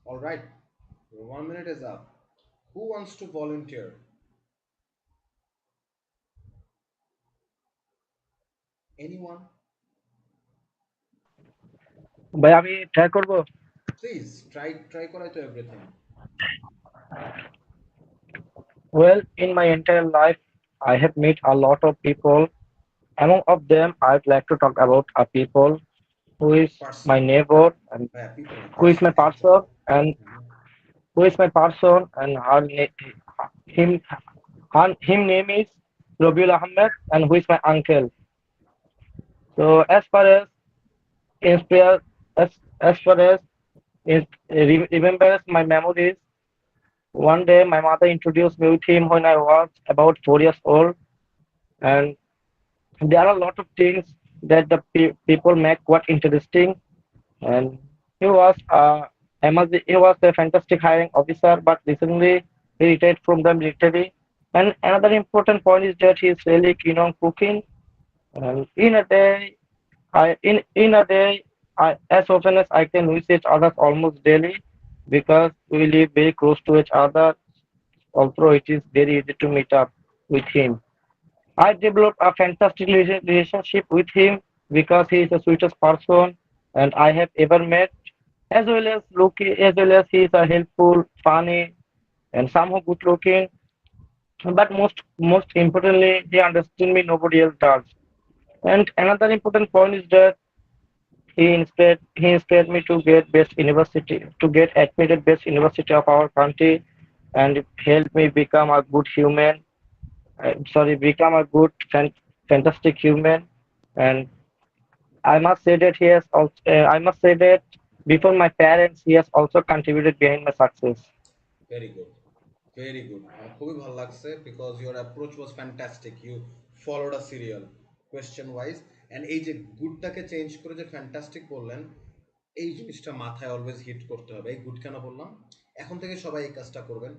All right, 1 minute is up. Who wants to volunteer? Anyone? ভাই আমি ট্রাই করব। Please try করাই তো everything. Well, in my entire life, I have met a lot of people. Among of them, I'd like to talk about a people who is Person. my neighbor and People না, who is person my একজন। person and who is my person and him him name is Rabiul Ahmed and who is my uncle. So as far as inspire as far as remembers my memories, one day my mother introduced me with him when I was about 4 years old, and there are a lot of things that the people make quite interesting. And he was he was a fantastic hiring officer, but recently he retired from the military. And another important point is that he is really keen on cooking. And in a day, in a day, as often as I can visit others almost daily, because we live very close to each other. Although it is very easy to meet up with him, I developed a fantastic relationship with him because he is the sweetest person and I have ever met. As well as he is a helpful, funny, and somehow good looking. But most importantly, he understands me. Nobody else does. And another important point is that he inspired me to get admitted best university of our country, and helped me become a good human. Become a good, fantastic human. And I must say that I must say that before my parents, he has also contributed behind my success. Very good. Very good. আমার খুবই ভালো লাগছে because your approach was fantastic. You followed a serial question wise and এই যে গুডটাকে change করে যে fantastic বললেন, এই জিনিসটা মাথায় অলওয়েজ হিট করতে হবে। এই গুড কেন বললাম? এখন থেকে সবাই এই কাজটা করবেন।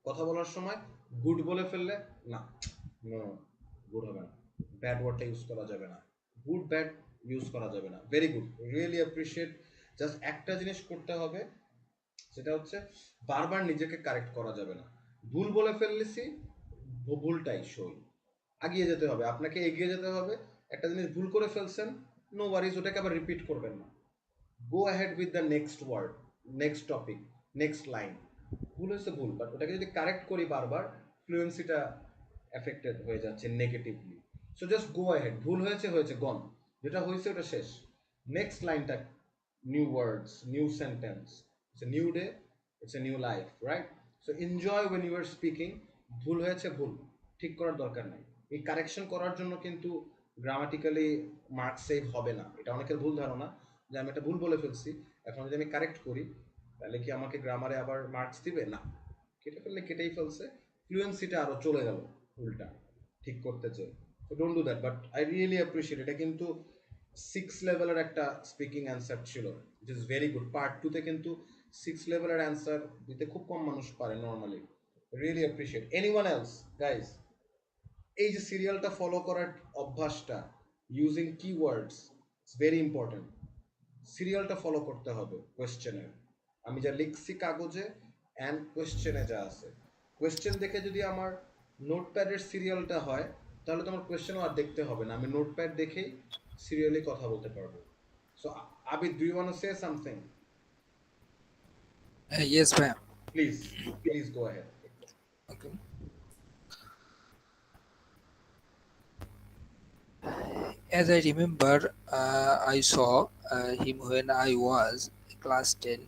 কথা বলার সময় গুড বলে ফেললে না, নো, গুড হবে না, ব্যাড ওয়ার্ডটা ইউজ করা যাবে না, গুড ব্যাড ইউজ করা যাবে না। Very good, really appreciate. Just একটা জিনিস করতে হবে, সেটা হচ্ছে বারবার নিজেকে কারেক্ট করা যাবে না। ভুল বলে ফেললেছি, ভুলটাই সই, এগিয়ে যেতে হবে, আপনাকে এগিয়ে যেতে হবে। একটা জিনিস ভুল করে ফেলছেন, নো ওয়ারিজ, ওটাকে আবার রিপিট করবেন না। Go ahead with the next word, next topic, next line. ভুল হয়েছে ভুল, বাট ওটাকে যদি কারেক্ট করি বারবার, ফ্লুয়েন্সিটা এফেক্টেড হয়ে যাচ্ছে negatively. So just go ahead, ভুল হয়েছে হয়েছে, গন, যেটা হয়েছে ওটা শেষ। নেক্সট লাইনটা, new words, new sentence, it's a new day, it's a new life, right? So enjoy when you are speaking. ভুল হয়েছে ভুল, ঠিক করার দরকার নেই। এই কারেকশন করার জন্য কিন্তু গ্রামাটিক্যালি মার্কস সেভ হবে না, এটা অনেকের ভুল ধারণা যে আমি একটা ভুল বলে ফেলছি, এখন যদি আমি কারেক্ট করি তাহলে কি আমাকে গ্রামারে আবার মার্কস দিবে? না, কেটে ফেললে কেটেই ফেলছে, ফ্লুয়েন্সিটা আরো চলে গেল উল্টা ঠিক করতে চেয়ে। So don't do that, but I really appreciate. এটা কিন্তু 6 লেভেলের একটা স্পিকিং অ্যান্সার ছিল, it is very good. Part 2-তে কিন্তু 6 লেভেলের অ্যান্সার দিতে খুব কম মানুষ পারে normally. Really appreciate. Anyone else guys? এই যে সিরিয়ালটা ফলো করার অভ্যাসটা, using keywords, it's very important. সিরিয়ালটা ফলো করতে হবে কোয়েশ্চেনের। আমি যা লিখছি কাগজে অ্যান্ড কোয়েশ্চেনে যা আছে, কোয়েশ্চেন দেখে যদি আমার নোটপ্যাডের সিরিয়ালটা হয়, তাহলে তো আমার কোয়েশ্চেনও আর দেখতে হবে না, আমি নোটপ্যাড দেখেই সিরিয়ালি কথা বলতে পারবো। So Abid, do you want to say something? Yes, ma'am. Please, please go ahead. Okay. As I remember, I saw him when I was class 10.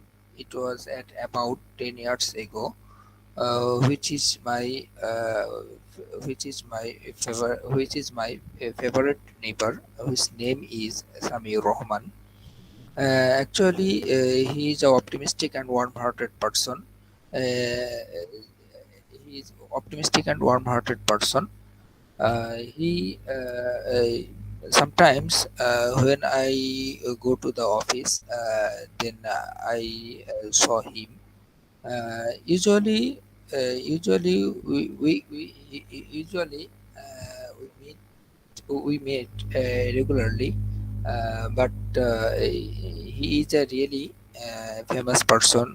It was at about 10 years ago, which is my favorite neighbor, whose name is Samir Rahman. Actually, he is an optimistic and warm-hearted person. He is optimistic and warm-hearted person. He sometimes when I go to the office, then I saw him. Usually usually we meet regularly, but he is a really famous person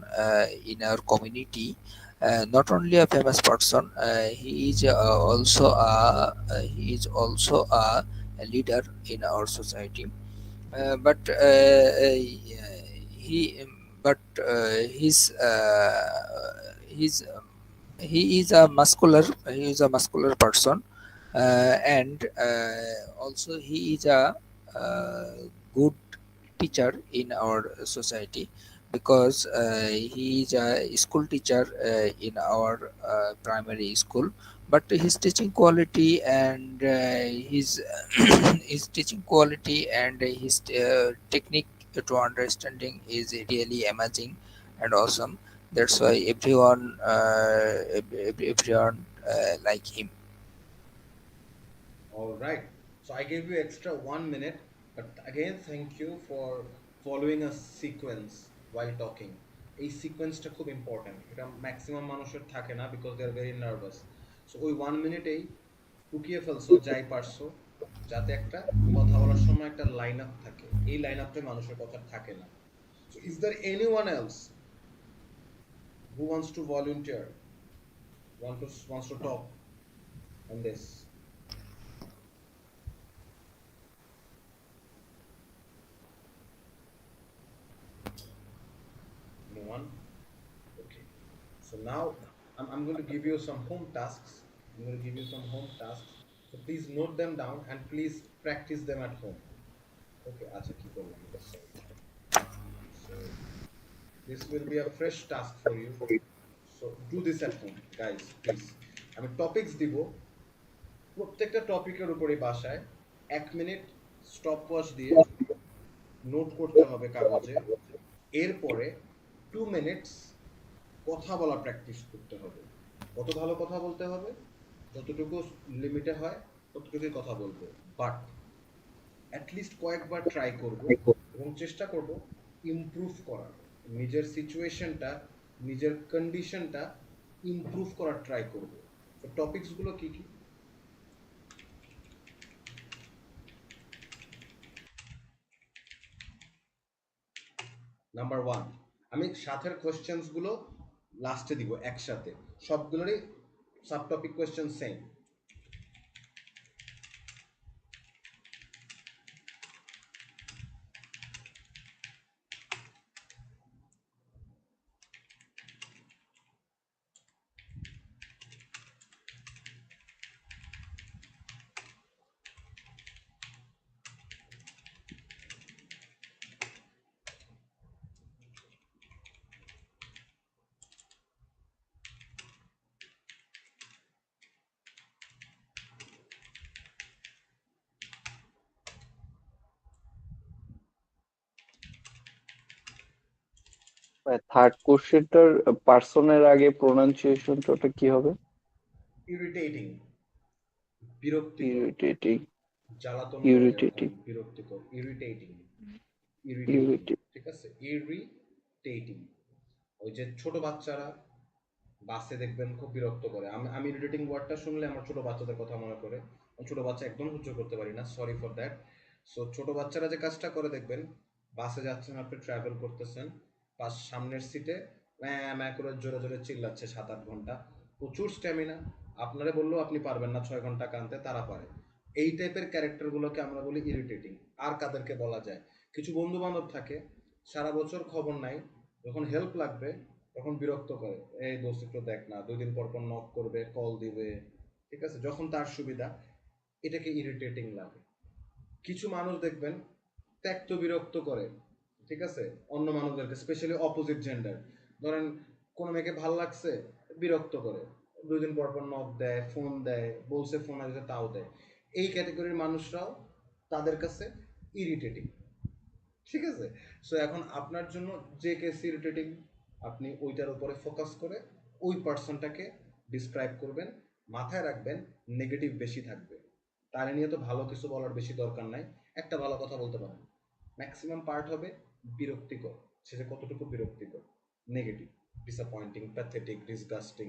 in our community. Not only a famous person, he is also a leader in our society. But he but his he is a muscular person, and also he is a good teacher in our society, because he is a school teacher in our primary school. But his teaching quality and his teaching quality and his technique to understanding is really amazing and awesome. That's why everyone like him. All right. So I gave you extra 1 minute, but again, thank you for following a sequence while talking. এই সিকোয়েন্সটা খুব important, এটা maximum মানুষের থাকে না because they are very nervous. So ওই 1 মিনিটেই টুকিয়ে ফেলছো যাই পারছো, যাতে একটা কথা বলার সময় একটা লাইন আপ থাকে। এই লাইন আপে মানুষের কথা থাকে না। So is there anyone else who wants to volunteer, wants to talk on this? No one? Okay. So now I'm going to give you some home tasks. I'm going to give you some home tasks. So please note them down and please practice them at home. Okay, acha ki korbo এটা sorry. So this will be a fresh task for you. So do this at home, guys, please. আমি topics দিব, প্রত্যেকটা টপিকের উপরে বাসায় 1 minute stop watch দিয়ে note করতে হবে কাগজে। এরপরে 2 মিনিটস কথা বলা প্র্যাকটিস করতে হবে। কত ভালো কথা বলতে হবে, যতটুকু লিমিটে হয় ততটুকুই কথা বলবো, বাট অ্যাটলিস্ট কয়েকবার ট্রাই করব এবং চেষ্টা করব ইমপ্রুভ করার, নিজের সিচুয়েশনটা, নিজের কন্ডিশনটা ইমপ্রুভ করার ট্রাই করব। তো টপিকসগুলো কি কি? নাম্বার 1, আমি সাথের কোয়েশ্চেন্সগুলো লাস্টে দিব একসাথে, সবগুলোরই sub topic question same. Third কোশ্চেনটার পার্সনের আগে প্রোনাউন্সিয়েশনটা ওটা কি হবে? ইরিটেটিং, বিরক্তিকর, ইরিটেটিং, জ্বালাতন করে, ইরিটেটিং, এরকম বিরক্তিকর, ইরিটেটিং, ইরিটেটিং, ঠিক আছে, ইরিটেটিং। ওই যে ছোট বাচ্চারা বাসে দেখবেন খুব বিরক্ত করে, আমি ইরিটেটিং ওয়ার্ডটা শুনলে আমার ছোট বাচ্চাদের কথা মনে করে। ছোট বাচ্চা একদম সহ্য করতে পারি না, সরি ফর দ্যাট। সো ছোট বাচ্চারা যে কাজটা করে দেখবেন, বাসে যাচ্ছেন, আপনি ট্রাভেল করতেছেন, সামনের সিটে ম্যা করে জোরে জোরে চিল্লাচ্ছে 7-8 ঘন্টা, প্রচুর স্ট্যামিনা, আপনারে বললেও আপনি পারবেন না 6 ঘন্টা কানতে, তারা পারে। এই টাইপের ক্যারেক্টারগুলোকে আমরা বলি ইরিটেটিং। আর কাদেরকে বলা যায়? কিছু বন্ধু বান্ধব থাকে, সারা বছর খবর নাই, যখন হেল্প লাগবে তখন বিরক্ত করে, এই দোস্ত একটু দেখ না, 2 দিন পর পর নক করবে, কল দিবে, ঠিক আছে, যখন তার সুবিধা, এটাকে ইরিটেটিং লাগে। কিছু মানুষ দেখবেন ত্যক্ত বিরক্ত করে, ঠিক আছে, অন্য মানুষদেরকে, স্পেশালি অপোজিট জেন্ডার। ধরেন কোনো মেয়েকে ভাল লাগছে, বিরক্ত করে, 2 দিন পর পর নক দেয়, ফোন দেয়, বলছে ফোন আসবে তাও দেয়। এই ক্যাটাগরির মানুষরাও তাদের কাছে ইরিটেটিং, ঠিক আছে। সো এখন আপনার জন্য যে কেস ইরিটেটিং, আপনি ওইটার উপরে ফোকাস করে ওই পার্সনটাকে ডিসক্রাইব করবেন। মাথায় রাখবেন নেগেটিভ বেশি থাকবে, তার নিয়ে তো ভালো কিছু বলার বেশি দরকার নাই, একটা ভালো কথা বলতে পারেন। ম্যাক্সিমাম পার্ট হবে বিরক্তিকর, সে যে কতটুকু বিরক্তিকর, negative, disappointing, pathetic, disgusting,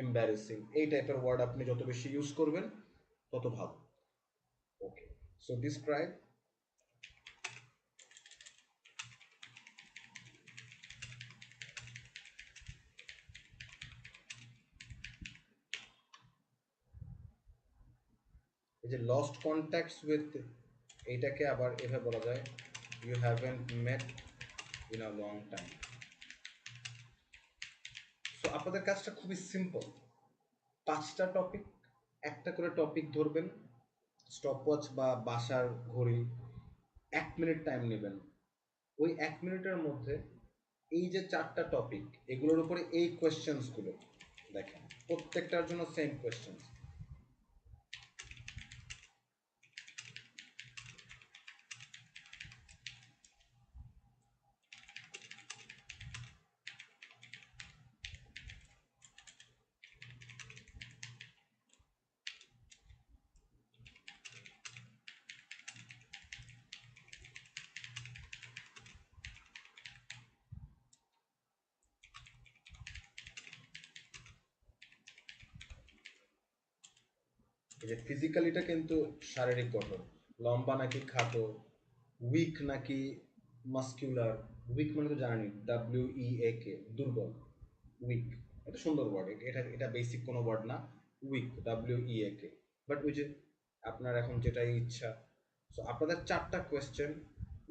embarrassing, এই টাইপের ওয়ার্ড আপনি যত বেশি ইউজ করবেন তত ভালো। Okay, so describe lost contacts with, এইটাকে আবার এভাবে বলা যায় you haven't met in a long time. So আপনাদের কাজটা খুবই সিম্পল, 5টা টপিক, একটা করে টপিক ধরবেন, স্টপওয়াচ বা বাসার ঘড়ি 1 মিনিট টাইম নেবেন। ওই 1 মিনিটের মধ্যে এই যে 4টা টপিক, এগুলোর উপরে এই কোয়েশ্চেন্সগুলো দেখেন, প্রত্যেকটার জন্য সেম কোয়েশ্চেন্স। এই যে ফিজিক্যালিটা কিন্তু শারীরিক গঠন, লম্বা নাকি খাটো, উইক নাকি মাস্কুলার। উইক মানে তো জানেনি, WEAK, দুর্বল, উইক, এটা সুন্দর ওয়ার্ড, এটা এটা বেসিক কোনো ওয়ার্ড না, উইক, WEAK। বাট ওই যে আপনার এখন যেটাই ইচ্ছা। সো আপনাদের 4টা কোয়েশ্চেন,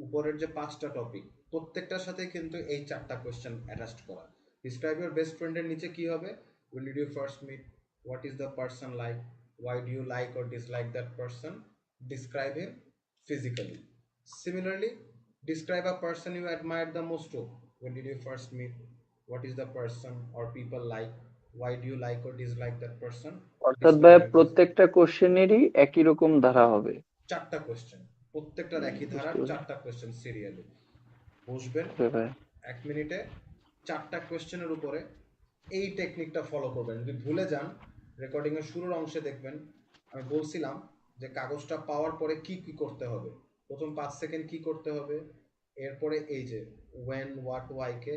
উপরের যে 5টা টপিক, প্রত্যেকটার সাথে কিন্তু এই 4টা কোয়েশ্চেন অ্যাটাচড করা। ডিসক্রাইব ইউর বেস্ট ফ্রেন্ডের নিচে কি হবে, when did you first meet, what is the person like, why do you like or dislike that person, describe him physically. Similarly, describe a person you admire the most of, when did you first meet, what is the person or people like, why do you like or dislike that person, অর্থাৎ describe ভাইয়া him physically. প্রত্যেকটা কোশ্চেনেরই একই রকম ধারা হবে। 4টা question, প্রত্যেকটার একই ধারা, বুঝতে পারছি। 4টা কোয়েশ্চেন সিরিয়ালি বসবেন ওকে ভাই। 1 মিনিটে 4টা কোয়েশ্চেনের উপরে এই টেকনিকটা ফলো করবেন। যদি ভুলে যান, রেকর্ডিং এর শুরুর অংশে দেখবেন আমি বলছিলাম যে কাগজটা পাওয়ার পরে কি কি করতে হবে। প্রথম 5 সেকেন্ড কি করতে হবে, এরপরে এই যে when what why K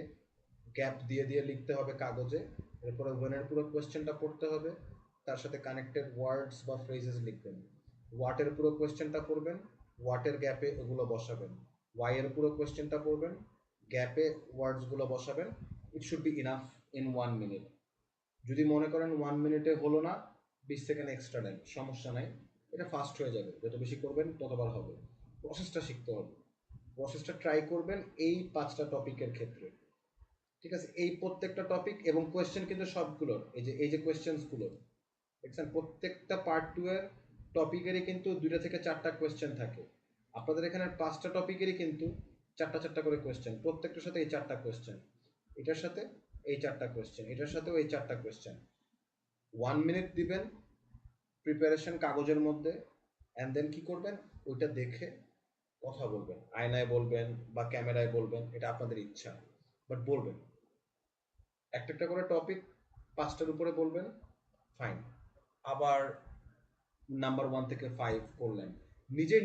gap দিয়ে দিয়ে লিখতে হবে কাগজে, এরপরে when এর পুরো কোয়েশ্চেনটা পড়তে হবে, তার সাথে কানেক্টেড ওয়ার্ডস বা ফ্রেজেস লিখবেন। হোয়াট এর পুরো কোয়েশ্চেনটা পড়বেন, হোয়াট এর গ্যাপে ওগুলো বসাবেন। ওয়াই এর পুরো কোয়েশ্চেনটা পড়বেন, গ্যাপে ওয়ার্ডসগুলো বসাবেন। It should be enough in 1 minute. যদি মনে করেন 1 মিনিটে হলো না, 20 সেকেন্ড এক্সট্রা দেন, সমস্যা নাই, এটা ফাস্ট হয়ে যাবে। যত বেশি করবেন ততবার হবে। প্রসেসটা শিখতে হবে, প্রসেসটা ট্রাই করবেন এই 5টা টপিকের ক্ষেত্রে, ঠিক আছে? এই প্রত্যেকটা টপিক এবং কোয়েশ্চেন কিন্তু সবগুলোর, এই যে কোয়েশ্চেন্সগুলো দেখছেন, প্রত্যেকটা পার্ট 2 এর টপিকেরই কিন্তু 2টা থেকে 4টা কোয়েশ্চেন থাকে। আপনাদের এখানে 5টা টপিকেরই কিন্তু 4টা করে কোয়েশ্চেন, প্রত্যেকটার সাথে এই 4টা কোয়েশ্চেন, এটার সাথে এই 4টা কোয়েশ্চেন, এটার সাথেও এই 4টা কোয়েশ্চেন। 1 মিনিট দিবেন প্রিপারেশন কাগজের মধ্যে, অ্যান্ড দেন কি করবেন, ওইটা দেখে কথা বলবেন, আয়নায় বলবেন বা ক্যামেরায় বলবেন, এটা আপনাদের ইচ্ছা, বাট বলবেন। একটা একটা করে টপিক 5টার উপরে বলবেন, ফাইন। আবার নাম্বার 1 থেকে 5 করলেন,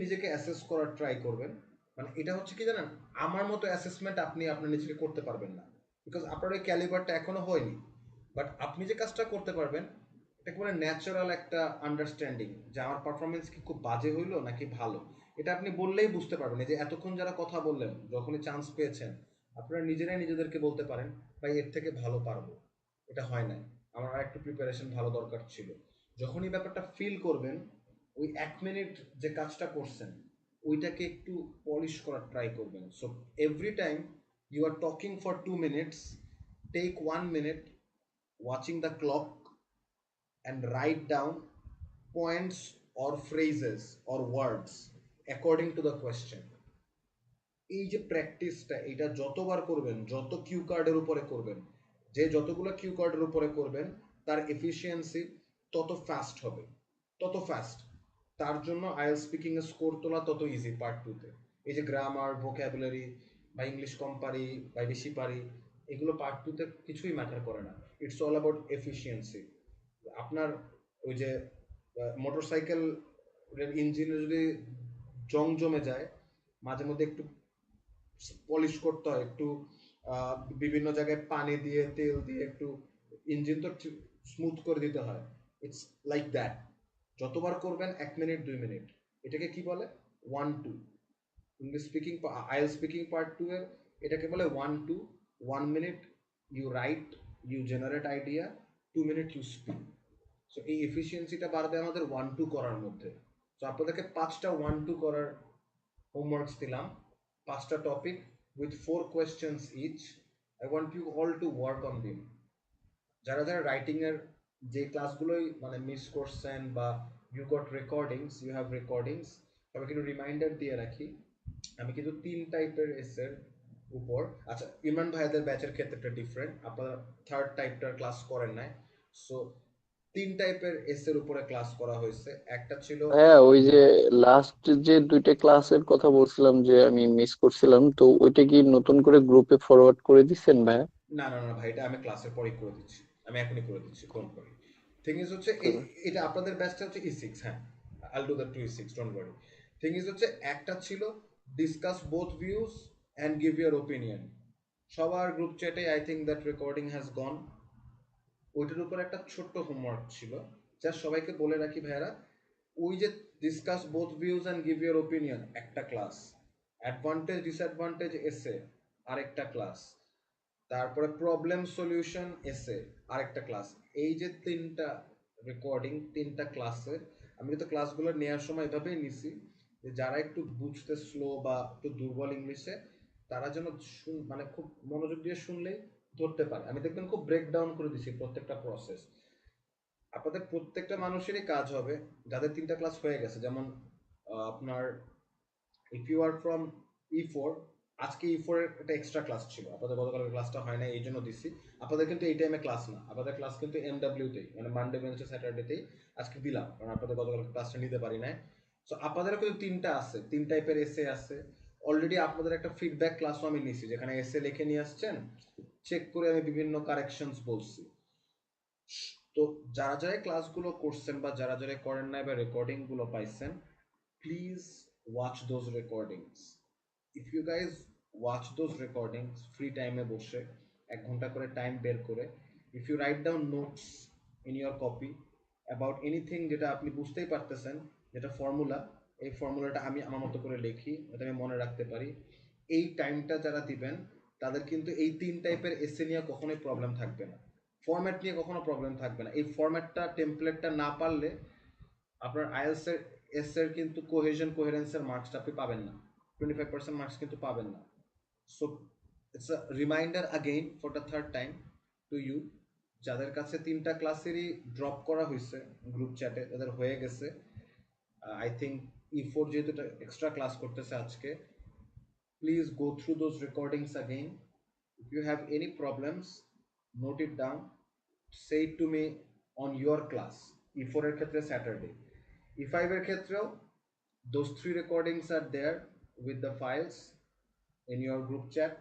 নিজেকে অ্যাসেস করার ট্রাই করবেন। মানে এটা হচ্ছে কি জানেন, আমার মতো অ্যাসেসমেন্ট আপনি আপনার নিজেকে করতে পারবেন না, বিকজ আপনার ওই ক্যালিবারটা এখনো হয়নি। বাট আপনি যে কাজটা করতে পারবেন, এটা করে ন্যাচারাল একটা আন্ডারস্ট্যান্ডিং যে আমার পারফরমেন্স কি খুব বাজে হইলো নাকি ভালো, এটা আপনি বললেই বুঝতে পারবেন। এই যে এতক্ষণ যারা কথা বললেন, যখনই চান্স পেয়েছেন, আপনারা নিজেরাই নিজেদেরকে বলতে পারেন ভাই এর থেকে ভালো পারবো, এটা হয় নাই, আমার আর একটু প্রিপারেশন ভালো দরকার ছিল। যখনই ব্যাপারটা ফিল করবেন, ওই 1 মিনিট যে কাজটা করছেন ওইটাকে একটু পলিশ করার ট্রাই করবেন। So every time you are talking for 2 minutes, take 1 minute watching the clock and write down points or phrases or words according to the question. এই যে প্র্যাকটিসটা, এটা যতবার করবেন, যত কিউ কার্ডের উপরে করবেন, যে যতগুলো কিউ কার্ডের উপরে করবেন, তার এফিসিয়েন্সি তত ফাস্ট হবে, তত ফাস্ট। তার জন্য আইএলটিএস স্পিকিং এর স্কোর তোলা তত ইজি পার্ট 2 তে। এই যে গ্রামার, ভোকাবুলারি বা ইংলিশ কম পারি বা বেশি পারি, এগুলো পার্ট 2 তে কিছুই ম্যাটার করে না। It's all about efficiency. আপনার ওই যে মোটরসাইকেল ইঞ্জিনে যদি জং জমে যায়, মাঝে মধ্যে একটু পলিশ করতে হয়, একটু বিভিন্ন জায়গায় পানি দিয়ে তেল দিয়ে একটু ইঞ্জিন তো স্মুথ করে দিতে হয়। It's like that. যতবার করবেন 1 মিনিট 2 মিনিট, এটাকে কি বলে 1-2। English speaking IELTS speaking part 2 এর এটাকে বলে 1-2। 1 minute you write, you generate idea, 2 minute you speak. So এই এফিসিয়েন্সিটা বাড়বে আমাদের 1-2 করার মধ্যে। সো তো আপনাদেরকে 5টা 1-2 করার হোমওয়ার্কস দিলাম, 5টা topic with 4 questions each. I want you all to work on them. যারা যারা রাইটিং এর যে ক্লাসগুলোই মানে মিস করছেন বা you got recordings, you have recordings, তবে কিন্তু রিমাইন্ডার দিয়ে রাখি আমি কিন্তু 3 টাইপের এসের উপর, আচ্ছা ইমরান ভাইদের ব্যাচের ক্ষেত্রে ডিফারেন্ট, আপনারা 3rd টাইপটার ক্লাস করেন নাই, সো 3 টাইপের এসের উপরে ক্লাস করা হয়েছে। একটা ছিল হ্যাঁ, ওই যে লাস্ট যে 2টা ক্লাসের কথা বলছিলাম যে আমি মিস করছিলাম, তো ওইটা কি নতুন করে গ্রুপে ফরওয়ার্ড করে দিচ্ছেন ভাই? না না না ভাই, এটা আমি ক্লাসের পরেই করে দিচ্ছি, আমি এখনই করে দিচ্ছি, ডোন্ট ওয়ারি। থিং ইজ হচ্ছে এটা আপনাদের ব্যাচটা হচ্ছে E6, হ্যাঁ I'll do that to E6, don't worry. Thing is হচ্ছে একটা ছিল discuss both views and give your opinion. সবার গ্রুপ চ্যাটে I think that recording has gone. ওইটার উপর একটা ছোট্ট হোমওয়ার্ক ছিল, যা সবাইকে বলে রাখি ভাইয়ারা, ওই যে discuss both views and give your opinion একটা ক্লাস, অ্যাডভান্টেজ ডিসঅ্যাডভান্টেজ এসে আরেকটা ক্লাস, তারপরে প্রবলেম সলিউশন এসে আরেকটা ক্লাস। এই যে 3টা রেকর্ডিং 3টা ক্লাসের, আমি তো ক্লাসগুলো নেওয়ার সময় এভাবেই নিছি যে যারা একটু বুঝতে স্লো বা একটু দুর্বল ইংলিশে, তারা যেন মানে খুব মনোযোগ দিয়ে শুনলেই ধরতে পারে। আমি দেখবেন খুব ব্রেকডাউন করে দিছি প্রত্যেকটা প্রসেস। আপনাদের প্রত্যেকটা মানুষেরই কাজ হবে যাদের 3টা ক্লাস হয়ে গেছে, যেমন আপনার if you are from E4, আজকে E4 এর একটা এক্সট্রা ক্লাস ছিল, আপনাদের গতকালের ক্লাসটা হয় না এই জন্য দিছি। আপনাদের কিন্তু এই টাইমে ক্লাস না, আপনাদের ক্লাস কিন্তু MW-তেই, মানে মানডে ওয়েডনেসডে স্যাটারডেতেই আজকে দিলাম, কারণ আপনাদের গতকাল ক্লাসটা নিতে পারি নাই। সো আপনাদেরও কিন্তু 3টা আছে, 3 টাইপের এসে আছে। অলরেডি আপনাদের একটা ফিডব্যাক ক্লাসও আমি নিছি, যেখানে এসে লিখে নিয়ে আসছেন, চেক করে আমি বিভিন্ন কারেকশনস বলছি। তো যারা যারা ক্লাসগুলো করছেন বা যারা যারা করেন নাই বা রেকর্ডিং গুলো পাইছেন, please watch those recordings. If you guys watch those recordings free টাইমে বসে 1 ঘন্টা করে টাইম বের করে, if you write down notes in your copy about anything যেটা আপনি বুঝতেই পারতেছেন, যেটা ফর্মুলা, এই ফর্মুলাটা আমি আমার মতো করে লিখি, এটা আমি মনে রাখতে পারি, এই টাইমটা যারা দিবেন তাদের কিন্তু এই 3 টাইপের এসে নিয়ে কখনোই প্রবলেম থাকবে না, ফরম্যাট নিয়ে কখনো প্রবলেম থাকবে না। এই ফরম্যাটটা টেমপ্লেটটা না পারলে আপনার আইএলস এর এস এর কিন্তু কোহেশন কোহেরেন্সের মার্কসটা আপনি পাবেন না, 25% মার্কস কিন্তু পাবেন না। So it's a reminder again for the third time to you, যাদের কাছে 3টা ক্লাসেরই ড্রপ করা হয়েছে গ্রুপ চ্যাটে, তাদের হয়ে গেছে, আই থিঙ্ক E4 যেহেতু এক্সট্রা ক্লাস করতেছে আজকে, please go through those recordings again. If you have any problems, note it down, say it to me on your class. E4 এর ক্ষেত্রে স্যাটারডে, E5 এর ক্ষেত্রেও those 3 recordings are there with the files in your group chat.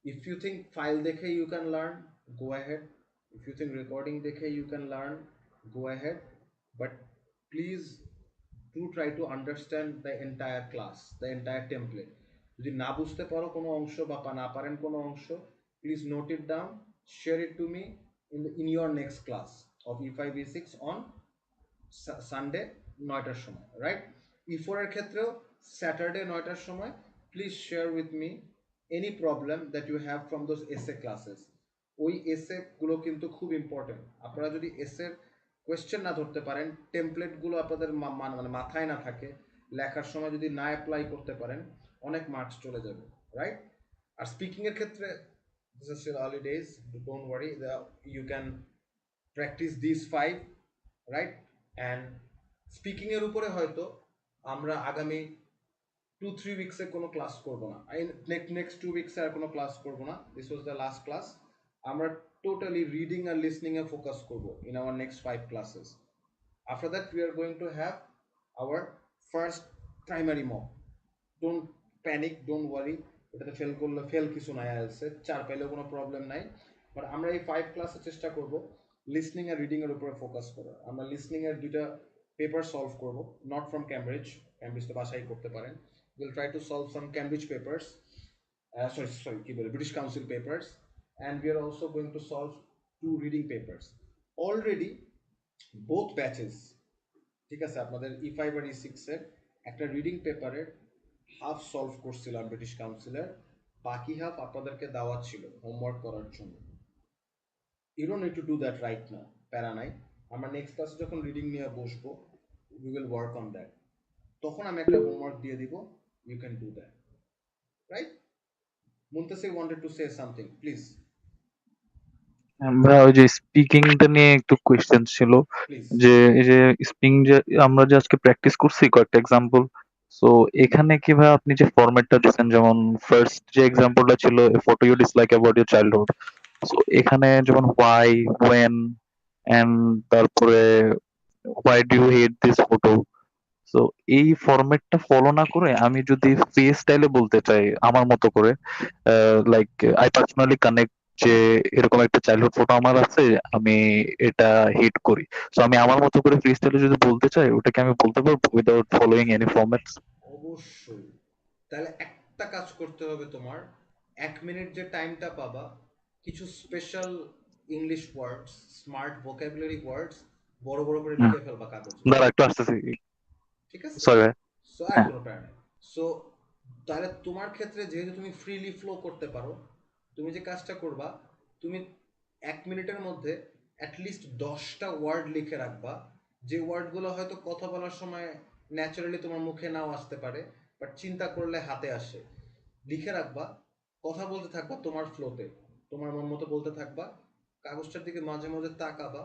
If you think file দেখে you can learn, go ahead. If you think recording দেখে you can learn, go ahead. But please do try to understand the entire class, the entire template. যদি না বুঝতে পারো কোনো অংশ বা না পারেন কোনো অংশ, please note it down, share it to me in your next class of E5 E6 on Sunday 9টার সময়, রাইট? E4 এর ক্ষেত্রেও স্যাটারডে 9টার সময় please share with me any problem that you have from those essay classes. ওই essay গুলো কিন্তু খুব ইম্পর্টেন্ট। আপনারা যদি এসের কোয়েশ্চেন না ধরতে পারেন, টেমপ্লেটগুলো আপনাদের মানে মাথায় না থাকে, লেখার সময় যদি না অ্যাপ্লাই করতে পারেন, অনেক মার্কস চলে যাবে, রাইট? আর স্পিকিং এর ক্ষেত্রে this is still early days, don't worry, you can practise this 5, right? And speaking এর উপরে হয়তো আমরা আগামী 2-3 উইকসে কোনো ক্লাস করব না, নেক্সট 2 উইকসে আর কোনো ক্লাস করব না, this was the last class. আমরা টোটালি রিডিং আর লিসনিং এ ফোকাস করব in our next 5 classes. After that we are going to have our first primary mock. Don't panic, don't worry, এটাতে ফেল করলে fail কিছু নাই, আইএলসে 4 পেলেও কোনো প্রবলেম নাই। বাট আমরা এই 5 ক্লাসে চেষ্টা করব লিসনিং আর রিডিং এর উপরে ফোকাস করার। আমরা লিসনিং এর 2টা পেপার সলভ করব, নট ফ্রম ক্যামব্রিজ, ক্যামব্রিজ তো বাসায় করতে পারেন, will try to solve some Cambridge papers, sorry কি বলে, British council papers, and we are also going to solve 2 reading papers. Already both batches, ঠিক আছে, আপনাদের E5 আর E6 এর একটা রিডিং পেপারের হাফ সলভ করছিলাম ব্রিটিশ কাউন্সিলের, বাকি হাফ আপনাদেরকে দেওয়া ছিল হোমওয়ার্ক করার জন্য। You don't need to do that right now, প্যারা নাই। আমরা নেক্সট ক্লাসে যখন রিডিং নিয়ে বসবো, we will work on that. তখন আমি একটা হোমওয়ার্ক দিয়ে দিব, you can do that, right? Muntasir wanted to say something, please ভাই ওই যে স্পিকিংটা নিয়ে একটু কোয়েশ্চেন ছিল, প্লিজ। যে এই যে স্পিকিং যে আমরা যে আজকে প্র্যাকটিস করছি কয়েকটা এক্সাম্পল, সো এখানে কি ভাই আপনি যে ফরম্যাটটা দিচ্ছেন, যেমন ফার্স্ট যে এক্সাম্পলটা ছিল photo you dislike about your childhood, so এখানে যেমন হোয়াই, ওয়েন, এন্ড তারপরে why do you hate this photo, তো এই ফরম্যাটটা ফলো না করে আমি যদি ফ্রি স্টাইলে বলতে চাই আমার মতো করে, লাইক আই পার্সোনালি কানেক্ট, যে এরকম একটা চাইল্ডহুড ফটো আমার আছে, আমি এটা হিট করি, তো আমি আমার মতো করে ফ্রি স্টাইলে যদি বলতে চাই, ওটাকে আমি বলতে পারবো উইদাউট ফলোইং এনি ফরম্যাটস? অবশ্যই। তাহলে একটা কাজ করতে হবে তোমার, 1 মিনিট যে টাইমটা পাবা, কিছু special English words, smart vocabulary words বড় বড় করে লিখে ফেলবা কাগজে, দাঁড়া একটু আসতেছি, ঠিক আছে? সরি ভাই। সো আর হ্যাঁ, কোনো প্যারা নেই। সো তাহলে তোমার ক্ষেত্রে যেহেতু তুমি ফ্রিলি ফ্লো করতে পারো, তুমি যে কাজটা করবা, তুমি 1 মিনিটের মধ্যে অ্যাটলিস্ট 10টা ওয়ার্ড লিখে রাখবা, যে ওয়ার্ডগুলো হয়তো কথা বলার সময় ন্যাচারালি তোমার মুখে নাও আসতে পারে, বাট চিন্তা করলে হাতে আসে। লিখে রাখবা, কথা বলতে থাকবা তোমার ফ্লোতে, তোমার মন মতো বলতে থাকবা, কাগজটার দিকে মাঝে মাঝে তাকাবা,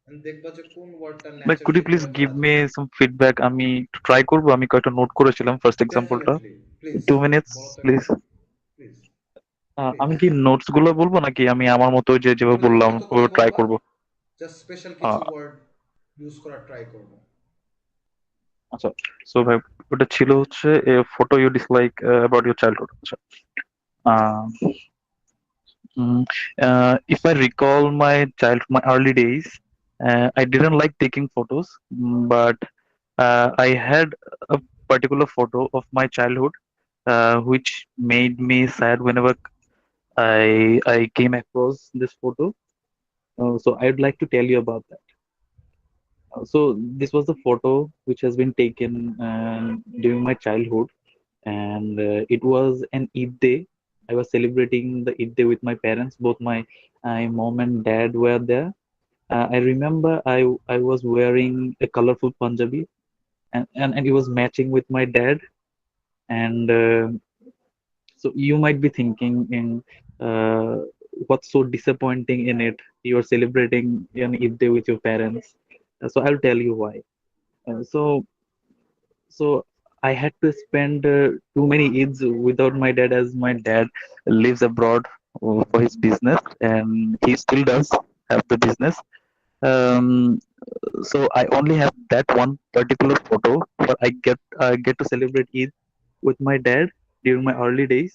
and দেখবা যে কোন ওয়ার্ডটা ভাই কুড ইউ ন্যাচারালি প্লিজ তোমার গিভ কাজে মি আসে। সাম ফিডব্যাক, আমি ট্রাই করবো, আমি কয়েকটা নোট করেছিলাম ফার্স্ট এক্সাম্পলটা। ডেফিনেটলি, প্লিজ 2 মিনিটস বলো তো প্লিজ। একবার, প্লিজ প্লিজ। আমি কি নোটস গুলো বলবো নাকি আমি আমার মতো যে যেভাবে তুমি তোমার বললাম মতো করে ওভাবে ট্রাই বলবা, করবো? জাস্ট স্পেশাল কিছু আহ, ওয়ার্ড ইউজ করার ট্রাই করবো। আচ্ছা, সো ভাই ওটা ছিল হচ্ছে photo you dislike about your childhood. আচ্ছা, uh, if I recall my early days, I didn't like taking photos, but I had a particular photo of my childhood, which made me sad whenever I came across this photo. So I'd like to tell you about that. So this was the photo which has been taken during my childhood, and it was an Eid day. I was celebrating the Eid day with my parents. Both my mom and dad were there. I remember I was wearing a colorful Punjabi, and it was matching with my dad. And so you might be thinking, in what's so disappointing in it? You're celebrating an Eid day with your parents. So I'll tell you why. So I had to spend too many Eids without my dad, as my dad lives abroad for his business, and he still does have the business. Um, so I only have that one particular photo, but I get to celebrate Eid with my dad during my early days,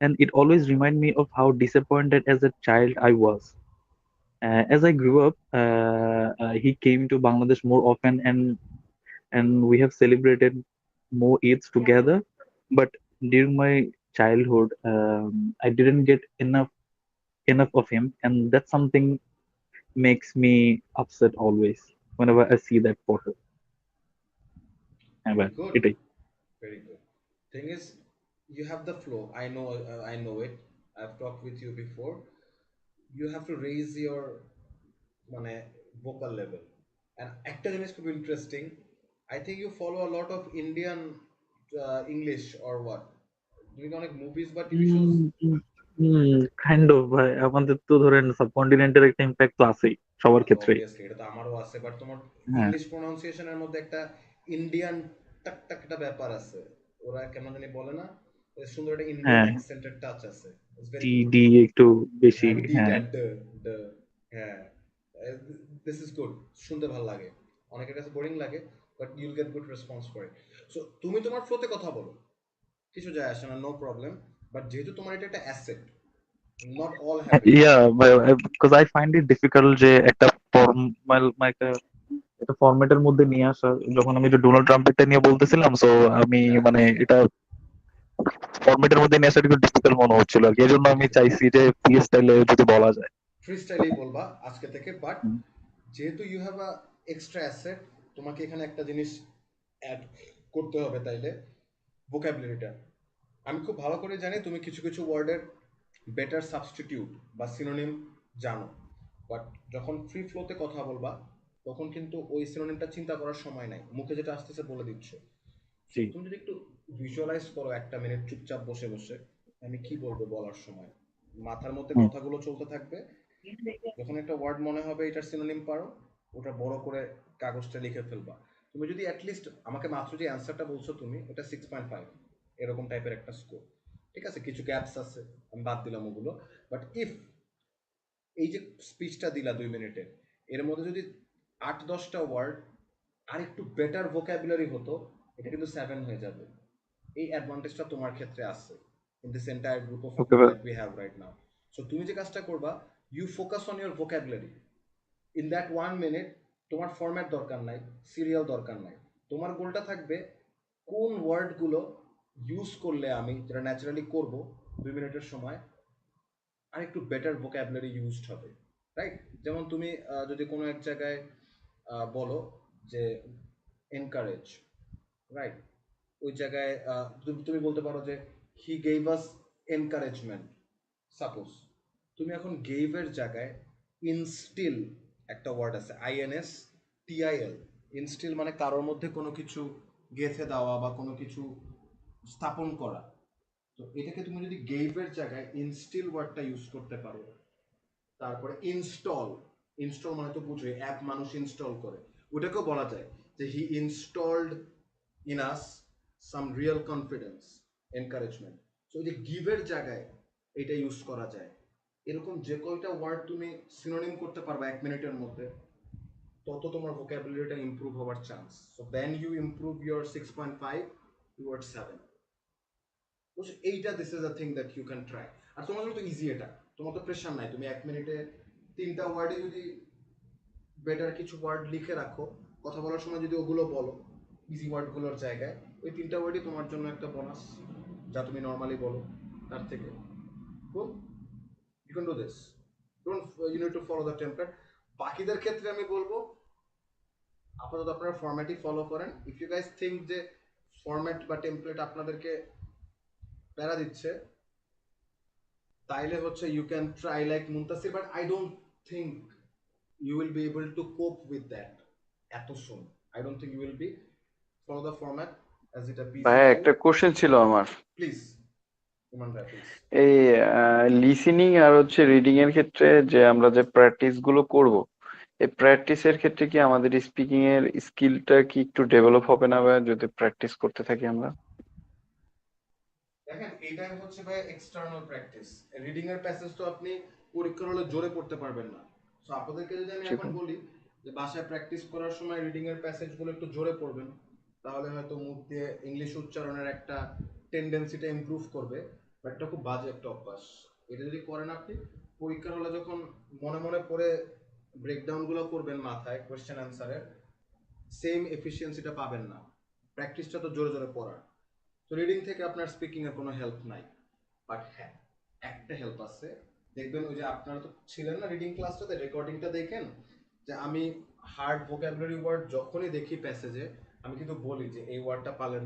and it always remind me of how disappointed as a child I was. As I grew up, he came to Bangladesh more often, and we have celebrated more Eids together. But during my childhood, I didn't get enough of him, and that's something makes me upset always whenever I see that photo. এবার good, এটাই। Very good. Thing is, you have the flow, I know it, I've talked with you before. You have to raise your মানে vocal level. And একটা জিনিস খুব interesting, I think you follow a lot of Indian English or what? তুমি কি অনেক movies বা TV shows? Kind of ভাই, আমাদের তো ধরেন সাবকন্টিনেন্টের একটা ইম্প্যাক্ট তো আছেই সবার তা তো ক্ষেত্রেই। অবভিয়াসলি এটা তো আমারও আছে, বাট তোমার হ্যাঁ, ইংলিশ প্রোনাউন্সিয়েশনের মধ্যে একটা ইন্ডিয়ান টাক টাক একটা ব্যাপার আছে, ওরা কেমন জানি বলে না, ওই সুন্দর একটা ইন্ডিয়ান হ্যাঁ, অ্যাকসেন্টের টাচ আছে, it's very T good. D একটু বেশি। হ্যাঁ, ডি হ্যাঁ, ড্যাট ড ড, হ্যাঁ, দিস ইজ গুড, শুনতে ভালো লাগে, অনেকের কাছে বোরিং লাগে, but Yule get good response for it. So তুমি তোমার ফ্লোতে কথা বলো, কিছু যায় আসে না, নো প্রবলেম, বাট যেহেতু তোমার এটা একটা asset, not all have it. Yeah, because I find it difficult যে একটা ফর্মাল একটা একটা ফরম্যাটের মধ্যে নিয়ে আসা। যখন আমি যে ডোনাল্ড ট্রাম্পেরটা নিয়ে বলতেছিলাম, সো আমি হ্যাঁ, মানে এটা ফরম্যাটের মধ্যে নিয়ে আসাটা একটু ডিফিকাল্ট মনে হচ্ছিল আর কি, এই জন্য আমি ডিফিকাল্ট, চাইছি যে ফ্রি স্টাইলে যদি বলা যায়। ফ্রি স্টাইলেই বলবা আজকে থেকে, বাট হুম। যেহেতু you have a extra asset, তোমাকে এখানে একটা জিনিস অ্যাড করতে হবে, তাইলে ভোকাবুলারিটা। আমি খুব ভালো করে জানি তুমি কিছু কিছু ওয়ার্ডের বেটার সাবস্টিটিউট বা সিনোনিম জানো, বাট যখন ফ্রি ফ্লোতে কথা বলবা, তখন কিন্তু ওই সিনোনিমটা চিন্তা করার সময় নাই, মুখে যেটা আসতেছে বলে দিচ্ছ। So, জি। তুমি যদি একটু ভিজুয়ালাইজ করো 1 মিনিট চুপচাপ বসে বসে, আমি কি বলবো বলার সময় মাথার মধ্যে হুম। কথাগুলো চলতে থাকবে, যখন একটা ওয়ার্ড মনে হবে এটার সিনোনিম পারো, ওটা বড় করে কাগজটা লিখে ফেলবা। তুমি যদি অ্যাটলিস্ট আমাকে মাত্র যে অ্যান্সারটা বলছো তুমি, এটা 6.5 এরকম টাইপের একটা স্কোর, ঠিক আছে? কিছু গ্যাপস আছে, আমি বাদ দিলাম ওগুলো। বাট ইফ এই যে স্পিচটা দিলা 2 মিনিটে, এর মধ্যে যদি 8-10টা ওয়ার্ড আর একটু বেটার ভোকাবুলারি হতো, এটা কিন্তু 7 হয়ে যাবে। এই অ্যাডভান্টেজটা তোমার ক্ষেত্রে আছে in this entire group of okay people that we have right now. So তুমি যে কাজটা করবা, you focus on your vocabulary in that 1 minute. তোমার ফরম্যাট দরকার নাই, সিরিয়াল দরকার নাই, তোমার গোলটা থাকবে কোন ওয়ার্ডগুলো ইউজ করলে আমি যেটা ন্যাচারালি করব 2 মিনিটের সময় আর একটু বেটার ভোকাবুলারি ইউজড হবে, রাইট? যেমন তুমি যদি কোনো এক জায়গায় বলো যে এনকারেজ, রাইট? ওই জায়গায় তুমি বলতে পারো যে he gave us encouragement, suppose. তুমি এখন গেভ এর জায়গায় ইনস্টিল একটা ওয়ার্ড আছে, INS TIL। ইনস্টিল মানে কারোর মধ্যে কোনো কিছু গেঁথে দেওয়া বা কোনো কিছু স্থাপন করা। তো এটাকে তুমি যদি গেভ এর জায়গায় ইনস্টিল ওয়ার্ডটা ইউজ করতে পারো। তারপরে ইনস্টল, ইনস্টল মানে তো বুঝোই অ্যাপ মানুষ ইনস্টল করে, ওটাকেও বলা যায় যে he installed in us some real confidence, encouragement. So ওই যে গিভের জায়গায় এটা ইউজ করা যায়। এরকম যে কয়টা ওয়ার্ড তুমি সিনোনিম করতে পারবা 1 মিনিটের মধ্যে, তত তোমার ভোকাবুলারিটা ইমপ্রুভ হওয়ার chance. So then you improve your 6.5 towards 7। বুঝছো, এইটা this is a thing that you can try. আর তোমার জন্য তো ইজি, এটা তোমার তো প্রেশার নাই, তুমি 1 মিনিটে 3টা ওয়ার্ডে যদি বেটার কিছু ওয়ার্ড লিখে রাখো, কথা বলার সময় যদি ওগুলো বলো ইজি ওয়ার্ডগুলোর জায়গায়, ওই 3টা ওয়ার্ডই তোমার জন্য একটা বোনাস, যা তুমি নর্মালি বলো তার থেকে। Cool, you can do this, don't you need to follow the template. বাকিদের ক্ষেত্রে আমি বলবো আপাতত আপনারা ফরম্যাটই ফলো করেন। ইফ ইউ গাইস থিঙ্ক যে ফরম্যাট বা টেমপ্লেট আপনাদেরকে প্যারা দিচ্ছে, তাইলে হচ্ছে you can try like Muntasir, but I don't think you will be able to cope with that এত soon. I don't think you will be. Follow the format as it appears ভাইয়া to you. একটা question ছিল আমার, Please, Iman Bhai, please. এই listening আর হচ্ছে reading এর ক্ষেত্রে যে আমরা যে প্র্যাকটিস গুলো করব, এই প্র্যাকটিসের ক্ষেত্রে কি আমাদের স্পিকিং এর স্কিলটা কি একটু ডেভেলপ হবে না ভাইয়া যদি প্র্যাকটিস করতে থাকি আমরা? দেখেন এইটাই হচ্ছে ভাই এক্সটার্নাল প্র্যাকটিস। রিডিং এর প্যাসেজ তো আপনি পরীক্ষার হলে জোরে পড়তে পারবেন না। সো আপনাদেরকে যদি আমি জি এখন ভাই। বলি যে বাসায় প্র্যাকটিস করার সময় রিডিং এর প্যাসেজগুলো একটু জোরে পড়বেন, তাহলে হয়তো মুখ দিয়ে ইংলিশ উচ্চারণের একটা টেন্ডেন্সিটা ইমপ্রুভ করবে। বাট এটা খুব বাজে একটা অভ্যাস। এটা যদি করেন আপনি, পরীক্ষার হলে যখন মনে মনে পড়ে ব্রেকডাউনগুলো করবেন মাথায় কোয়েশ্চেন অ্যান্সারের, সেম এফিসিয়েন্সিটা পাবেন না। প্র্যাকটিসটা তো জোরে জোরে পড়ার। তো রিডিং থেকে আপনার স্পিকিং এর কোনো হেল্প নাই। বাট হ্যাঁ, একটা হেল্প আছে। দেখবেন ওই যে আপনারা তো ছিলেন না রিডিং ক্লাসটাতে, রেকর্ডিংটা দেখেন যে আমি হার্ড ভোকাবুলারি ওয়ার্ড যখনই দেখি প্যাসেজে, আমি কিন্তু বলি যে এই ওয়ার্ডটা পারলেন